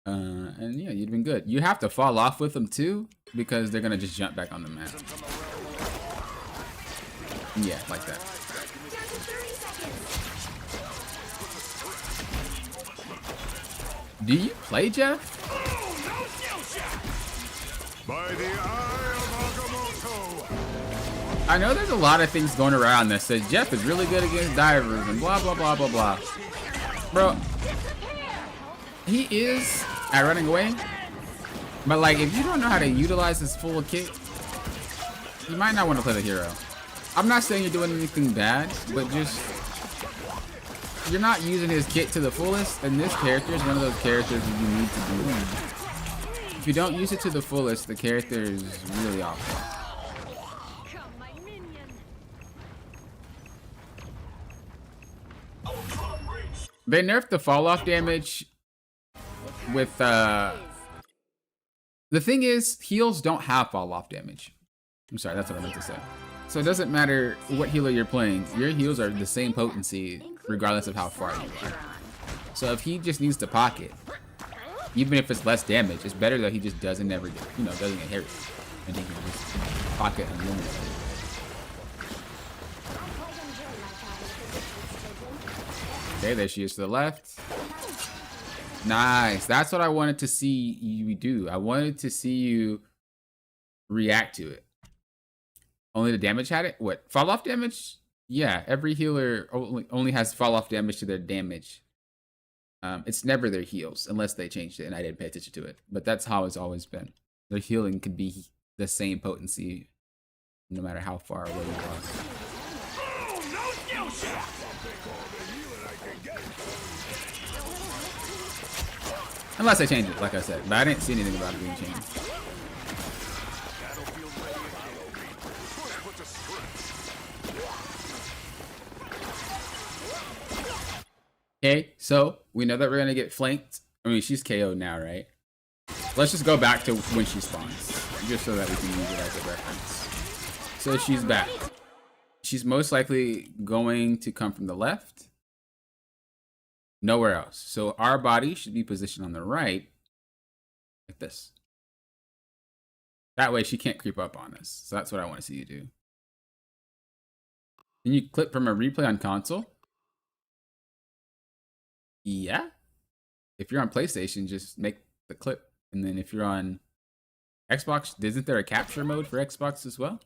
And yeah, you'd been good. You have to fall off with them too, because they're gonna just jump back on the map. Yeah, like that. Do you play Jeff? By the eye of Agamotto. I know there's a lot of things going around that says Jeff is really good against divers and blah blah blah blah blah. Bro, he is at running away, but like, if you don't know how to utilize his full kit, you might not want to play the hero. I'm not saying you're doing anything bad, but just you're not using his kit to the fullest, and this character is one of those characters that you need to do. If you don't use it to the fullest, the character is really awful. They nerfed the fall off damage with the thing is heals don't have fall off damage. I'm sorry, that's what I meant to say. So it doesn't matter what healer you're playing, your heals are the same potency regardless of how far you are. So if he just needs to pocket, even if it's less damage, it's better that he just doesn't ever get, doesn't get hit, and he can just pocket unlimited. Okay, there she is to the left. Nice. That's what I wanted to see you do. I wanted to see you react to it. Only the damage had it? What? Fall off damage? Yeah, every healer only has fall off damage to their damage. It's never their heals, unless they changed it and I didn't pay attention to it. But that's how it's always been. Their healing could be the same potency no matter how far away you are. Unless they change it, like I said. But I didn't see anything about it being changed. Okay, so we know that we're gonna get flanked. I mean, she's KO'd now, right? Let's just go back to when she spawns, just so that we can use it as a reference. So she's back. She's most likely going to come from the left. Nowhere else. So our body should be positioned on the right, like this. That way she can't creep up on us. So that's what I want to see you do. Can you clip from a replay on console? Yeah. If you're on PlayStation, just make the clip. And then if you're on Xbox, isn't there a capture mode for Xbox as well?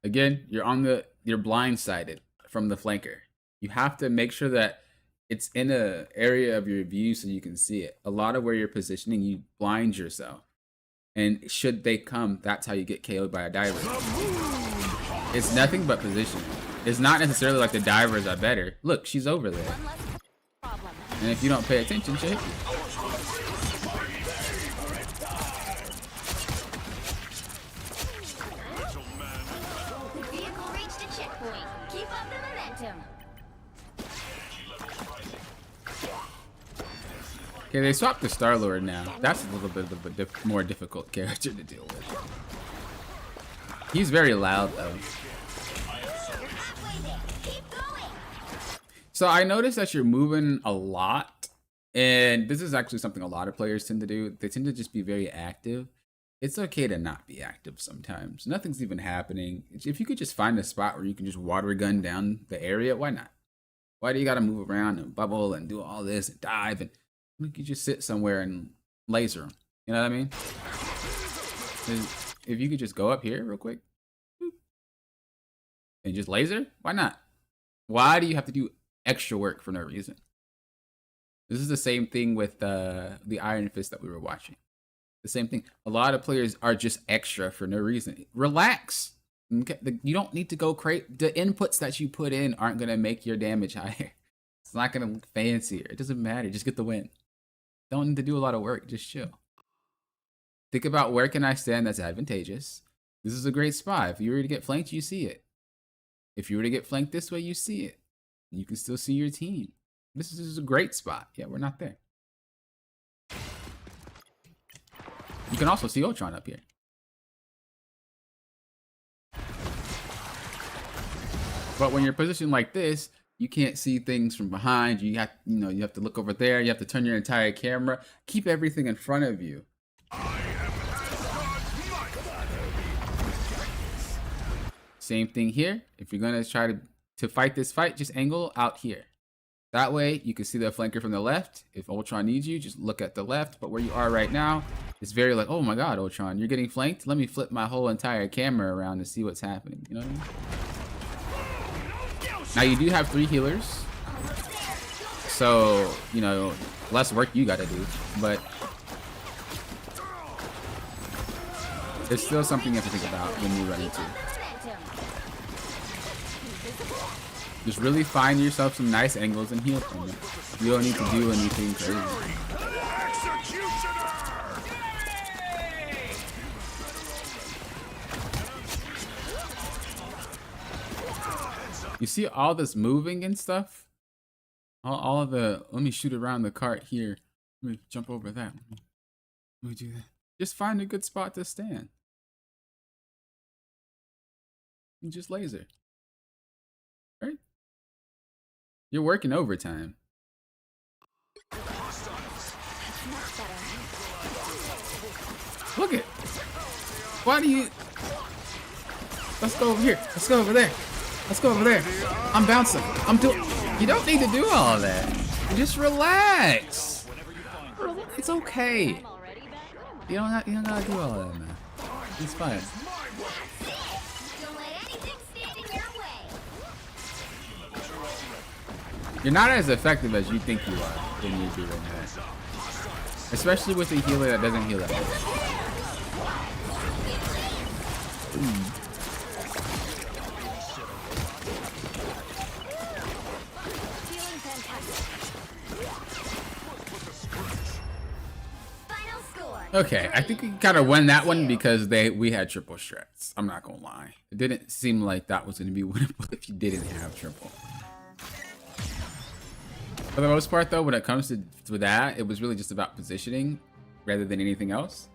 Again, you're blindsided from the flanker. You have to make sure that it's in an area of your view so you can see it. A lot of where you're positioning, you blind yourself. And should they come, that's how you get KO'd by a diver. It's nothing but positioning. It's not necessarily like the divers are better. Look, she's over there. And if you don't pay attention, she'll hit you. Okay, they swapped the Star-Lord now. That's a little bit of a more difficult character to deal with. He's very loud, though. So I noticed that you're moving a lot. And this is actually something a lot of players tend to do. They tend to just be very active. It's okay to not be active sometimes. Nothing's even happening. If you could just find a spot where you can just water gun down the area, why not? Why do you gotta move around and bubble and do all this and dive and you could just sit somewhere and laser them. You know what I mean? If you could just go up here real quick and just laser, why not? Why do you have to do extra work for no reason? This is the same thing with the Iron Fist that we were watching. The same thing. A lot of players are just extra for no reason. Relax. Okay? You don't need to go crazy. The inputs that you put in aren't going to make your damage higher. It's not going to look fancier. It doesn't matter. Just get the win. Don't need to do a lot of work. Just chill. Think about where can I stand that's advantageous. This is a great spot. If you were to get flanked, you see it. If you were to get flanked this way, you see it. You can still see your team. This is a great spot. Yeah, we're not there. You can also see Ultron up here. But when you're positioned like this, you can't see things from behind. You have to look over there. You have to turn your entire camera. Keep everything in front of you. Same thing here. If you're gonna try to fight this fight, just angle out here. That way you can see the flanker from the left. If Ultron needs you, just look at the left. But where you are right now, it's very like, oh my god, Ultron, you're getting flanked. Let me flip my whole entire camera around to see what's happening. You know what I mean? Now you do have 3 healers, so less work you gotta do, but There's still something you have to think about when you run into. Just really find yourself some nice angles and heal from it. You don't need to do anything crazy. You see all this moving and stuff? All of the, let me shoot around the cart here. Let me jump over that. Let me do that. Just find a good spot to stand. And just laser. Right? You're working overtime. Look it. Why do you... Let's go over here. Let's go over there. Let's go over there. I'm bouncing. I'm doing... You don't need to do all of that. Just relax. It's okay. You don't gotta do all of that, man. It's fine. Don't let anything stand in your way. You're not as effective as you think you are when you do right now. Especially with a healer that doesn't heal that much. Feeling fantastic. Final score. Okay, I think we kind of won that one because we had triple strats. I'm not gonna lie. It didn't seem like that was gonna be winnable if you didn't have triple. For the most part though, when it comes to that, it was really just about positioning rather than anything else.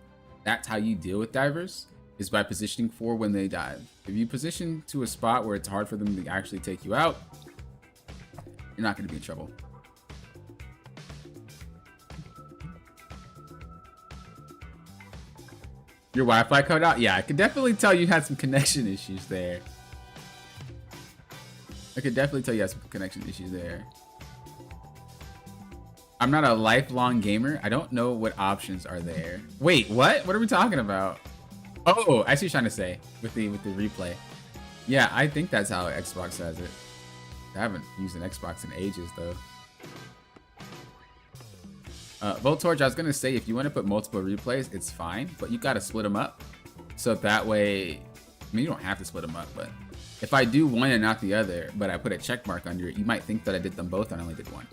That's how you deal with divers, is by positioning for when they dive. If you position to a spot where it's hard for them to actually take you out, you're not gonna be in trouble. Your Wi-Fi cut out? Yeah, I could definitely tell you had some connection issues there. I could definitely tell you had some connection issues there. I'm not a lifelong gamer. I don't know what options are there. Wait, what? What are we talking about? Oh, I see what you're trying to say with the replay. Yeah, I think that's how Xbox has it. I haven't used an Xbox in ages though. Voltorge, I was gonna say if you want to put multiple replays, it's fine, but you gotta split them up. So that way, I mean, you don't have to split them up, but if I do one and not the other, but I put a check mark under it, you might think that I did them both and I only did one.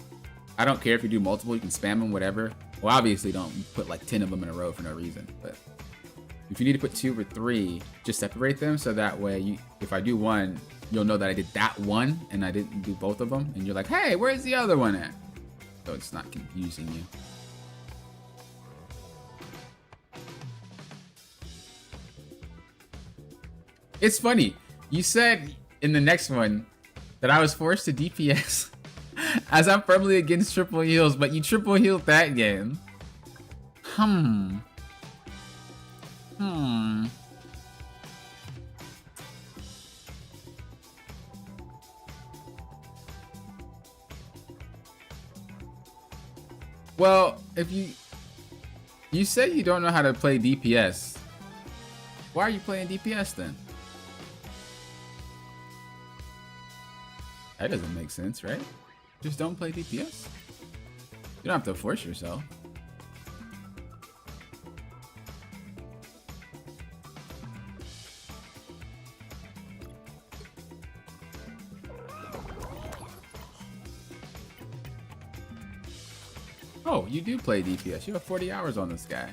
I don't care if you do multiple, you can spam them, whatever. Well, obviously don't put like 10 of them in a row for no reason, but if you need to put 2 or 3, just separate them so that way, if I do one, you'll know that I did that one and I didn't do both of them, and you're like, hey, where's the other one at? So it's not confusing you. It's funny. You said in the next one that I was forced to DPS as I'm firmly against triple heals, but you triple healed that game. Well, if you say you don't know how to play DPS, why are you playing DPS then? That doesn't make sense, right? Just don't play DPS. You don't have to force yourself. Oh, you do play DPS. You have 40 hours on this guy.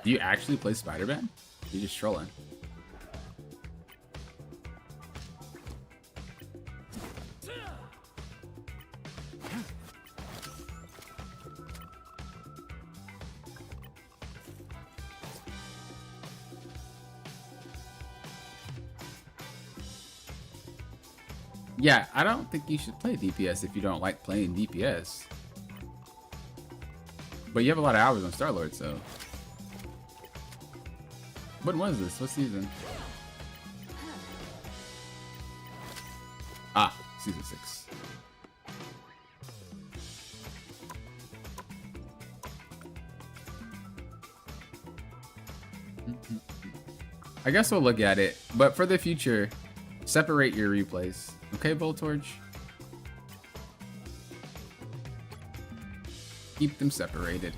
Do you actually play Spider-Man? You're just trolling. Yeah, I don't think you should play DPS if you don't like playing DPS. But you have a lot of hours on Star-Lord, so... When was this? What season? Ah, season 6. I guess we'll look at it, but for the future, Separate your replays. Okay, Voltorge? Keep them separated.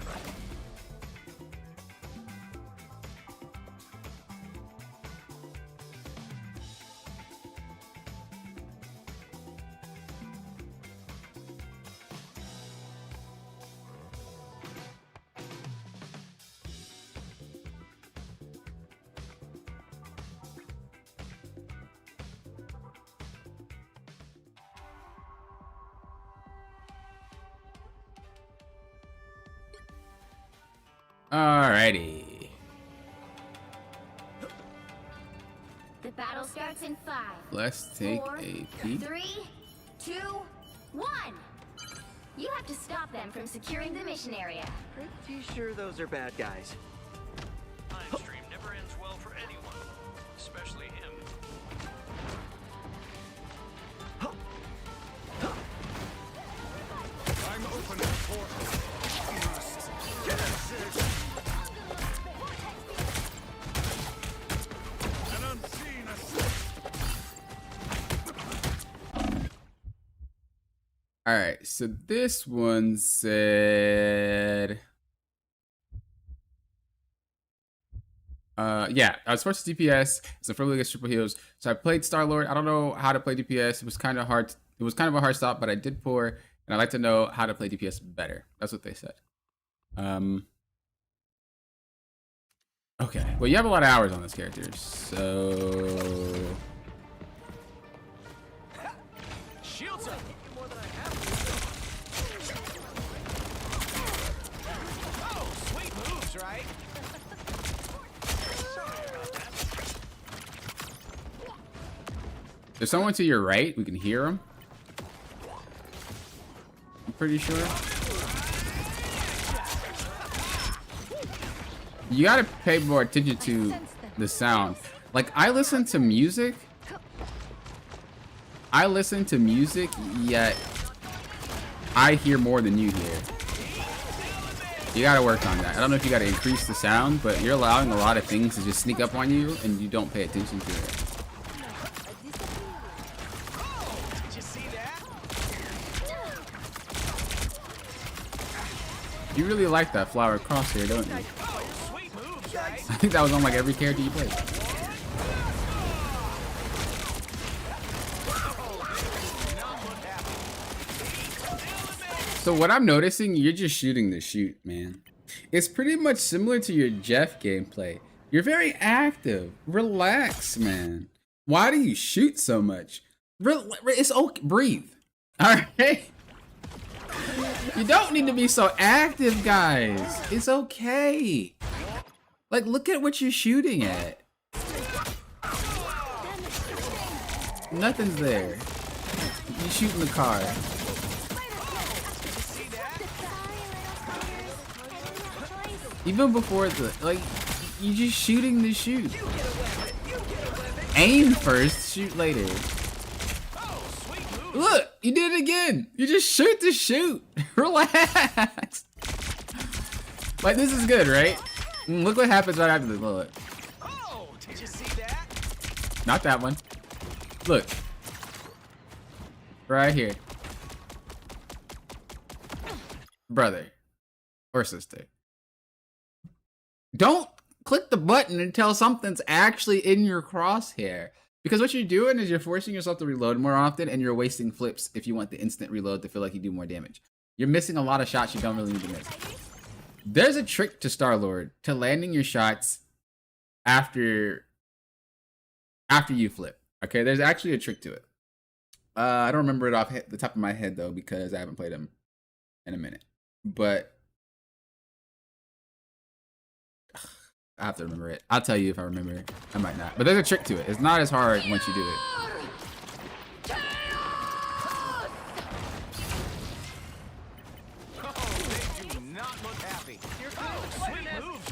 Alrighty. The battle starts in 5. Let's take 4, a peek. 3, 2, 1. You have to stop them from securing the mission area. Pretty sure those are bad guys. Time stream never ends well for anyone, especially him. I'm opening the portal. Get it, Sid. An unseen assist. Alright, so this one said... yeah, I was first to DPS, so for against triple heals. So I played Star-Lord. I don't know how to play DPS. It was kind of hard. It was kind of a hard stop, but I did pour, and I'd like to know how to play DPS better. That's what they said. Okay. Well, you have a lot of hours on this character, so... Shields up. Oh, sweet moves, right? Sorry about that. There's someone to your right. We can hear him. I'm pretty sure. You gotta pay more attention to the sound. Like, I listen to music, yet I hear more than you hear. You gotta work on that. I don't know if you gotta increase the sound, but you're allowing a lot of things to just sneak up on you and you don't pay attention to it. Did you see that? You really like that flower crosshair, don't you? Oh, sweet moves, right? I think that was on like every character you played. So what I'm noticing, you're just shooting to shoot, man. It's pretty much similar to your Jeff gameplay. You're very active. Relax, man. Why do you shoot so much? It's okay. Breathe. All right. You don't need to be so active, guys. It's okay. Like, look at what you're shooting at. Nothing's there. You shooting the car. Even before the, like, you just shooting the shoot. Aim first, shoot later. Look, you did it again. You just shoot to shoot. Relax. Like, this is good, right? Look what happens right after this. Look. Oh, did you see that? Not that one. Look. Right here. Brother. Or sister. Don't click the button until something's actually in your crosshair. Because what you're doing is you're forcing yourself to reload more often and you're wasting flips if you want the instant reload to feel like you do more damage. You're missing a lot of shots you don't really need to miss. There's a trick to Star-Lord, to landing your shots after you flip. Okay, there's actually a trick to it. I don't remember it off the top of my head though, because I haven't played him in a minute. But I have to remember it. I'll tell you if I remember. I might not. But there's a trick to it. It's not as hard once you do it.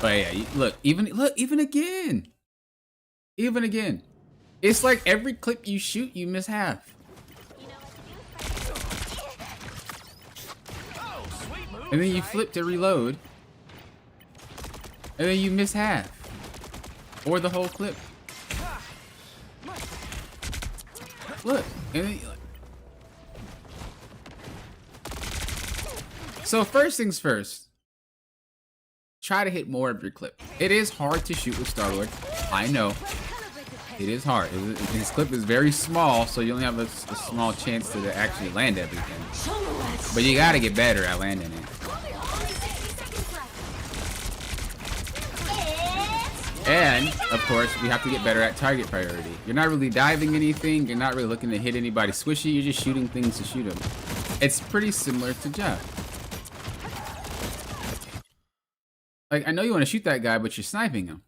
But yeah, look, even again. It's like every clip you shoot, you miss half. And then you flip to reload. And then you miss half. Or the whole clip. Look. And then, so first things first. Try to hit more of your clip. It is hard to shoot with Star-Lord. I know. It is hard. His clip is very small, so you only have a small chance to actually land everything. But you gotta get better at landing it. And, of course, we have to get better at target priority. You're not really diving anything. You're not really looking to hit anybody squishy. You're just shooting things to shoot them. It's pretty similar to Jeff. Like, I know you want to shoot that guy, but you're sniping him.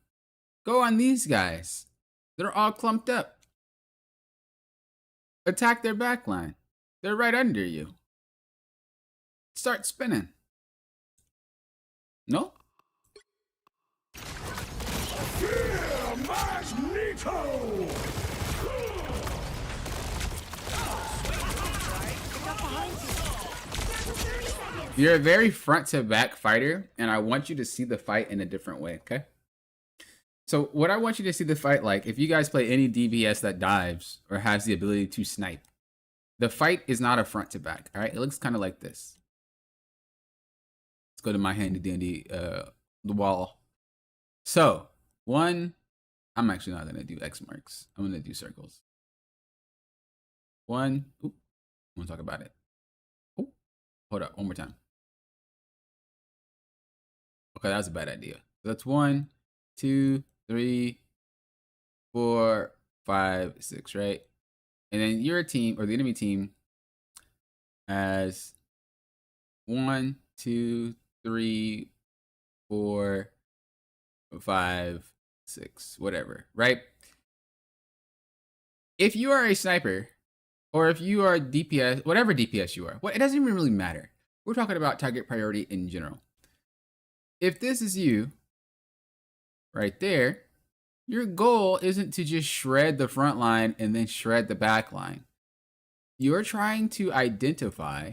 Go on these guys. They're all clumped up. Attack their backline. They're right under you. Start spinning. No? You're a very front to back fighter, and I want you to see the fight in a different way, okay? So what I want you to see the fight like, if you guys play any DPS that dives or has the ability to snipe, the fight is not a front to back, all right? It looks kind of like this. Let's go to my handy dandy, the wall. So, one, I'm actually not gonna do X marks. I'm gonna do circles. One, oop, I wanna talk about it. Oh, hold up, one more time. Okay, that was a bad idea. That's 1, 2, 3, 4, 5, 6, right? And then your team or the enemy team has 1, 2, 3, 4, 5, 6, whatever, right? If you are a sniper or if you are DPS, whatever DPS you are, it doesn't even really matter. We're talking about target priority in general. If this is you right there, your goal isn't to just shred the front line and then shred the back line. You're trying to identify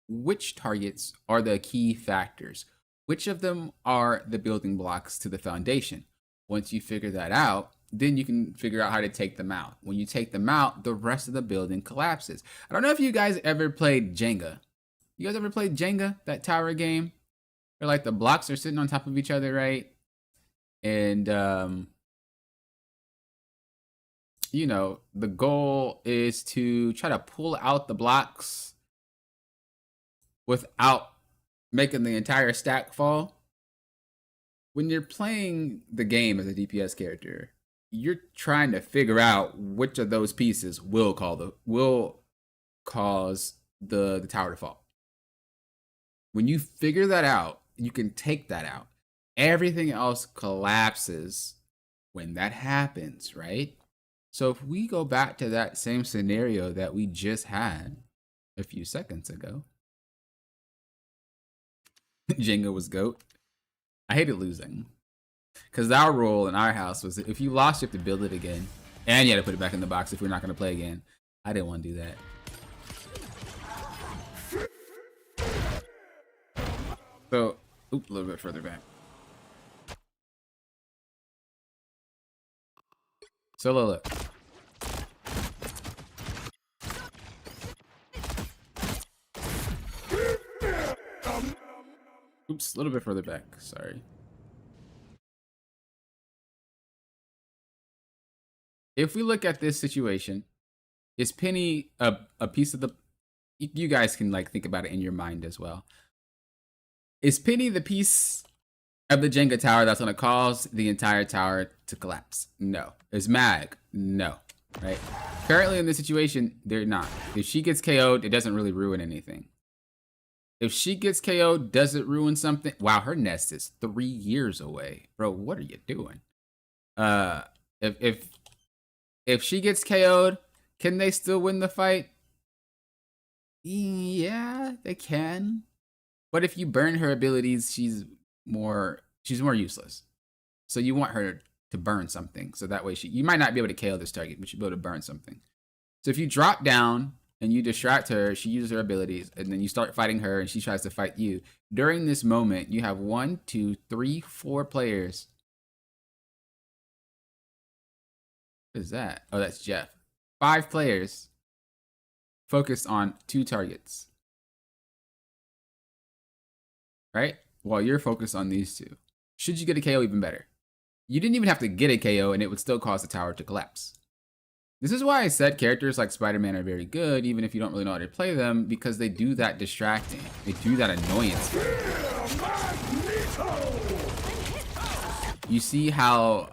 which targets are the key factors. Which of them are the building blocks to the foundation? Once you figure that out, then you can figure out how to take them out. When you take them out, the rest of the building collapses. I don't know if you guys ever played Jenga. You guys ever played Jenga, that tower game? Where like the blocks are sitting on top of each other, right? And, you know, the goal is to try to pull out the blocks without making the entire stack fall. When you're playing the game as a DPS character, you're trying to figure out which of those pieces will cause the tower to fall. When you figure that out, you can take that out. Everything else collapses when that happens, right? So if we go back to that same scenario that we just had a few seconds ago, Jenga was GOAT. I hated losing. Because our rule in our house was if you lost, you have to build it again. And you had to put it back in the box if we're not going to play again. I didn't want to do that. So, a little bit further back. So, look. Oops, a little bit further back. Sorry. If we look at this situation, is Penny a piece of the... You guys can like think about it in your mind as well. Is Penny the piece of the Jenga tower that's going to cause the entire tower to collapse? No. Is Mag? No. Right? Currently in this situation, they're not. If she gets KO'd, it doesn't really ruin anything. If she gets KO'd, does it ruin something? Wow, her nest is 3 years away. Bro, what are you doing? If she gets KO'd, can they still win the fight? Yeah, they can. But if you burn her abilities, she's more useless. So you want her to burn something. So that way you might not be able to KO this target, but you'll be able to burn something. So if you drop down and you distract her, she uses her abilities, and then you start fighting her and she tries to fight you. During this moment, you have 1, 2, 3, 4 players. What is that? Oh, that's Jeff. 5 players focused on 2 targets. Right? While you're focused on these 2. Should you get a KO, even better. You didn't even have to get a KO and it would still cause the tower to collapse. This is why I said characters like Spider-Man are very good, even if you don't really know how to play them, because they do that distracting. They do that annoyance. You see how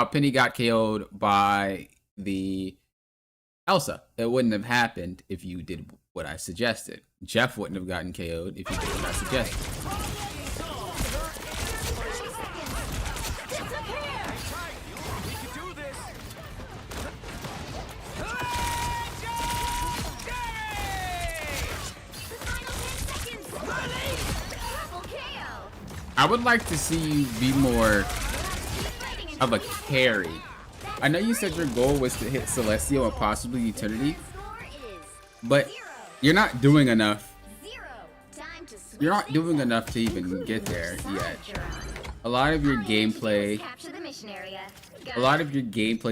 Penny got KO'd by the Elsa. It wouldn't have happened if you did what I suggested. Jeff wouldn't have gotten KO'd if you did what I suggested. I would like to see you be more of a carry. I know you said your goal was to hit Celestial and possibly Eternity, but you're not doing enough. You're not doing enough to even get there yet. A lot of your gameplay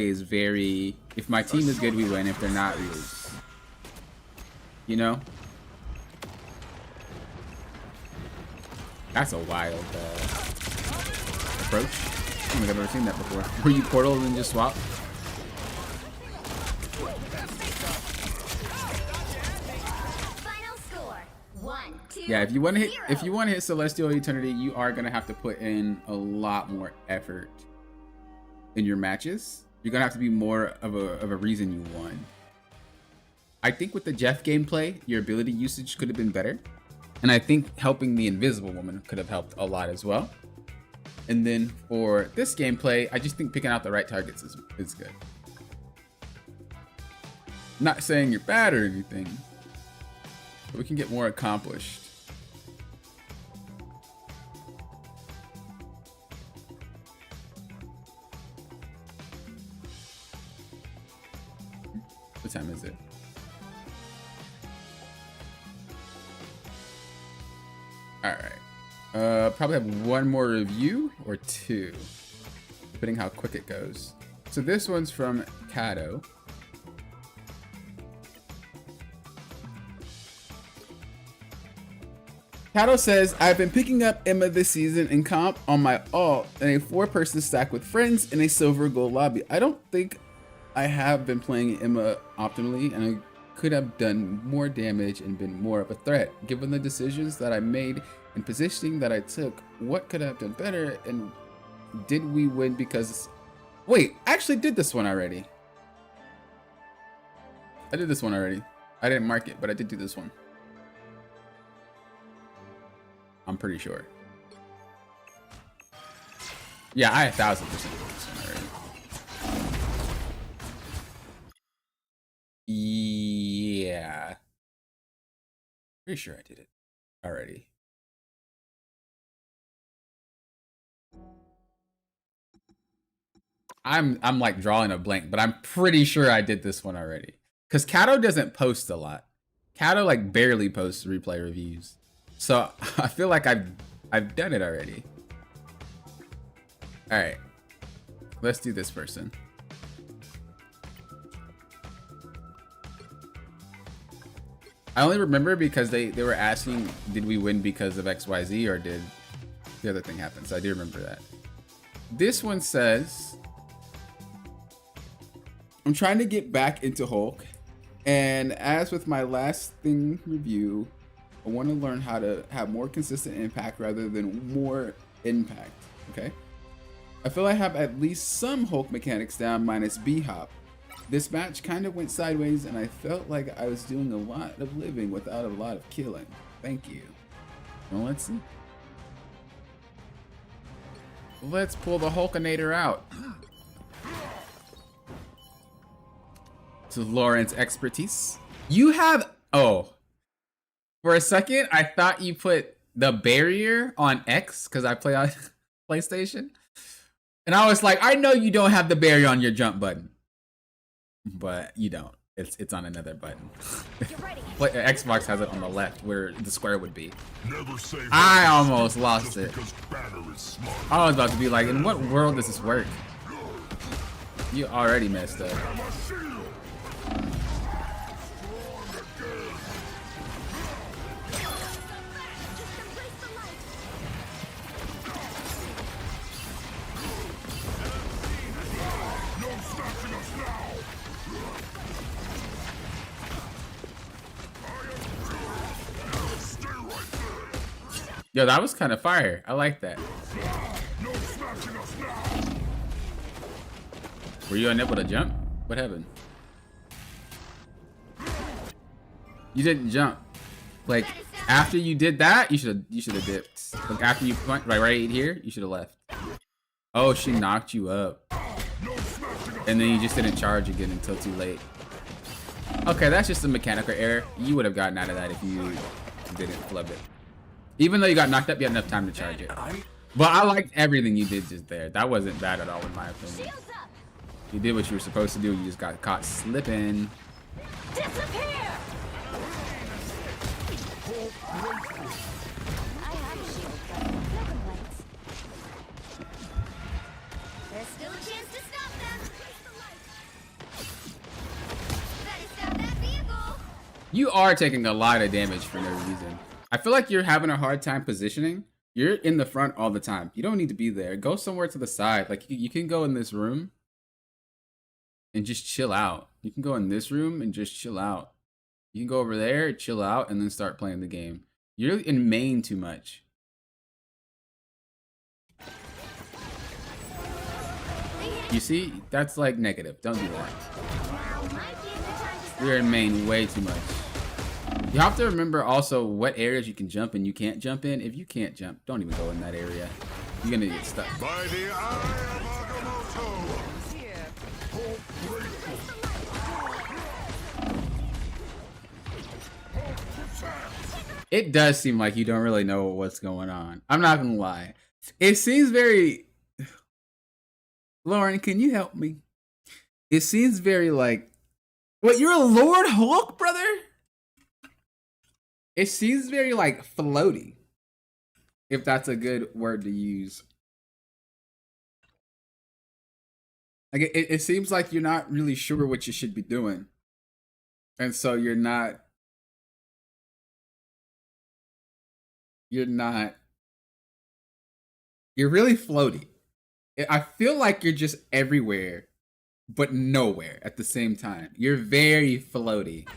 is very, if my team is good, we win. If they're not, we lose. You know? That's a wild approach. I don't think I've ever seen that before. Where you portal and then just swap. Final score, 1-2. Yeah, if you want to hit Celestial Eternity, you are gonna have to put in a lot more effort in your matches. You're gonna have to be more of a reason you won. I think with the Jeff gameplay, your ability usage could have been better. And I think helping the Invisible Woman could have helped a lot as well. And then for this gameplay, I just think picking out the right targets is good. Not saying you're bad or anything, but we can get more accomplished. What time is it? Alright. Probably have one more review or 2, depending how quick it goes. So this one's from Kato. Kato says, I've been picking up Emma this season in comp on my alt in a 4-person stack with friends in a silver gold lobby. I don't think I have been playing Emma optimally, and I could have done more damage and been more of a threat. Given the decisions that I made and positioning that I took, what could I have done better, and did we win because... Wait, I actually did this one already. I did this one already. I didn't mark it, but I did do this one. I'm pretty sure. Yeah, I 1000% did this one already. Yeah. Pretty sure I did it already. I'm like drawing a blank, but I'm pretty sure I did this one already. Cause Kato doesn't post a lot. Kato like barely posts replay reviews. So I feel like I've done it already. All right, let's do this person. I only remember because they were asking, did we win because of XYZ or did the other thing happen? So I do remember that. This one says, I'm trying to get back into Hulk, and as with my last thing review, I want to learn how to have more consistent impact rather than more impact, okay? I feel I have at least some Hulk mechanics down minus B-Hop. This match kind of went sideways and I felt like I was doing a lot of living without a lot of killing. Thank you. Well, let's see. Let's pull the Hulkinator out. To Lauren's expertise. You have, oh. For a second, I thought you put the barrier on X because I play on PlayStation. And I was like, I know you don't have the barrier on your jump button. But you don't. It's on another button. Xbox has it on the left where the square would be. I almost lost it. I was about to be like, in what world does this work? You already messed up. Yo, that was kind of fire. I like that. Were you unable to jump? What happened? You didn't jump. Like after you did that, you should have dipped. Like after you went right here, you should have left. Oh, she knocked you up. And then you just didn't charge again until too late. Okay, that's just a mechanical error. You would have gotten out of that if you didn't flub it. Even though you got knocked up, you had enough time to charge it. But I liked everything you did just there. That wasn't bad at all in my opinion. You did what you were supposed to do. You just got caught slipping. Disappear! I have a shield, but no complaints. There's still a chance to stop them. Better stop that vehicle. You are taking a lot of damage for no reason. I feel like you're having a hard time positioning. You're in the front all the time. You don't need to be there. Go somewhere to the side. Like you can go in this room and just chill out. You can go in this room and just chill out. You can go over there, chill out, and then start playing the game. You're in main too much. You see? That's like negative. Don't do that. You're in main way too much. You have to remember also what areas you can jump and you can't jump in. If you can't jump, don't even go in that area. You're gonna get stuck. By the eye of Agamotto. It does seem like you don't really know what's going on. I'm not gonna lie. It seems very... Lauren, can you help me? It seems very like... What, you're a Lord Hulk, brother? It seems very like floaty. If that's a good word to use. Like it seems like you're not really sure what you should be doing. And so you're really floaty. I feel like you're just everywhere, but nowhere at the same time. You're very floaty.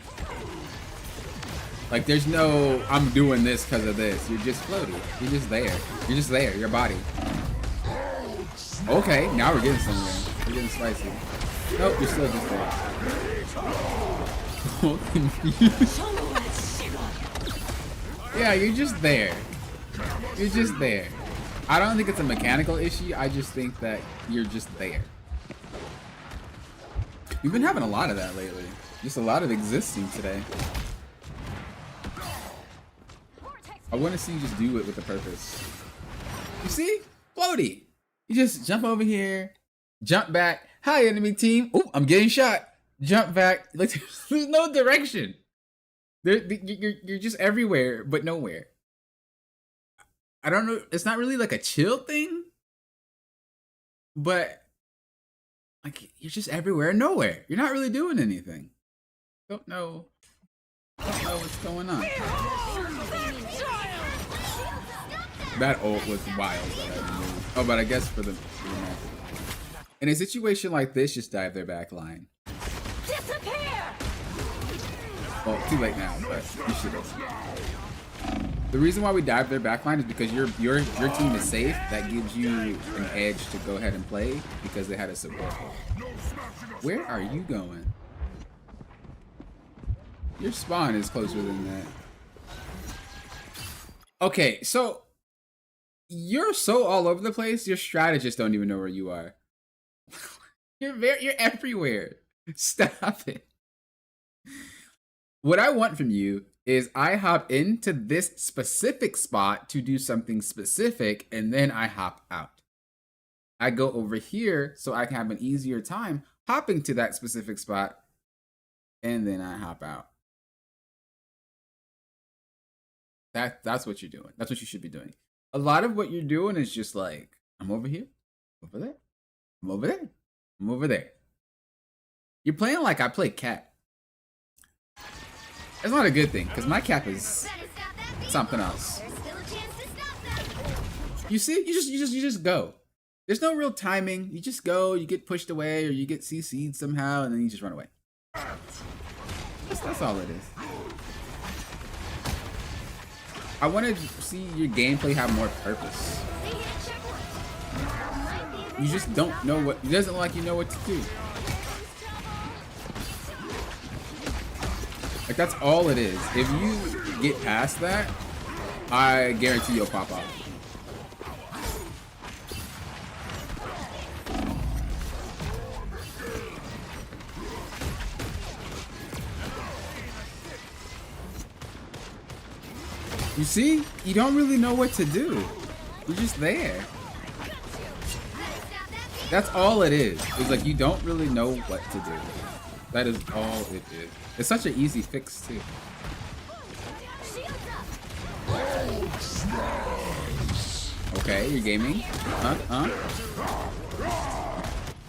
Like there's no, I'm doing this because of this. You're just floaty. You're just there. You're just there, your body. Okay, now we're getting somewhere. We're getting spicy. Nope, you're still just there. So confused. Yeah, you're just there. You're just there. I don't think it's a mechanical issue. I just think that you're just there. You've been having a lot of that lately. Just a lot of existing today. I want to see you just do it with a purpose. You see? Floaty. You just jump over here, jump back. Hi, enemy team. Oh, I'm getting shot. Jump back. Like, there's no direction. You're just everywhere, but nowhere. I don't know. It's not really like a chill thing, but like you're just everywhere and nowhere. You're not really doing anything. Don't know what's going on. That ult was wild that I moved. Oh, but I guess for the match. In a situation like this, just dive their back line. Disappear! Well, too late now, but you should have. The reason why we dive their back line is because your team is safe. That gives you an edge to go ahead and play because they had a support. Where are you going? Your spawn is closer than that. Okay, so you're so all over the place. Your strategists don't even know where you are. You're everywhere. Stop it. What I want from you is I hop into this specific spot to do something specific, and then I hop out. I go over here so I can have an easier time hopping to that specific spot, and then I hop out. That's what you're doing. That's what you should be doing. A lot of what you're doing is just like, I'm over here, over there, I'm over there, I'm over there. You're playing like I play cat. That's not a good thing, because my cap is something else. You see? You just go. There's no real timing. You just go, you get pushed away, or you get CC'd somehow, and then you just run away. That's all it is. I want to see your gameplay have more purpose. You just don't know what. It doesn't look like you know what to do. Like, that's all it is. If you get past that, I guarantee you'll pop off. You see? You don't really know what to do. You're just there. That's all it is. It's like you don't really know what to do. That is all it is. It's such an easy fix too. Okay, you're gaming. Huh?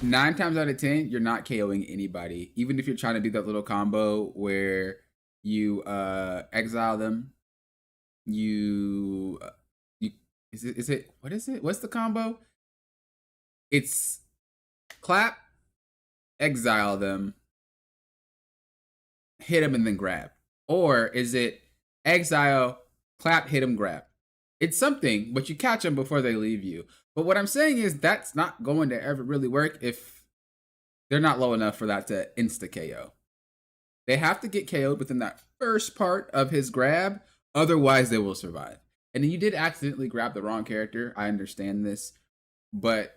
9 times out of 10, you're not KOing anybody. Even if you're trying to do that little combo where you exile them. You is it what is it? What's the combo? It's clap, exile them, hit them, and then grab. Or is it exile, clap, hit them, grab? It's something, but you catch them before they leave you. But what I'm saying is that's not going to ever really work if they're not low enough for that to insta KO. They have to get KO'd within that first part of his grab. Otherwise, they will survive. And you did accidentally grab the wrong character. I understand this, but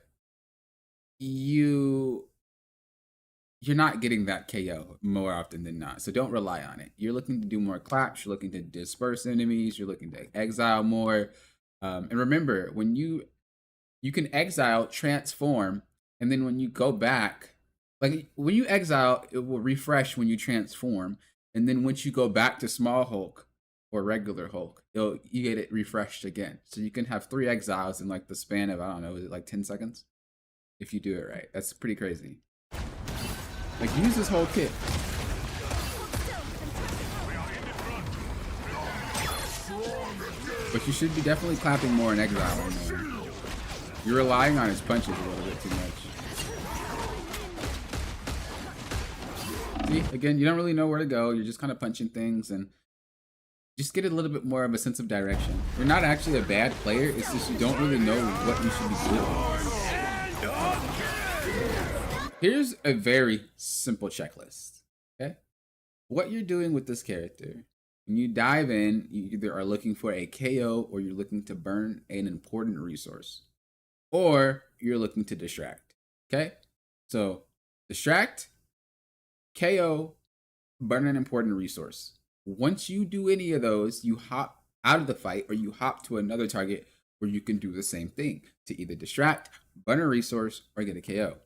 you're not getting that KO more often than not. So don't rely on it. You're looking to do more claps. You're looking to disperse enemies. You're looking to exile more. And remember, when you can exile, transform, and then when you go back, like when you exile, it will refresh when you transform. And then once you go back to small Hulk, or regular Hulk, you get it refreshed again. So you can have 3 exiles in like the span of, I don't know, is it like 10 seconds? If you do it right. That's pretty crazy. Like, use this whole kit. But you should be definitely clapping more and exiling more. You're relying on his punches a little bit too much. See, again, you don't really know where to go. You're just kind of punching things and just get a little bit more of a sense of direction. You're not actually a bad player, it's just you don't really know what you should be doing. Here's a very simple checklist, okay? What you're doing with this character, when you dive in, you either are looking for a KO or you're looking to burn an important resource, or you're looking to distract, okay? So, distract, KO, burn an important resource. Once you do any of those, you hop out of the fight or you hop to another target where you can do the same thing to either distract, burn a resource, or get a KO.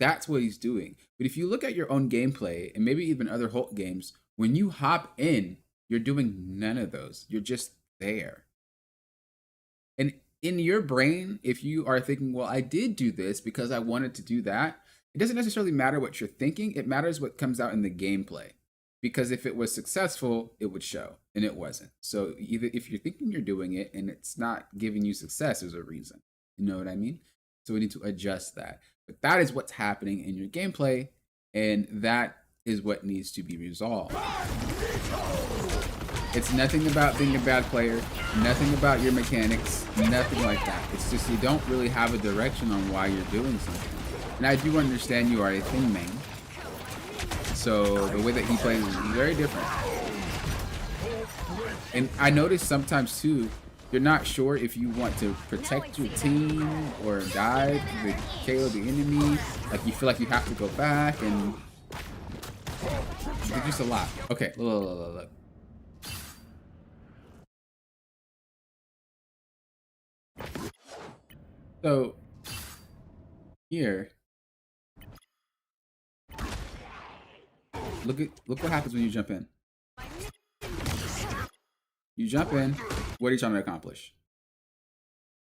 That's what he's doing. But if you look at your own gameplay and maybe even other Hulk games, when you hop in, you're doing none of those. You're just there. And in your brain, if you are thinking, well, I did do this because I wanted to do that, it doesn't necessarily matter what you're thinking. It matters what comes out in the gameplay. Because if it was successful, it would show, and it wasn't. So either if you're thinking you're doing it and it's not giving you success, there's a reason. You know what I mean? So we need to adjust that. But that is what's happening in your gameplay, and that is what needs to be resolved. It's nothing about being a bad player, nothing about your mechanics, nothing like that. It's just you don't really have a direction on why you're doing something. And I do understand you are a thing main. So the way that he plays is very different. And I notice sometimes too, you're not sure if you want to protect your team or dive to KO the enemy. Like you feel like you have to go back and it's just a lot. Okay, look. So here. Look what happens when you jump in. You jump in, what are you trying to accomplish?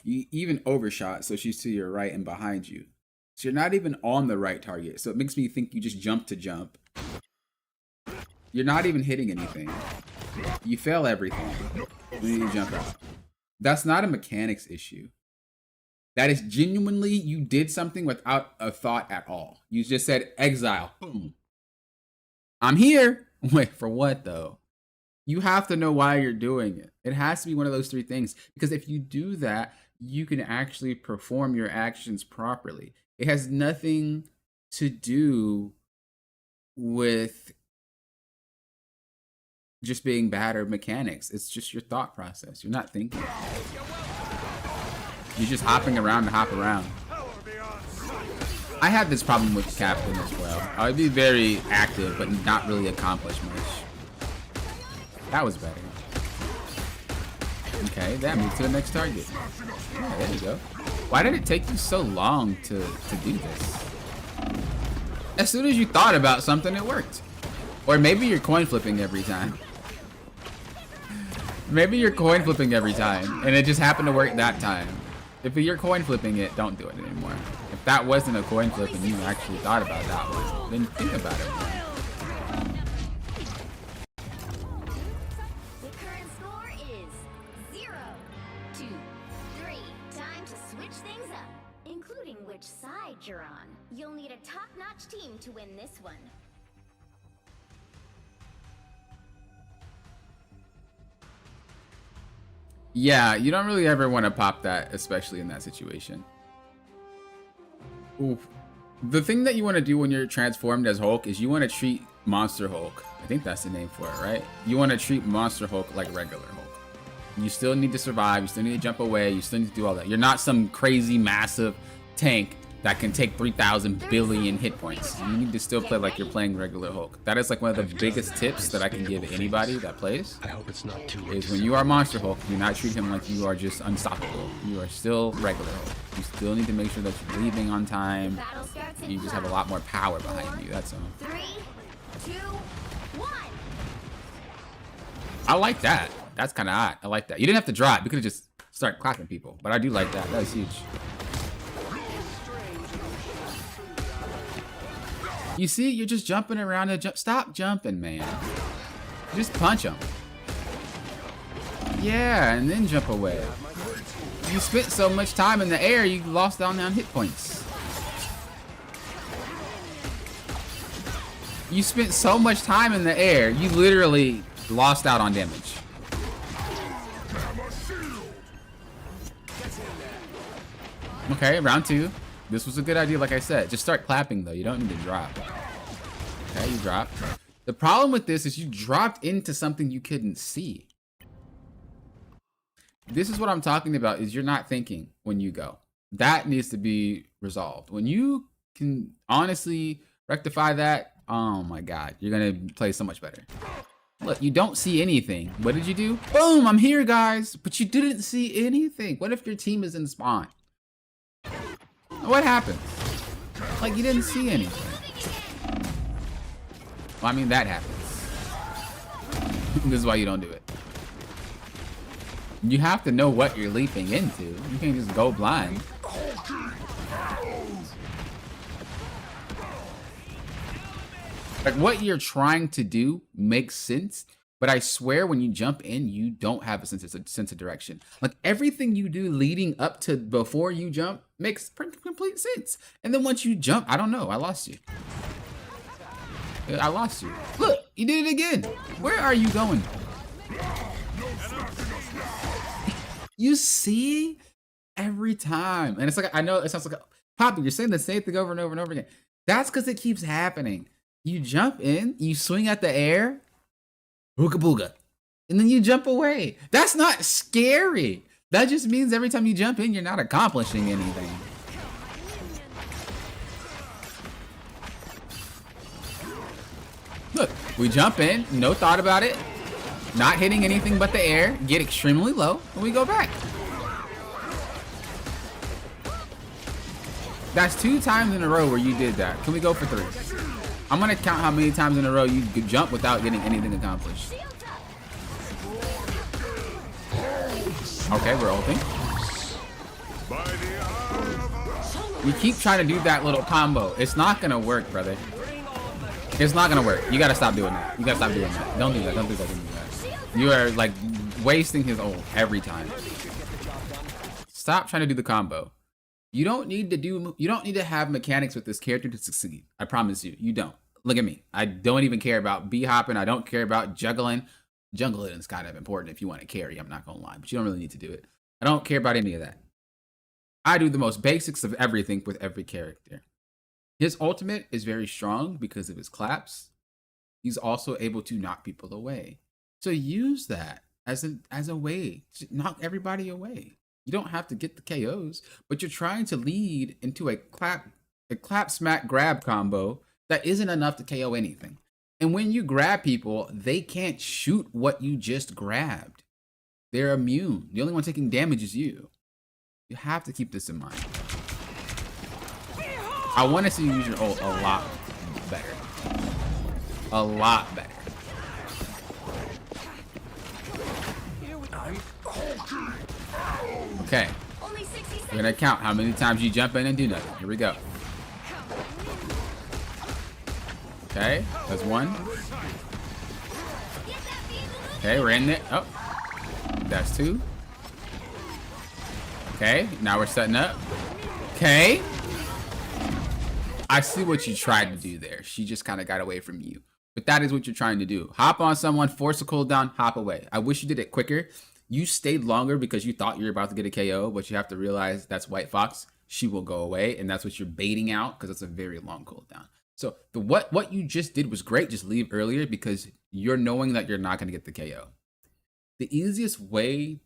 You even overshot, so she's to your right and behind you. So you're not even on the right target. So it makes me think you just jump to jump. You're not even hitting anything. You fail everything when you jump out. That's not a mechanics issue. That is genuinely, you did something without a thought at all. You just said exile, boom. I'm here. Wait, for what though? You have to know why you're doing it. It has to be one of those three things. Because if you do that, you can actually perform your actions properly. It has nothing to do with just being bad or mechanics. It's just your thought process. You're not thinking. You're just hopping around to hop around. I had this problem with Captain as well. I would be very active, but not really accomplish much. That was better. Okay, that moved to the next target. Yeah, there you go. Why did it take you so long to do this? As soon as you thought about something, it worked. Or maybe you're coin flipping every time. Maybe you're coin flipping every time, and it just happened to work that time. If you're coin flipping it, don't do it anymore. If that wasn't a coin flip and you actually thought about that one, then think about it more. The current score is 0-3. Time to switch things up, including which side you're on. You'll need a top-notch team to win this one. Yeah, you don't really ever want to pop that, especially in that situation. Oof. The thing that you want to do when you're transformed as Hulk is you want to treat Monster Hulk. I think that's the name for it, right? You want to treat Monster Hulk like regular Hulk. You still need to survive. You still need to jump away. You still need to do all that. You're not some crazy, massive tank that can take 3,000 billion hit points. You need to still play like you're playing regular Hulk. That is like one of the biggest tips that I can give anybody that plays. I hope it's not too Is when you are Monster Hulk, do not treat him like you are just unstoppable. You are still regular Hulk. You still need to make sure that you're leaving on time. Battle starts in You just have a lot more power behind you. That's all. 3, 2, 1. I like that. That's kind of hot. I like that. You didn't have to drop. You could have just started clapping people. But I do like that. That was huge. You see, you're just jumping around and jump. Stop jumping, man. Just punch him. Yeah, and then jump away. You spent so much time in the air, you lost down hit points. You spent so much time in the air, you literally lost out on damage. Okay, round 2. This was a good idea, like I said. Just start clapping, though. You don't need to drop. Okay, you drop. The problem with this is you dropped into something you couldn't see. This is what I'm talking about, is you're not thinking when you go. That needs to be resolved. When you can honestly rectify that, oh my God, you're going to play so much better. Look, you don't see anything. What did you do? Boom, I'm here, guys. But you didn't see anything. What if your team is in spawn? What happened? Like, you didn't see anything. Well, I mean, that happens. This is why you don't do it. You have to know what you're leaping into. You can't just go blind. Like, what you're trying to do makes sense, but I swear when you jump in, you don't have a sense of direction. Like, everything you do leading up to before you jump makes complete sense. And then once you jump, I don't know, I lost you. I lost you. Look, you did it again. Where are you going? You see? Every time. And it's like, I know it sounds like, Poppy, you're saying the same thing over and over and over again. That's because it keeps happening. You jump in, you swing at the air, booga booga, and then you jump away. That's not scary. That just means every time you jump in, you're not accomplishing anything. Look, we jump in, no thought about it, not hitting anything but the air, get extremely low, and we go back. That's 2 times in a row where you did that. Can we go for 3? I'm gonna count how many times in a row you could jump without getting anything accomplished. Okay, we're ulting. You keep trying to do that little combo. It's not gonna work, brother. It's not gonna work. You gotta stop doing that. You gotta stop doing that. Don't do that. Don't do that. Don't do that. You are like wasting his ult every time. Stop trying to do the combo. You don't need to have mechanics with this character to succeed. I promise you, you don't. Look at me. I don't even care about B-hopping. I don't care about juggling. Jungling is kind of important if you want to carry, I'm not gonna lie, but you don't really need to do it. I don't care about any of that. I do the most basics of everything with every character. His ultimate is very strong because of his claps. He's also able to knock people away. So use that as a way to knock everybody away. You don't have to get the KOs, but you're trying to lead into a clap smack grab combo that isn't enough to KO anything. And when you grab people, they can't shoot what you just grabbed. They're immune. The only one taking damage is you. You have to keep this in mind. I want to see you use your ult a lot better. A lot better. Okay. We're gonna count how many times you jump in and do nothing. Here we go. Okay, that's one. Okay, we're in it. Oh, that's two. Okay, now we're setting up. Okay. I see what you tried to do there. She just kind of got away from you. But that is what you're trying to do. Hop on someone, force a cooldown, hop away. I wish you did it quicker. You stayed longer because you thought you were about to get a KO, but you have to realize that's White Fox. She will go away, and that's what you're baiting out because it's a very long cooldown. So what you just did was great. Just leave earlier because you're knowing that you're not going to get the KO. The easiest way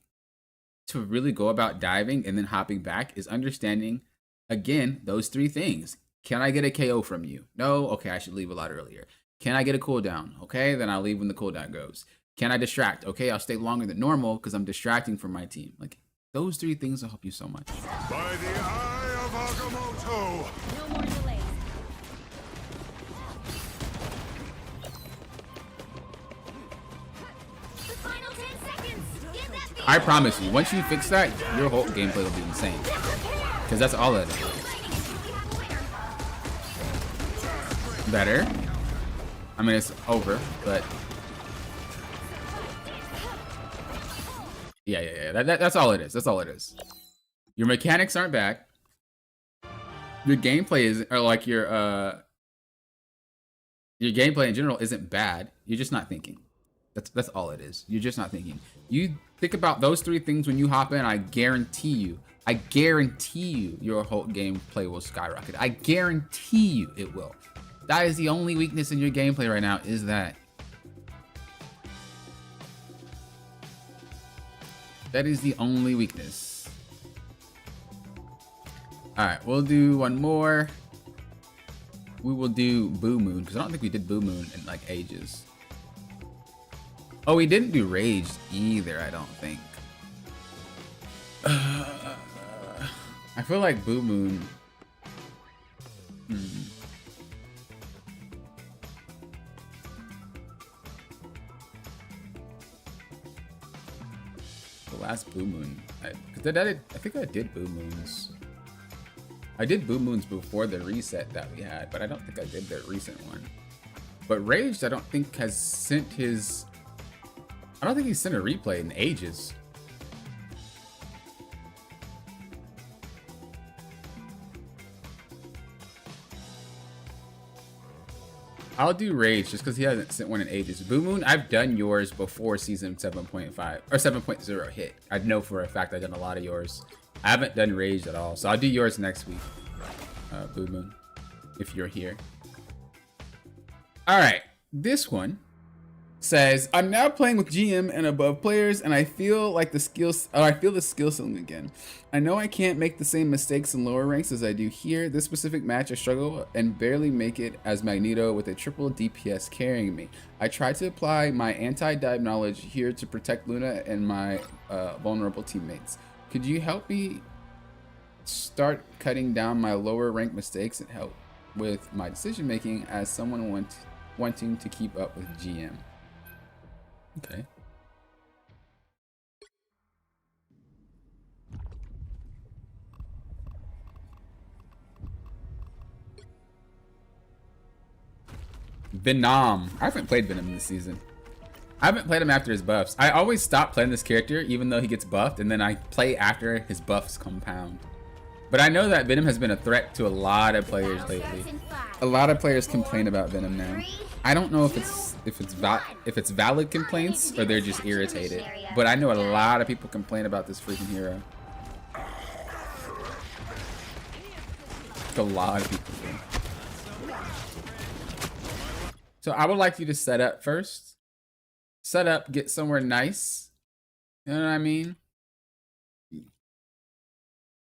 to really go about diving and then hopping back is understanding, again, those three things. Can I get a KO from you? No? Okay, I should leave a lot earlier. Can I get a cooldown? Okay, then I'll leave when the cooldown goes. Can I distract? Okay, I'll stay longer than normal because I'm distracting from my team. Like, those three things will help you so much. By the eye of Agamotto! No more delays. The final 10 seconds. Get that beat. I promise you, once you fix that, your whole gameplay will be insane. Because that's all it is. Better. I mean, it's over, but yeah. That's all it is. That's all it is. Your mechanics aren't bad. Your gameplay is, or like your gameplay in general isn't bad. You're just not thinking. That's all it is. You're just not thinking. You think about those three things when you hop in. I guarantee you, your whole gameplay will skyrocket. I guarantee you it will. That is the only weakness in your gameplay right now, is that. That is the only weakness. All right, we'll do one more. We will do Boo Moon, because I don't think we did Boo Moon in like ages. Oh, we didn't do Raged either, I don't think. I feel like Boo Moon. The last Boo Moon. I think I did Boo Moons. I did Boo Moons before the reset that we had, but I don't think I did the recent one. But Raged, I don't think has sent his. I don't think he's sent a replay in ages. I'll do Rage just because he hasn't sent one in ages. Boo Moon, I've done yours before season 7.5 or 7.0 hit. I know for a fact I've done a lot of yours. I haven't done Rage at all, so I'll do yours next week. Boo Moon, if you're here. All right, this one says, I'm now playing with GM and above players, and I feel like the skills. I feel the skill ceiling again. I know I can't make the same mistakes in lower ranks as I do here. This specific match, I struggle and barely make it as Magneto with a triple DPS carrying me. I try to apply my anti-dive knowledge here to protect Luna and my vulnerable teammates. Could you help me start cutting down my lower rank mistakes and help with my decision making as someone wanting to keep up with GM? Okay. Venom. I haven't played Venom this season. I haven't played him after his buffs. I always stop playing this character even though he gets buffed, and then I play after his buffs compound. But I know that Venom has been a threat to a lot of players lately. A lot of players complain about Venom now. I don't know if it's if it's valid complaints or they're just irritated. But I know a lot of people complain about this freaking hero. A lot of people do. So I would like you to set up first. Set up, get somewhere nice. You know what I mean?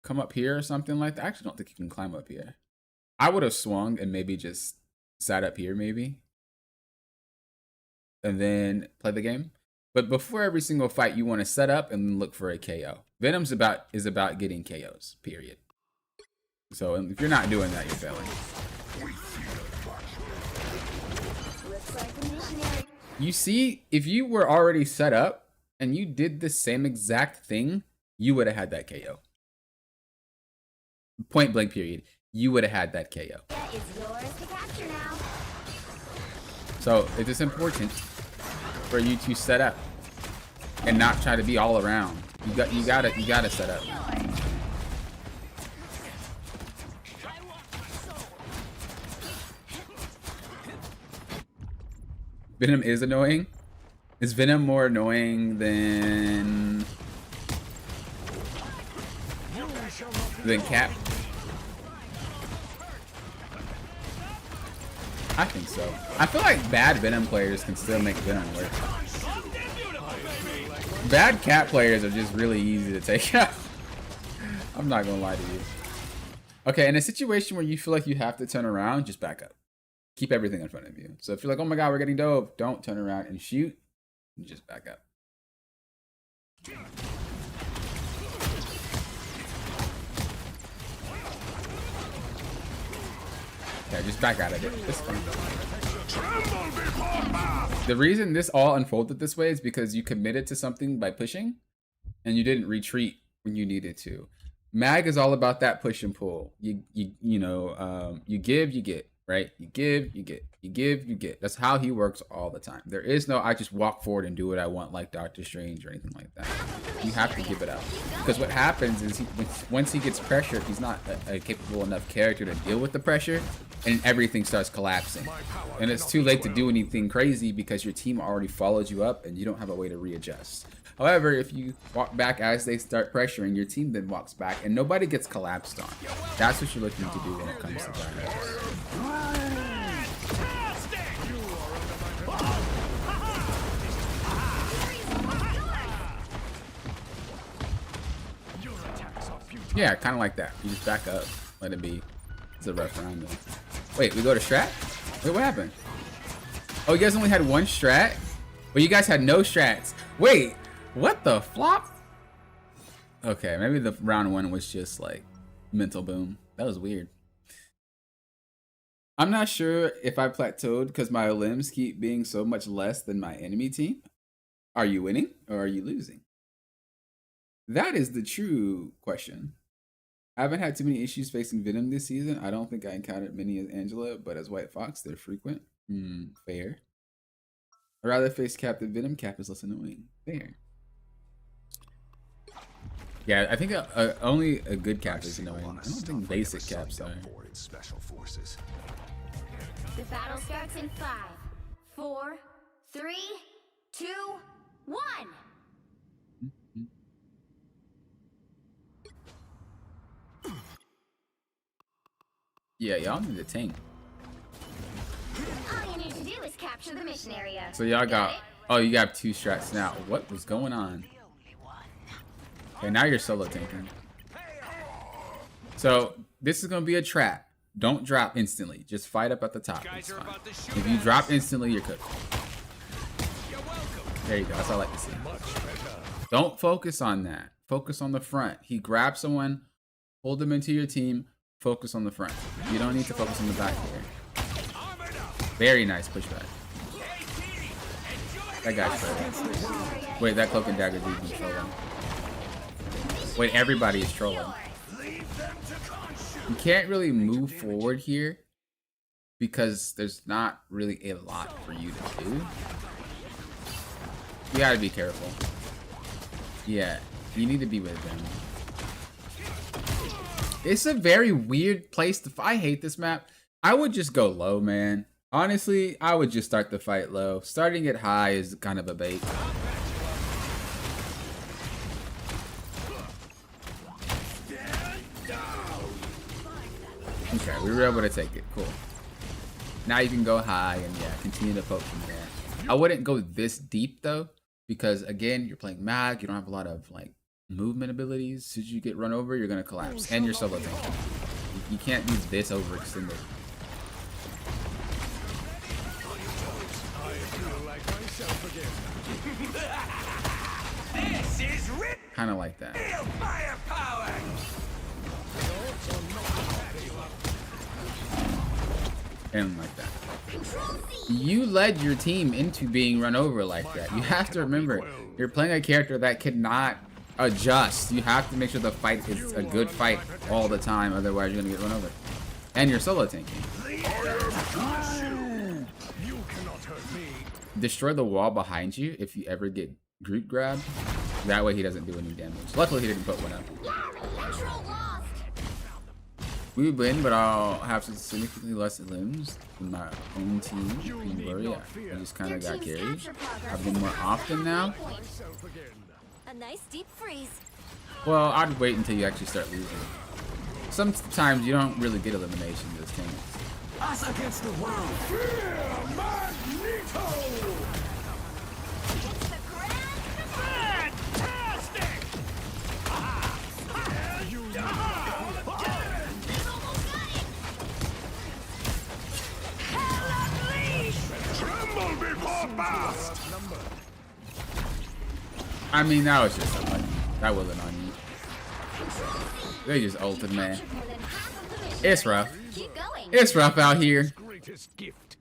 Come up here or something like that. I actually don't think you can climb up here. I would have swung and maybe just sat up here maybe. And then play the game. But before every single fight, you want to set up and look for a KO. Venom's is about getting KOs, period. So if you're not doing that, you're failing. You see, if you were already set up and you did the same exact thing, you would have had that KO. Point blank, period. You would have had that KO. So it is important for you to set up and not try to be all around. You gotta set up. Venom is annoying. Is Venom more annoying than Cap? I think so. I feel like bad Venom players can still make Venom work. Bad Cap players are just really easy to take out. I'm not gonna lie to you. Okay, in a situation where you feel like you have to turn around, just back up. Keep everything in front of you. So if you're like, oh my god, we're getting dope, don't turn around and shoot. And just back up. Yeah, just back out of it. It's fine. The reason this all unfolded this way is because you committed to something by pushing and you didn't retreat when you needed to. Mag is all about that push and pull. You give, you get, right? You give, you get. You give, you get. That's how he works all the time. There is no I just walk forward and do what I want like Doctor Strange or anything like that. You have to give it up. Because what happens is once he gets pressured, he's not a capable enough character to deal with the pressure, and everything starts collapsing. And it's too late to do anything crazy because your team already followed you up and you don't have a way to readjust. However, if you walk back as they start pressuring, your team then walks back and nobody gets collapsed on. That's what you're looking to do when it comes to Heroes. Yeah, kind of like that. You just back up, let it be. It's a rough round though. Wait, we go to strat? Wait, what happened? Oh, you guys only had one strat? Well, you guys had no strats. Wait, what the flop? Okay, maybe the round one was just like mental boom. That was weird. I'm not sure if I plateaued because my limbs keep being so much less than my enemy team. Are you winning or are you losing? That is the true question. I haven't had too many issues facing Venom this season. I don't think I encountered many as Angela, but as White Fox, they're frequent. Fair. I'd rather face Captain Venom. Cap is less annoying. Fair. Yeah, I think only a good Cap is annoying. I don't think basic Caps are. The battle starts in 5, 4, 3, 2, 1. Yeah, y'all need to tank. All you need to do is capture the mission area. So y'all got, oh, you got 2 strats now. What was going on? Okay, now you're solo tanking. So this is gonna be a trap. Don't drop instantly. Just fight up at the top. If you drop instantly, you're cooked. There you go. That's all I like to see. Don't focus on that. Focus on the front. He grabs someone, hold them into your team. Focus on the front. You don't need to focus on the back here. Very nice pushback. That guy's trolling. Wait, that cloak and dagger dude is trolling. Wait, everybody is trolling. You can't really move forward here because there's not really a lot for you to do. You gotta be careful. Yeah, you need to be with them. It's a very weird place to. I hate this map. I would just go low, man. Honestly, I would just start the fight low. Starting it high is kind of a bait. Okay, we were able to take it. Cool. Now you can go high and yeah, continue to poke from there. I wouldn't go this deep though, because again, you're playing mag. You don't have a lot of like movement abilities. As soon as you get run over, you're gonna collapse, and you're solo tanking. You can't do this overextended. This is rip Kind of like that. firepower. And like that. You led your team into being run over like that. You have to remember, you're playing a character that cannot adjust. You have to make sure the fight is a good fight all the time, otherwise you're gonna get run over. And you're solo tanking. You cannot hurt me. Destroy the wall behind you if you ever get group grabbed. That way he doesn't do any damage. Luckily he didn't put one up. Control lost. We win, but I'll have significantly less limbs than my own team. Yeah, I just kind of got carried. I've been more often now. A nice deep freeze. Well, I'd wait until you actually start losing. Sometimes you don't really get elimination in this game. Us against the world. Fear Magneto. It's the grand Fantastic. You tremble before blast. I mean, that was just something. That wasn't on you. They just ulted, man. It's rough. Keep going. It's rough out here. Greatest gift.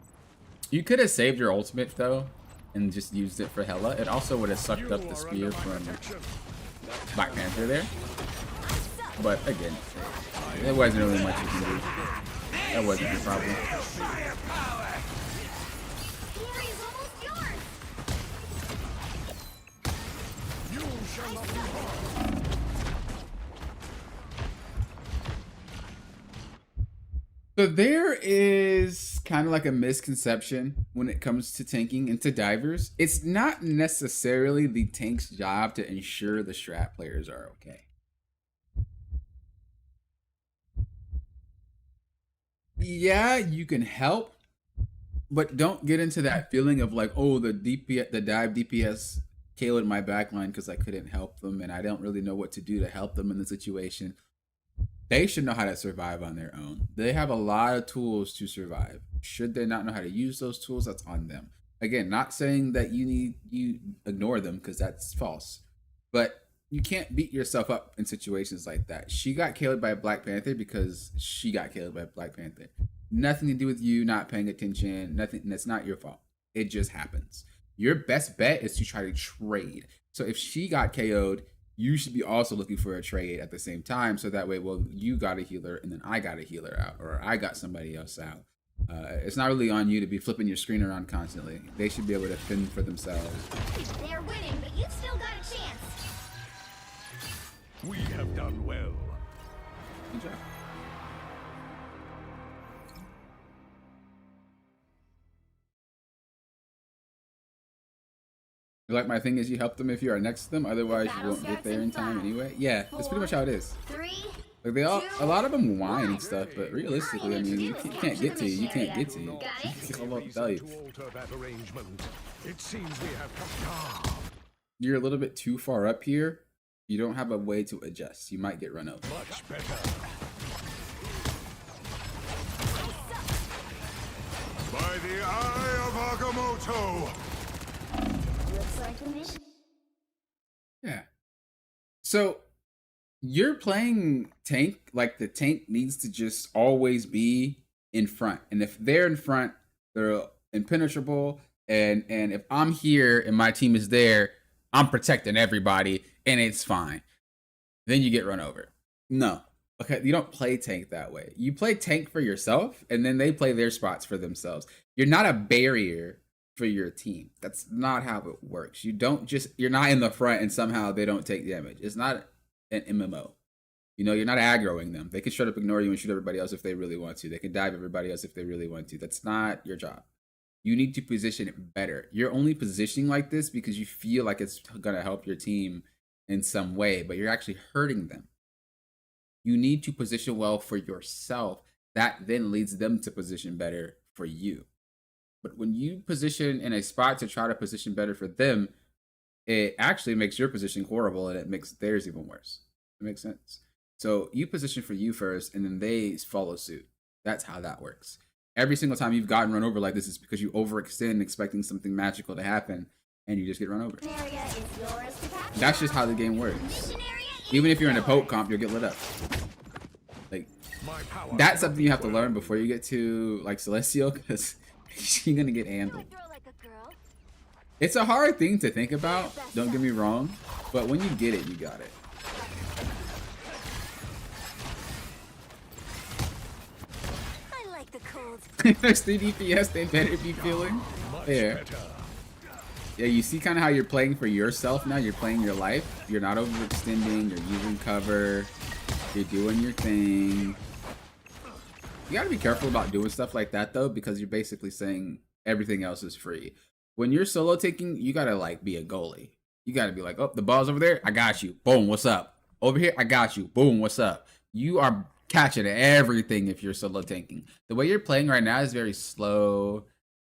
You could have saved your ultimate, though, and just used it for Hela. It also would have sucked up the spear from Black Panther there. But, again, there wasn't really much you can do. That wasn't your problem. Glory is almost yours. You shall not be harmed. So there is kind of like a misconception when it comes to tanking and to divers. It's not necessarily the tank's job to ensure the strat players are okay. Yeah, you can help, but don't get into that feeling of like, oh, the dive DPS KO'd my backline because I couldn't help them and I don't really know what to do to help them in the situation. They should know how to survive on their own. They have a lot of tools to survive. Should they not know how to use those tools, that's on them. Again, not saying that you ignore them because that's false, but you can't beat yourself up in situations like that. She got killed by Black Panther because she got killed by Black Panther. Nothing to do with you not paying attention. Nothing. That's not your fault. It just happens. Your best bet is to try to trade. So if she got KO'd, you should be also looking for a trade at the same time. So that way, well, you got a healer and then I got a healer out, or I got somebody else out. It's not really on you to be flipping your screen around constantly. They should be able to fend for themselves. They're winning, but you've still got a chance. We have done well. Good job. You like my thing is you help them if you are next to them, otherwise you won't get there in time anyway. Yeah, that's pretty much how it is. 3, Like they all, a lot of them whine and stuff, but realistically, I mean, you can't get to you. You can't get to you. Got it? I won't tell you. To alter that arrangement. It seems we have come. You're a little bit too far up here. You don't have a way to adjust. You might get run over. Much better. By the eye of Agamotto. Looks like a mission. Yeah. So you're playing tank, like the tank needs to just always be in front. And if they're in front, they're impenetrable. And if I'm here and my team is there, I'm protecting everybody and it's fine. Then you get run over. No. Okay, you don't play tank that way. You play tank for yourself and then they play their spots for themselves. You're not a barrier for your team. That's not how it works. You're not in the front and somehow they don't take damage. It's not an MMO. You know, you're not aggroing them. They can straight up ignore you and shoot everybody else if they really want to. They can dive everybody else if they really want to. That's not your job. You need to position it better. You're only positioning like this because you feel like it's going to help your team in some way, but you're actually hurting them. You need to position well for yourself. That then leads them to position better for you. But when you position in a spot to try to position better for them, it actually makes your position horrible and it makes theirs even worse. It makes sense. So you position for you first and then they follow suit. That's how that works. Every single time you've gotten run over like this is because you overextend expecting something magical to happen and you just get run over. That's just how the game works. Even if you're in a poke comp, you'll get lit up. Like, that's something you have to learn before you get to like Celestial, because you're gonna get handled. It's a hard thing to think about, don't get me wrong, but when you get it, you got it. I like the cold. There's 3 DPS, they better be feeling. Yeah. Yeah, you see kind of how you're playing for yourself now. You're playing your life. You're not overextending. You're using cover. You're doing your thing. You got to be careful about doing stuff like that, though, because you're basically saying everything else is free. When you're solo taking, you got to, like, be a goalie. You got to be like, oh, the ball's over there. I got you. Boom, what's up? Over here, I got you. Boom, what's up? You are catching everything if you're solo tanking. The way you're playing right now is very slow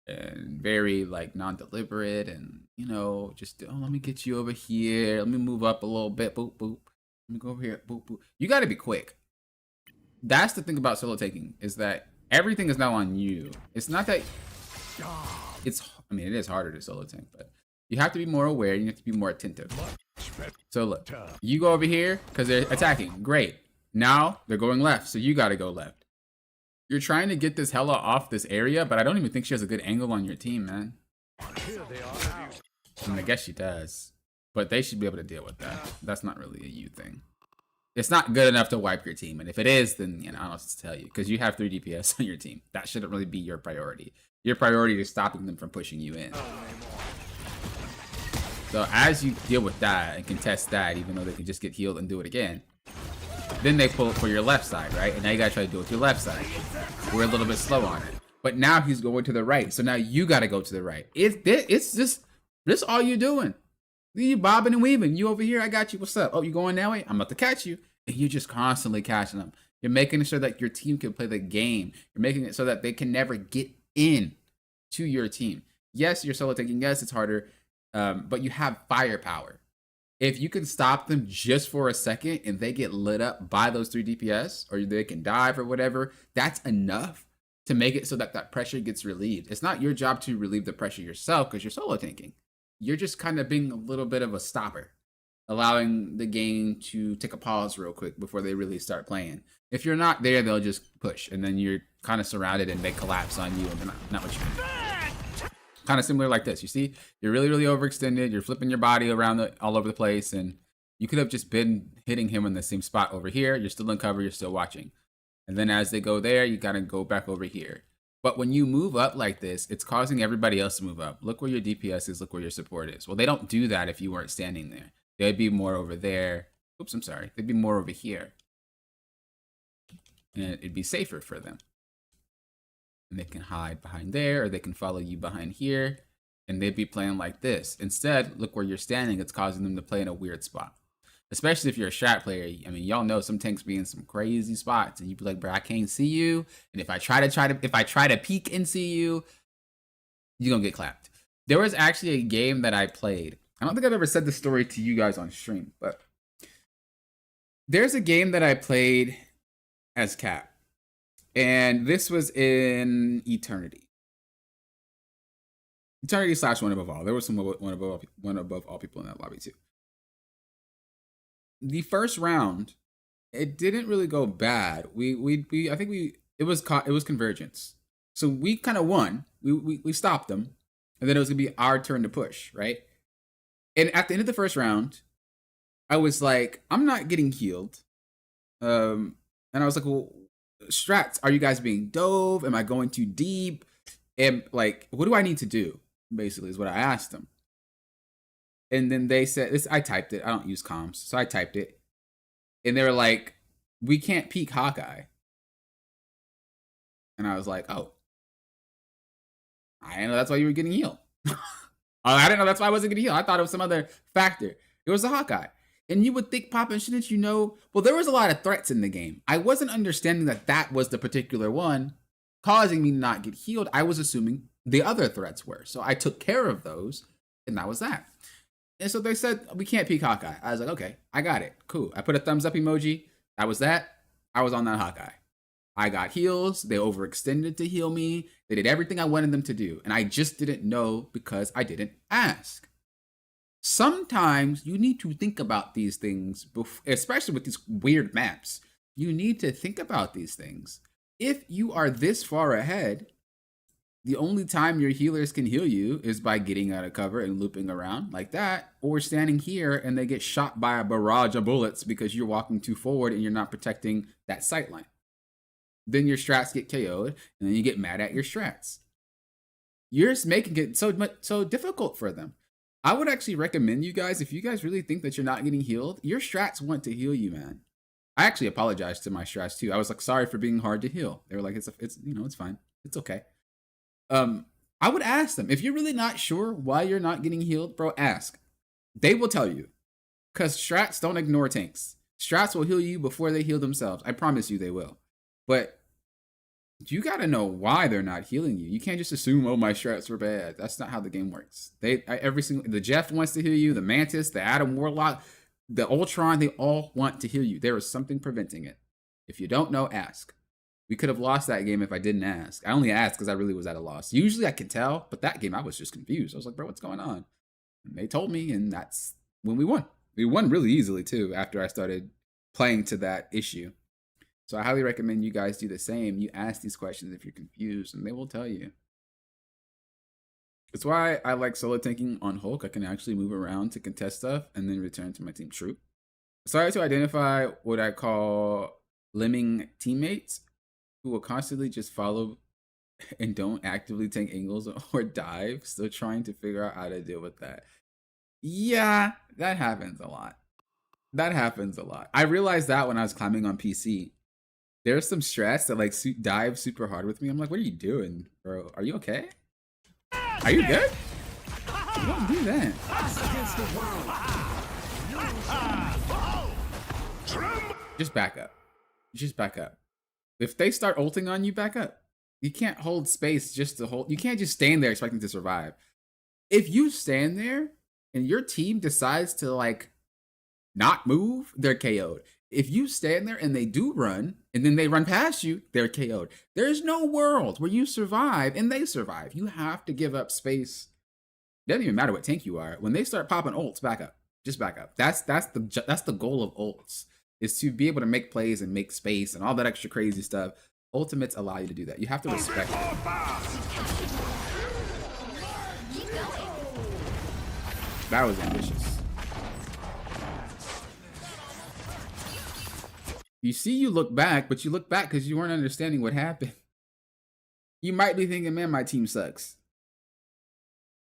and very like non-deliberate, and you know, just let me get you over here, let me move up a little bit, boop boop, let me go over here, boop boop. You got to be quick. That's the thing about solo taking, is that everything is now on you. It's not that it's, I mean, it is harder to solo tank, but you have to be more aware and you have to be more attentive. So look, you go over here because they're attacking, great. Now they're going left, so you got to go left. You're trying to get this Hella off this area, but I don't even think she has a good angle on your team, man. Here they are. I mean, I guess she does, but they should be able to deal with that. That's not really a you thing. It's not good enough to wipe your team, and if it is, then you know, I don't know what to tell you, because you have 3 DPS on your team. That shouldn't really be your priority. Your priority is stopping them from pushing you in. So as you deal with that and contest that, even though they can just get healed and do it again, then they pull it for your left side, right? And now you gotta try to do it with your left side. We're a little bit slow on it. But now he's going to the right. So now you gotta go to the right. It's just, this all you doing. You bobbing and weaving. You over here, I got you. What's up? Oh, you going that way? I'm about to catch you. And you're just constantly catching them. You're making it so that your team can play the game. You're making it so that they can never get in to your team. Yes, you're solo taking. Yes, it's harder. But you have firepower. If you can stop them just for a second and they get lit up by those 3 DPS, or they can dive or whatever, that's enough to make it so that that pressure gets relieved. It's not your job to relieve the pressure yourself because you're solo tanking. You're just kind of being a little bit of a stopper, allowing the game to take a pause real quick before they really start playing. If you're not there, they'll just push, and then you're kind of surrounded and they collapse on you, and they're not what you need. Kind of similar like this. You see, you're really, really overextended. You're flipping your body around all over the place, and you could have just been hitting him in the same spot over here. You're still in cover. You're still watching. And then as they go there, you got to go back over here. But when you move up like this, it's causing everybody else to move up. Look where your DPS is. Look where your support is. Well, they don't do that if you weren't standing there. They'd be more over there. Oops, I'm sorry. They'd be more over here. And it'd be safer for them. And they can hide behind there, or they can follow you behind here, and they'd be playing like this. Instead, look where you're standing. It's causing them to play in a weird spot. Especially if you're a strat player. I mean, y'all know some tanks be in some crazy spots, and you'd be like, bro, I can't see you. And if I try to peek and see you, you're gonna get clapped. There was actually a game that I played. I don't think I've ever said this story to you guys on stream, but there's a game that I played as Cap. And this was in Eternity. Eternity / One Above All. There was some one above all people in that lobby too. The first round, it didn't really go bad. It was convergence. So we kind of won. We stopped them, and then it was gonna be our turn to push, right? And at the end of the first round, I was like, I'm not getting healed. And I was like, well, strats, are you guys being dove? Am I going too deep? And like, what do I need to do? Basically, is what I asked them. And then they said, I typed it. I don't use comms, so I typed it. And they were like, we can't peek Hawkeye. And I was like, oh, I didn't know that's why you were getting healed. I didn't know that's why I wasn't getting healed. I thought it was some other factor. It was a Hawkeye. And you would think, Papa, shouldn't you know? Well, there was a lot of threats in the game. I wasn't understanding that that was the particular one causing me to not get healed. I was assuming the other threats were. So I took care of those, and that was that. And so they said, we can't peek Hawkeye. I was like, okay, I got it. Cool. I put a thumbs up emoji. That was that. I was on that Hawkeye. I got heals. They overextended to heal me. They did everything I wanted them to do. And I just didn't know because I didn't ask. Sometimes you need to think about these things, especially with these weird maps. You need to think about these things. If you are this far ahead, the only time your healers can heal you is by getting out of cover and looping around like that, or standing here and they get shot by a barrage of bullets because you're walking too forward and you're not protecting that sight line. Then your strats get KO'd, and then you get mad at your strats. You're just making it so difficult for them. I would actually recommend you guys, if you guys really think that you're not getting healed, your strats want to heal you, man. I actually apologized to my strats too. I was like, sorry for being hard to heal. They were like, it's fine. It's okay. I would ask them, if you're really not sure why you're not getting healed, bro, ask. They will tell you. Because strats don't ignore tanks. Strats will heal you before they heal themselves. I promise you they will. But you got to know why they're not healing you. You can't just assume, oh, my strats were bad. That's not how the game works. The Jeff wants to heal you, the Mantis, the Adam Warlock, the Ultron, they all want to heal you. There is something preventing it. If you don't know, ask. We could have lost that game if I didn't ask. I only asked because I really was at a loss. Usually I can tell, but that game I was just confused. I was like, bro, what's going on? And they told me, and that's when we won. We won really easily too after I started playing to that issue. So I highly recommend you guys do the same. You ask these questions if you're confused, and they will tell you. It's why I like solo tanking on Hulk. I can actually move around to contest stuff and then return to my team. True. Sorry to identify what I call lemming teammates who will constantly just follow and don't actively take angles or dive, still trying to figure out how to deal with that. Yeah, that happens a lot. That happens a lot. I realized that when I was climbing on PC. There's some strats that like dive super hard with me. I'm like, what are you doing, bro? Are you okay? Are you good? You don't do that. Just back up. Just back up. If they start ulting on you, back up. You can't hold space just to hold. You can't just stand there expecting to survive. If you stand there and your team decides to like not move, they're KO'd. If you stand there and they do run, and then they run past you, they're KO'd. There's no world where you survive and they survive. You have to give up space. It doesn't even matter what tank you are. When they start popping ults, back up. Just back up. That's the goal of ults, is to be able to make plays and make space and all that extra crazy stuff. Ultimates allow you to do that. You have to respect it. That was ambitious. You see, you look back, but you look back because you weren't understanding what happened. You might be thinking, man, my team sucks.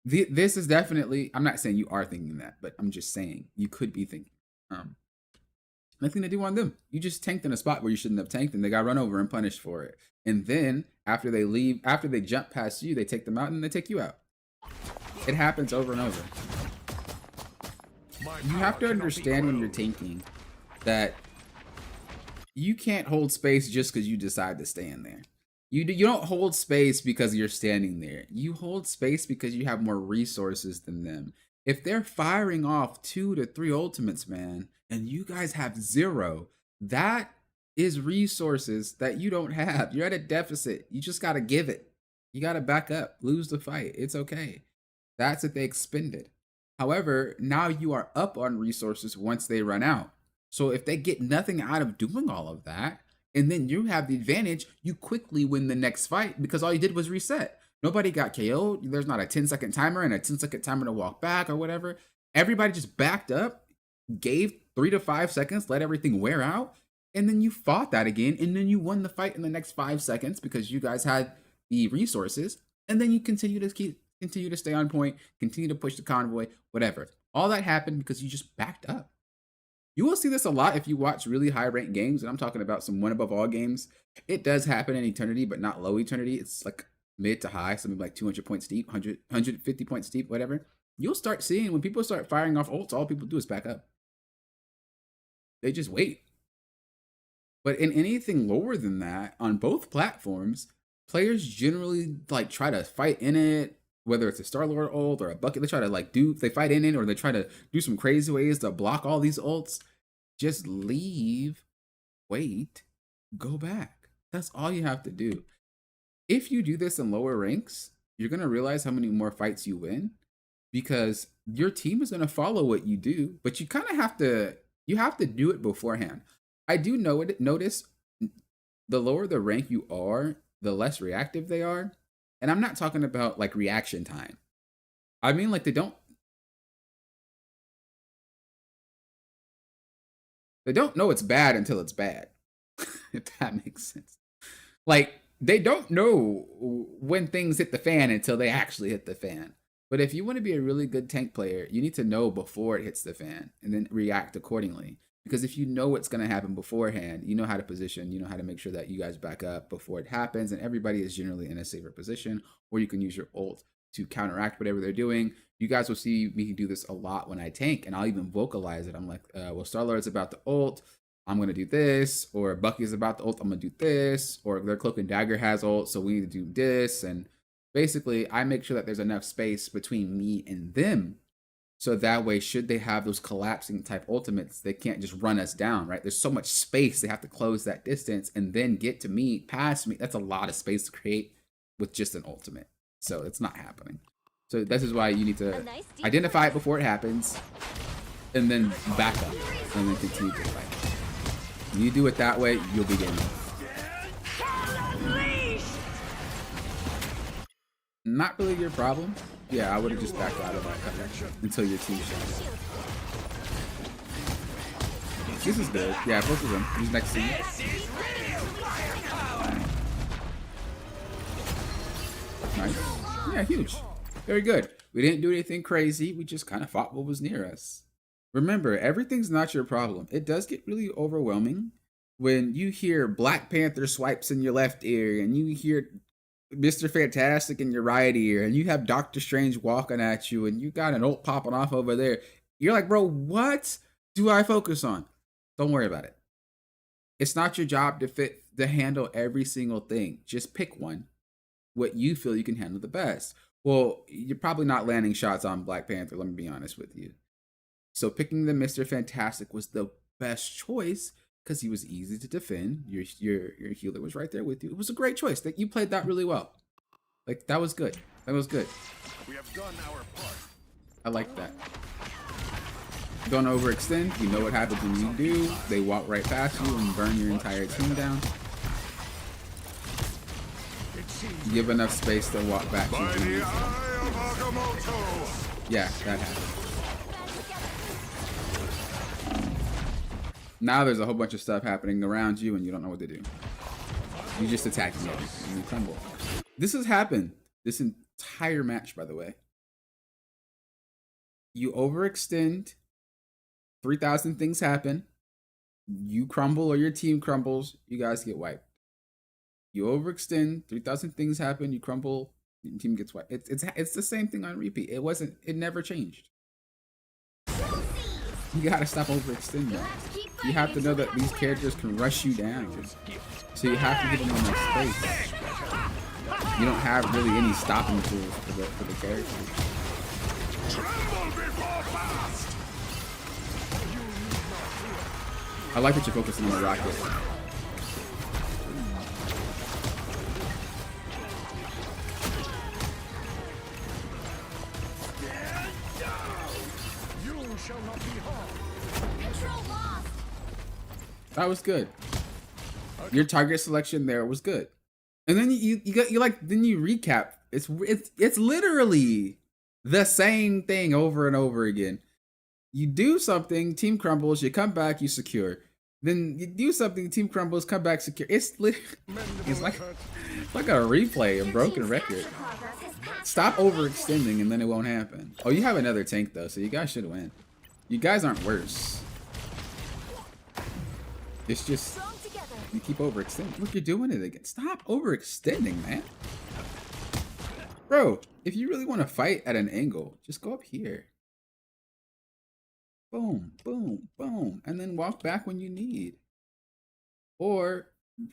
This is definitely, I'm not saying you are thinking that, but I'm just saying you could be thinking. Nothing to do on them. You just tanked in a spot where you shouldn't have tanked, and they got run over and punished for it. And then after they leave, after they jump past you, they take them out and they take you out. It happens over and over. You have to understand when you're tanking that you can't hold space just because you decide to stand there. You don't hold space because you're standing there. You hold space because you have more resources than them. If they're firing off 2 to 3 ultimates, man, and you guys have 0, that is resources that you don't have. You're at a deficit. You just got to give it. You got to back up, lose the fight. It's okay. That's what they expended. However, now you are up on resources once they run out. So if they get nothing out of doing all of that, and then you have the advantage, you quickly win the next fight because all you did was reset. Nobody got KO'd. There's not a 10-second timer and a 10-second timer to walk back or whatever. Everybody just backed up, gave 3 to 5 seconds, let everything wear out, and then you fought that again, and then you won the fight in the next 5 seconds because you guys had the resources, and then you continue to stay on point, continue to push the convoy, whatever. All that happened because you just backed up. You will see this a lot if you watch really high ranked games, and I'm talking about some one above all games. It does happen in Eternity, but not low Eternity. It's like mid to high, something like 200 points deep, 150 points deep, whatever. You'll start seeing when people start firing off ults, all people do is back up. They just wait. But in anything lower than that, on both platforms, players generally like try to fight in it, whether it's a Star-Lord ult or a bucket. They try to like they fight in it, or they try to do some crazy ways to block all these ults. Just leave, wait, go back. That's all you have to do. If you do this in lower ranks, you're going to realize how many more fights you win, because your team is going to follow what you do, but you kind of have to, do it beforehand. I do notice the lower the rank you are, the less reactive they are. And I'm not talking about like reaction time. I mean, like they don't know it's bad until it's bad. If that makes sense. Like they don't know when things hit the fan until they actually hit the fan. But if you want to be a really good tank player, you need to know before it hits the fan and then react accordingly. Because if you know what's going to happen beforehand, you know how to position, you know how to make sure that you guys back up before it happens, and everybody is generally in a safer position, or you can use your ult to counteract whatever they're doing. You guys will see me do this a lot when I tank, and I'll even vocalize it. I'm like, well, Star-Lord's about to ult, I'm going to do this, or Bucky's about to ult, I'm going to do this, or their Cloak and Dagger has ult, so we need to do this. And basically, I make sure that there's enough space between me and them, so that way, should they have those collapsing type ultimates, they can't just run us down, right? There's so much space, they have to close that distance and then get to me, past me. That's a lot of space to create with just an ultimate. So it's not happening. So this is why you need to identify it before it happens and then back up and then continue to fight. When you do it that way, you'll be getting not really your problem. Yeah, I would have just backed out of that until your team shot. This is good. Yeah, both of them. He's next to you. Nice. Yeah, huge. Very good. We didn't do anything crazy. We just kind of fought what was near us. Remember, everything's not your problem. It does get really overwhelming when you hear Black Panther swipes in your left ear and you hear Mr. Fantastic in your right ear, and you have Doctor Strange walking at you, and you got an ult popping off over there. You're like, bro, what do I focus on? Don't worry about it. It's not your job to handle every single thing. Just pick one, what you feel you can handle the best. Well, you're probably not landing shots on Black Panther, let me be honest with you. So picking the Mr. Fantastic was the best choice, because he was easy to defend. Your healer was right there with you. It was a great choice. That you played that really well. Like that was good. That was good. We have done our part. I like that. Don't overextend. You know what happens when you do. They walk right past you and burn your entire team down. Give enough space to walk back to you. Yeah, that happened. Now there's a whole bunch of stuff happening around you and you don't know what to do. You're just attacking everything and you crumble. This has happened this entire match, by the way. You overextend, 3,000 things happen, you crumble or your team crumbles, you guys get wiped. You overextend, 3,000 things happen, you crumble, your team gets wiped. It's the same thing on repeat. It never changed. You gotta stop overextending. You have to know that these characters can rush you down. So you have to give them enough space. You don't have really any stopping tools for the characters. I like that you're focusing on the rocket. That was good. Your target selection there was good. And then you recap. It's literally the same thing over and over again. You do something, team crumbles, you come back, you secure. Then you do something, team crumbles, come back, secure. It's like a replay, a broken record. Stop overextending and then it won't happen. Oh, you have another tank though, so you guys should win. You guys aren't worse. It's just Strong together. you keep overextending. Look, you're doing it again. Stop overextending, man. Bro, if you really want to fight at an angle, just go up here. Boom, boom, boom. And then walk back when you need. Or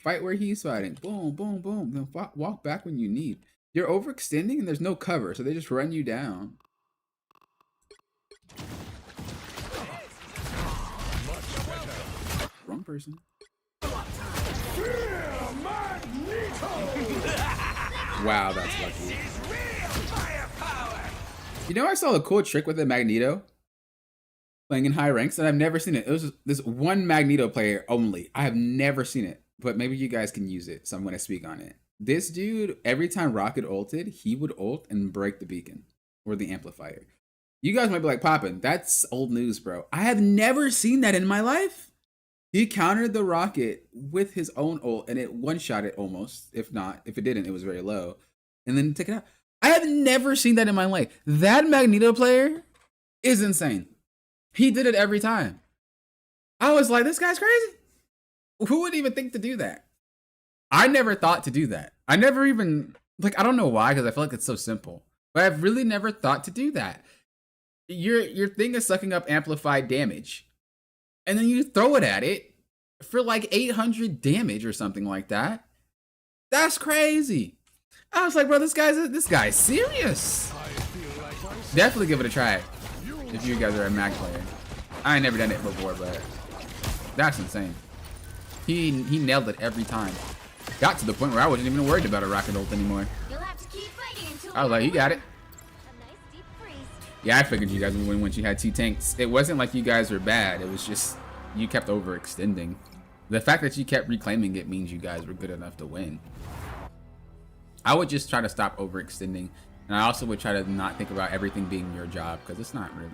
fight where he's fighting. Boom, boom, boom. Then walk back when you need. You're overextending and there's no cover, so they just run you down. Wrong person. Wow, that's lucky. You know, I saw a cool trick with the Magneto playing in high ranks, and I've never seen it. It was this one Magneto player only. I have never seen it, but maybe you guys can use it, so I'm going to speak on it. This dude, every time Rocket ulted, he would ult and break the beacon or the amplifier. You guys might be like, Poppin', that's old news, bro. I have never seen that in my life. He countered the Rocket with his own ult, and it one-shot it almost. If not, if it didn't, it was very low. And then take it out. I have never seen that in my life. That Magneto player is insane. He did it every time. I was like, this guy's crazy. Who would even think to do that? I never thought to do that. I never even, like, I don't know why, because I feel like it's so simple. But I've really never thought to do that. Your thing is sucking up amplified damage. And then you throw it at it for like 800 damage or something like that. That's crazy. I was like, bro, this guy's serious. Definitely give it a try if you guys are a Mag player. I ain't never done it before, but that's insane. He nailed it every time. Got to the point where I wasn't even worried about a Rocket ult anymore. You'll have to keep fighting until I was like, you got it. A nice deep freeze. Yeah, I figured you guys would win once you had 2 tanks. It wasn't like you guys were bad. It was just you kept overextending. The fact that you kept reclaiming it means you guys were good enough to win. I would just try to stop overextending. And I also would try to not think about everything being your job, because it's not really.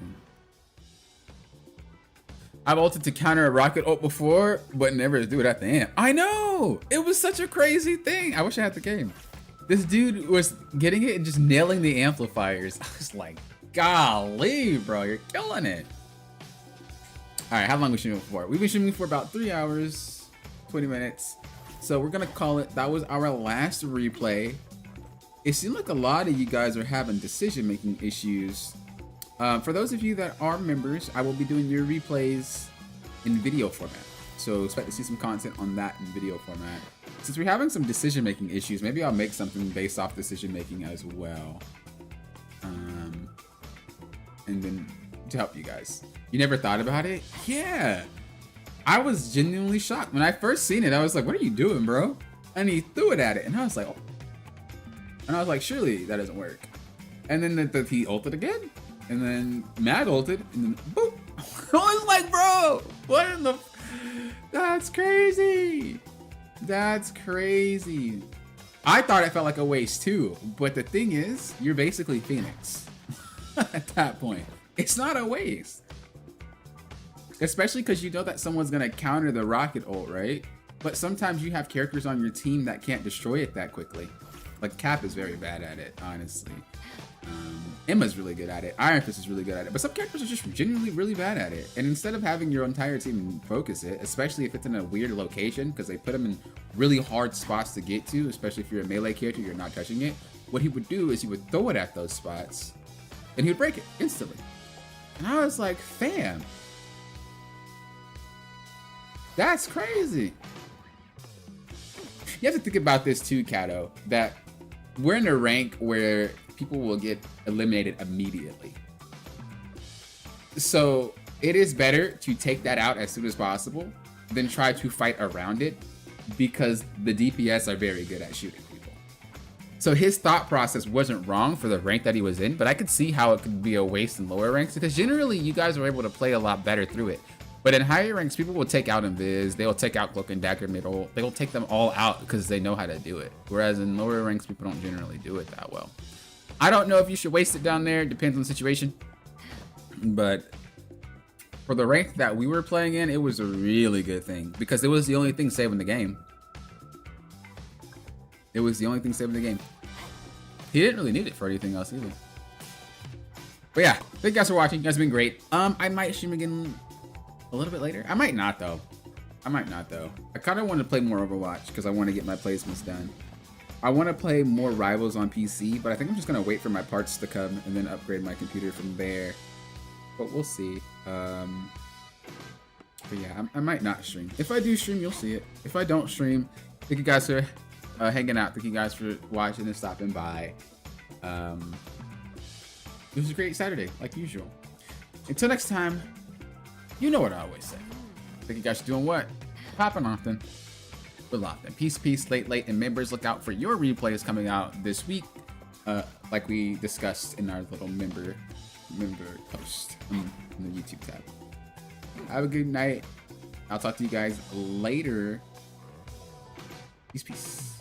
I've ulted to counter a Rocket ult before, but never to do it at the end. I know! It was such a crazy thing. I wish I had the game. This dude was getting it and just nailing the amplifiers. I was like, golly, bro, you're killing it. All right, how long are we shooting for? We've been shooting for about 3 hours, 20 minutes. So we're gonna call it, that was our last replay. It seemed like a lot of you guys are having decision-making issues. For those of you that are members, I will be doing your replays in video format. So expect to see some content on that in video format. Since we're having some decision-making issues, maybe I'll make something based off decision-making as well. And then to help you guys. You never thought about it? Yeah. I was genuinely shocked. When I first seen it, I was like, what are you doing, bro? And he threw it at it. And I was like, oh. And I was like, surely that doesn't work. And then he ulted again. And then Mag ulted. And then boop. I was like, bro, what in the... That's crazy. That's crazy. I thought it felt like a waste too. But the thing is, you're basically Phoenix. At that point. It's not a waste. Especially because you know that someone's going to counter the Rocket ult, right? But sometimes you have characters on your team that can't destroy it that quickly. Like Cap is very bad at it, honestly. Emma's really good at it. Iron Fist is really good at it. But some characters are just genuinely really bad at it. And instead of having your entire team focus it, especially if it's in a weird location, because they put them in really hard spots to get to, especially if you're a melee character, you're not touching it. What he would do is he would throw it at those spots, and he would break it instantly. And I was like, fam. That's crazy. You have to think about this too, Kato, that we're in a rank where people will get eliminated immediately. So it is better to take that out as soon as possible than try to fight around it, because the DPS are very good at shooting people. So his thought process wasn't wrong for the rank that he was in, but I could see how it could be a waste in lower ranks, because generally you guys were able to play a lot better through it. But in higher ranks, people will take out Invis, they'll take out Cloak and Dagger middle, they'll take them all out because they know how to do it. Whereas in lower ranks, people don't generally do it that well. I don't know if you should waste it down there, depends on the situation. But for the rank that we were playing in, it was a really good thing because it was the only thing saving the game. It was the only thing saving the game. He didn't really need it for anything else either. But yeah, thank you guys for watching. You guys have been great. I might stream again a little bit later. I might not though. I might not though. I kind of want to play more Overwatch because I want to get my placements done. I want to play more Rivals on PC, but I think I'm just gonna wait for my parts to come and then upgrade my computer from there. But we'll see. But yeah, I might not stream. If I do stream, you'll see it. If I don't stream, thank you guys for hanging out. Thank you guys for watching and stopping by. It was a great Saturday, like usual. Until next time, you know what I always say. Thank you guys for doing what? Popping often. But often. Peace, peace, late, and members, look out for your replays coming out this week. Like we discussed in our little member post in the YouTube tab. Have a good night. I'll talk to you guys later. Peace, peace.